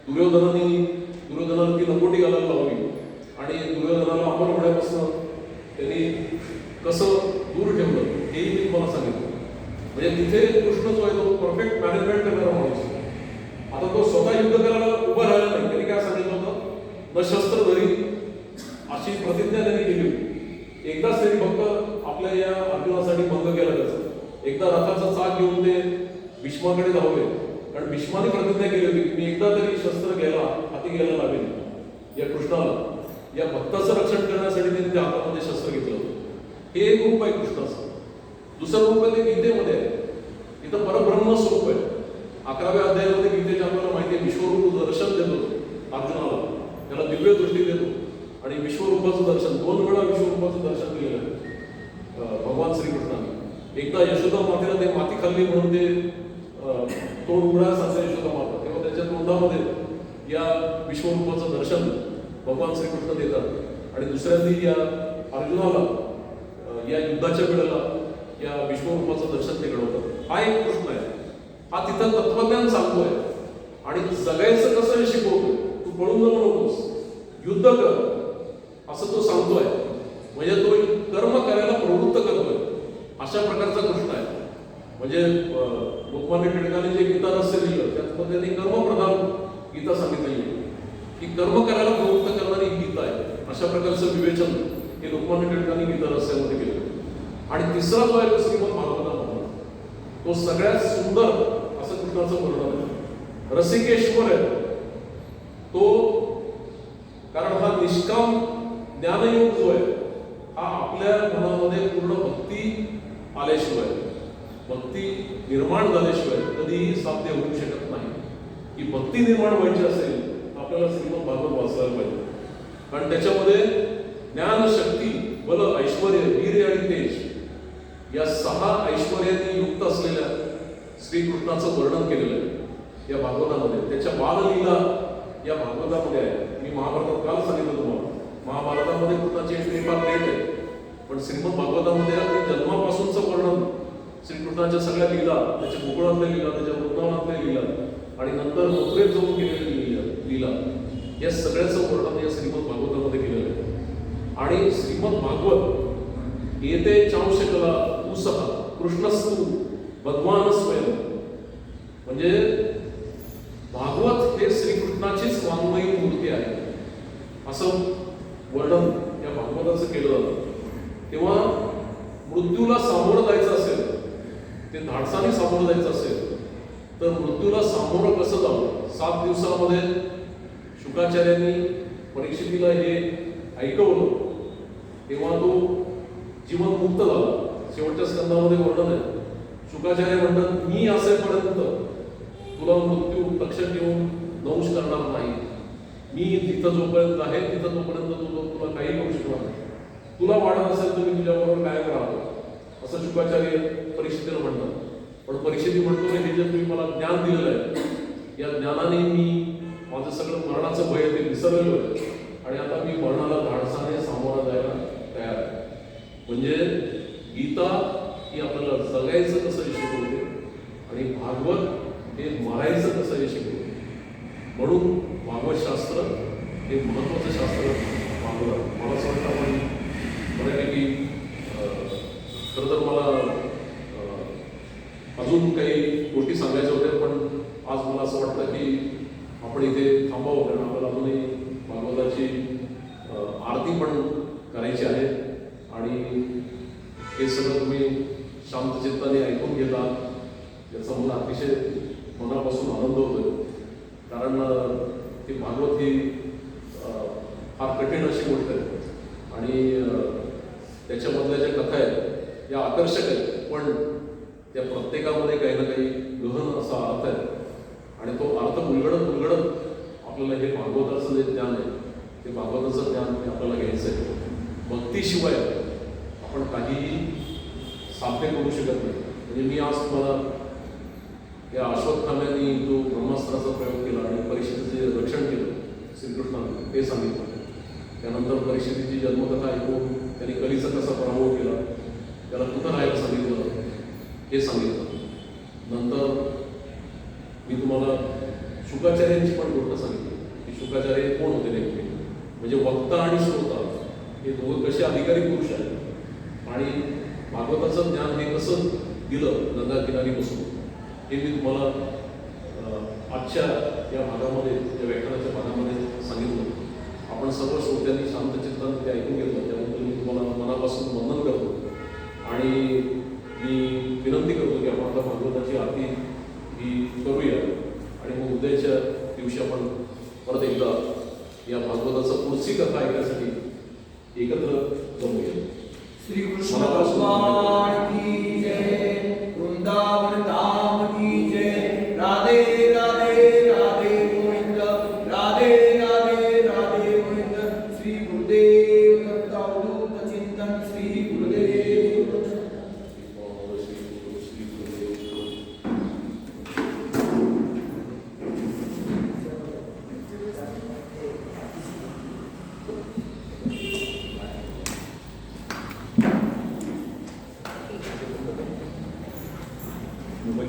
दुर्योधनाला ती लंगोटी घालायला लावली आणि दुर्योधनाला अमर होण्यापासून त्यांनी कसं दूर ठेवलं हेही मी तुम्हाला सांगितलं. म्हणजे तिथे कृष्ण जो आहे तो परफेक्ट मॅनेजमेंट करणारा माणूस. आता तो स्वतः युद्ध करायला उभा राहिला नाही. त्यांनी काय सांगितलं होतं, न शस्त्र धरी अशी प्रतिज्ञा त्यांनी केली होती. एकदाच त्यांनी फक्त आपल्या या अर्जुनासाठी भंग केला त्याचा. एकदा रथाचा चाक घेऊन ते भीष्माकडे धावले, कारण भीष्माने प्रतिज्ञा केली होती की मी एकदा तरी शस्त्र घ्यायला हाती घ्यायला लावेल या कृष्णाला. या भक्ताचं रक्षण करण्यासाठी त्यांनी त्या हातामध्ये शस्त्र घेतलं होतं. हे एक रूप आहे कृष्णाचं. दुसरं रूप आहे ते गीतेमध्ये आहे. इथं परब्रह्म स्वरूप आहे. 11व्या अध्यायामध्ये गीतेच्या आपल्याला माहिती आहे विश्वरूप दर्शन देतो अर्जुनाला, त्याला दिव्य दृष्टी देतो आणि विश्वरूपाचं दर्शन 2 वेळा विश्वरूपाचं दर्शन दिलेलं आहे भगवान श्रीकृष्णाने. एकदा यशोदा मातेला ते माती खाल्ली म्हणून ते तोंड उघडा सांगते यशोदा माता, तेव्हा त्याच्या तोंडामध्ये या विश्वरूपाचं दर्शन भगवान श्रीकृष्ण देतात. आणि दुसऱ्यांदी या अर्जुनाला या युद्धाच्या वेळेला या विश्वरूपाचं दर्शन ते घडवतात. हा एक कृष्ण आहे. हा तिथं तत्वज्ञान सांगतोय आणि जगायचं कसं हे शिकवतोय. तू पळून जाऊ नकोस, युद्ध कर असं तो सांगतोय. म्हणजे तो कर्म करायला प्रवृत्त करतोय. अशा प्रकारचा कृष्ण आहे. म्हणजे लोकमान्य टिळकांनी जे गीता रहस्य लिहिलं त्यात त्यांनी कर्मप्रधान गीता सांगितलेली की कर्म करायला प्रवृत्त करणारी गीता आहे. अशा प्रकारचं विवेचन हे लोकमान्य टिळकांनी गीता रहस्यामध्ये केलं. आणि तिसरा जो आहे श्रीमद भागवतामधला तो सगळ्यात सुंदर असं कृष्णाचं वर्णन आहे. रसिकेश्वर आहे तो, कारण हा निष्काम ज्ञानयोग जो आहे हा आपल्या मनामध्ये पूर्ण भक्ती आल्याशिवाय, भक्ती निर्माण झाल्याशिवाय कधीही साध्य होऊ शकत नाही. की भक्ती निर्माण व्हायची असेल तर आपल्याला श्रीमद भागवत वाचायला पाहिजे. कारण त्याच्यामध्ये ज्ञान, शक्ती, बल, ऐश्वर, वीर्य आणि तेज या 6 ऐश्वर्यांनी युक्त असलेल्या श्रीकृष्णाचं वर्णन केलेलं आहे या भागवतामध्ये. त्याच्या बाललीला या भागवतामध्ये आहे. मी महाभारतात काल सांगितलं तुम्हाला, महाभारतामध्ये कृष्णाची एंट्री फार लेट आहे, पण श्रीमद भागवतामध्ये अगदी जन्मापासूनचं वर्णन श्रीकृष्णाच्या सगळ्या लीला, त्याच्या गोकुळातल्या लीला, त्याच्या वृंदावनातल्या लीला आणि नंतर मथुरेत जाऊन केलेली लीला या सगळ्याचं वर्णन या श्रीमद भागवतामध्ये केलेलं आहे. आणि श्रीमद भागवत येते चांशकला उसहा कृष्णस्तु भगवान स्वयं, म्हणजे भागवत हे श्रीकृष्णाचीच वाङ्मयी मूर्ती आहे असं वर्णन या भागवताचं केलं जातं. तेव्हा मृत्यूला सामोरं जायचं असेल, ते धाडसाने सामोरं जायचं असेल तर मृत्यूला सामोरं कसं जावं. 7 दिवसामध्ये शुकाचार्यांनी परीक्षितीला हे ऐकवलं तेव्हा तो जीवन मुक्त झाला. शेवटच्या स्कंदामध्ये वर्णन आहे, शुकाचार्य म्हणतात मी असेपर्यंत तुला मृत्यू लक्षात घेऊन दंश करणार नाही. मी तिथं जोपर्यंत आहे तिथं तोपर्यंत तुला काही करू शकणार नाही. तुला वाढत असेल तर मी तुझ्याबरोबर कायम राहतो असं शुकाचार्य परीक्षितीला म्हणतात. पण परीक्षिती म्हणतो की हे जे तुम्ही मला ज्ञान दिलेलं आहे या ज्ञानाने मी माझं सगळं मरणाचं भय ते विसरलेलो आहे आणि आता मी मरणाला धाडसाने सामोरा जायला तयार आहे. म्हणजे गीता ही आपल्याला जगायचं कसं हे शिकवते आणि भागवत हे मरायचं कसं हे शिकवते. म्हणून भागवत शास्त्र हे महत्त्वाचं शास्त्र मानलं जातं. मला असं वाटतं आपण बऱ्यापैकी खरं तर मला अजून काही गोष्टी सांगायच्या होत्या पण आज मला असं वाटतं की आपण इथे थांबावं, कारण आपल्याला अजूनही भागवताची आरती पण करायची आहे आणि हे सगळं तुम्ही शांत चित्ताने ऐकून घेता याचा मला अतिशय मनापासून आनंद होतोय. कारण ती भागवत ही फार कठीण अशी गोष्ट आहे आणि त्याच्यामधल्या ज्या कथा आहेत या आकर्षक आहेत पण त्या प्रत्येकामध्ये काही ना काही गहन असा अर्थ आहे आणि तो अर्थ उलगडत आपल्याला हे भागवताचं जे ज्ञान आहे ते भागवताचं ज्ञान आपल्याला घ्यायचं आहे. भक्तीशिवाय आपण काहीही साध्य करू शकत नाही. म्हणजे मी आज तुम्हाला या अश्वत्थाम्यांनी जो ब्रह्मास्त्राचा प्रयोग केला आणि परीक्षेचे रक्षण केलं श्रीकृष्णाने ते सांगितलं. त्यानंतर परीक्षेची जन्मकथा ऐकून त्यांनी कलीचा कसा पराभव केला, त्याला कुठं राहायला सांगितलं हे सांगितलं. नंतर मी तुम्हाला शुकाचार्यांची पण गोष्ट सांगितली की शुकाचार्य कोण होते नेमके, म्हणजे वक्ता आणि श्रोता हे दोघं कसे अधिकारी पुरुष आहेत आणि भागवताचं ज्ञान हे कसं दिलं गंगा किनारी बसून हे मी तुम्हाला आजच्या या भागामध्ये या व्याख्यानाच्या भागामध्ये सांगितलं. आपण सर्व श्रोत्यांनी शांत चित्ताने ते ऐकून घेतलं त्याबद्दल मी तुम्हाला मनापासून वंदन करतो आणि मी विनंती करतो की आपण आता भागवताची आरती ही करूया आणि मग उद्याच्या दिवशी आपण परत एकदा या भागवताचा पुढची कथा ऐकण्यासाठी एकत्र जमूया. श्री कृष्ण भगवान की जय, वृंदावन धाम की जय. राधे राधे राधे गोविंद, राधे राधे राधे गोविंद. श्री गुरुदेव दत्त अवधूत चिंतन. श्री गुरुदेव मुंबई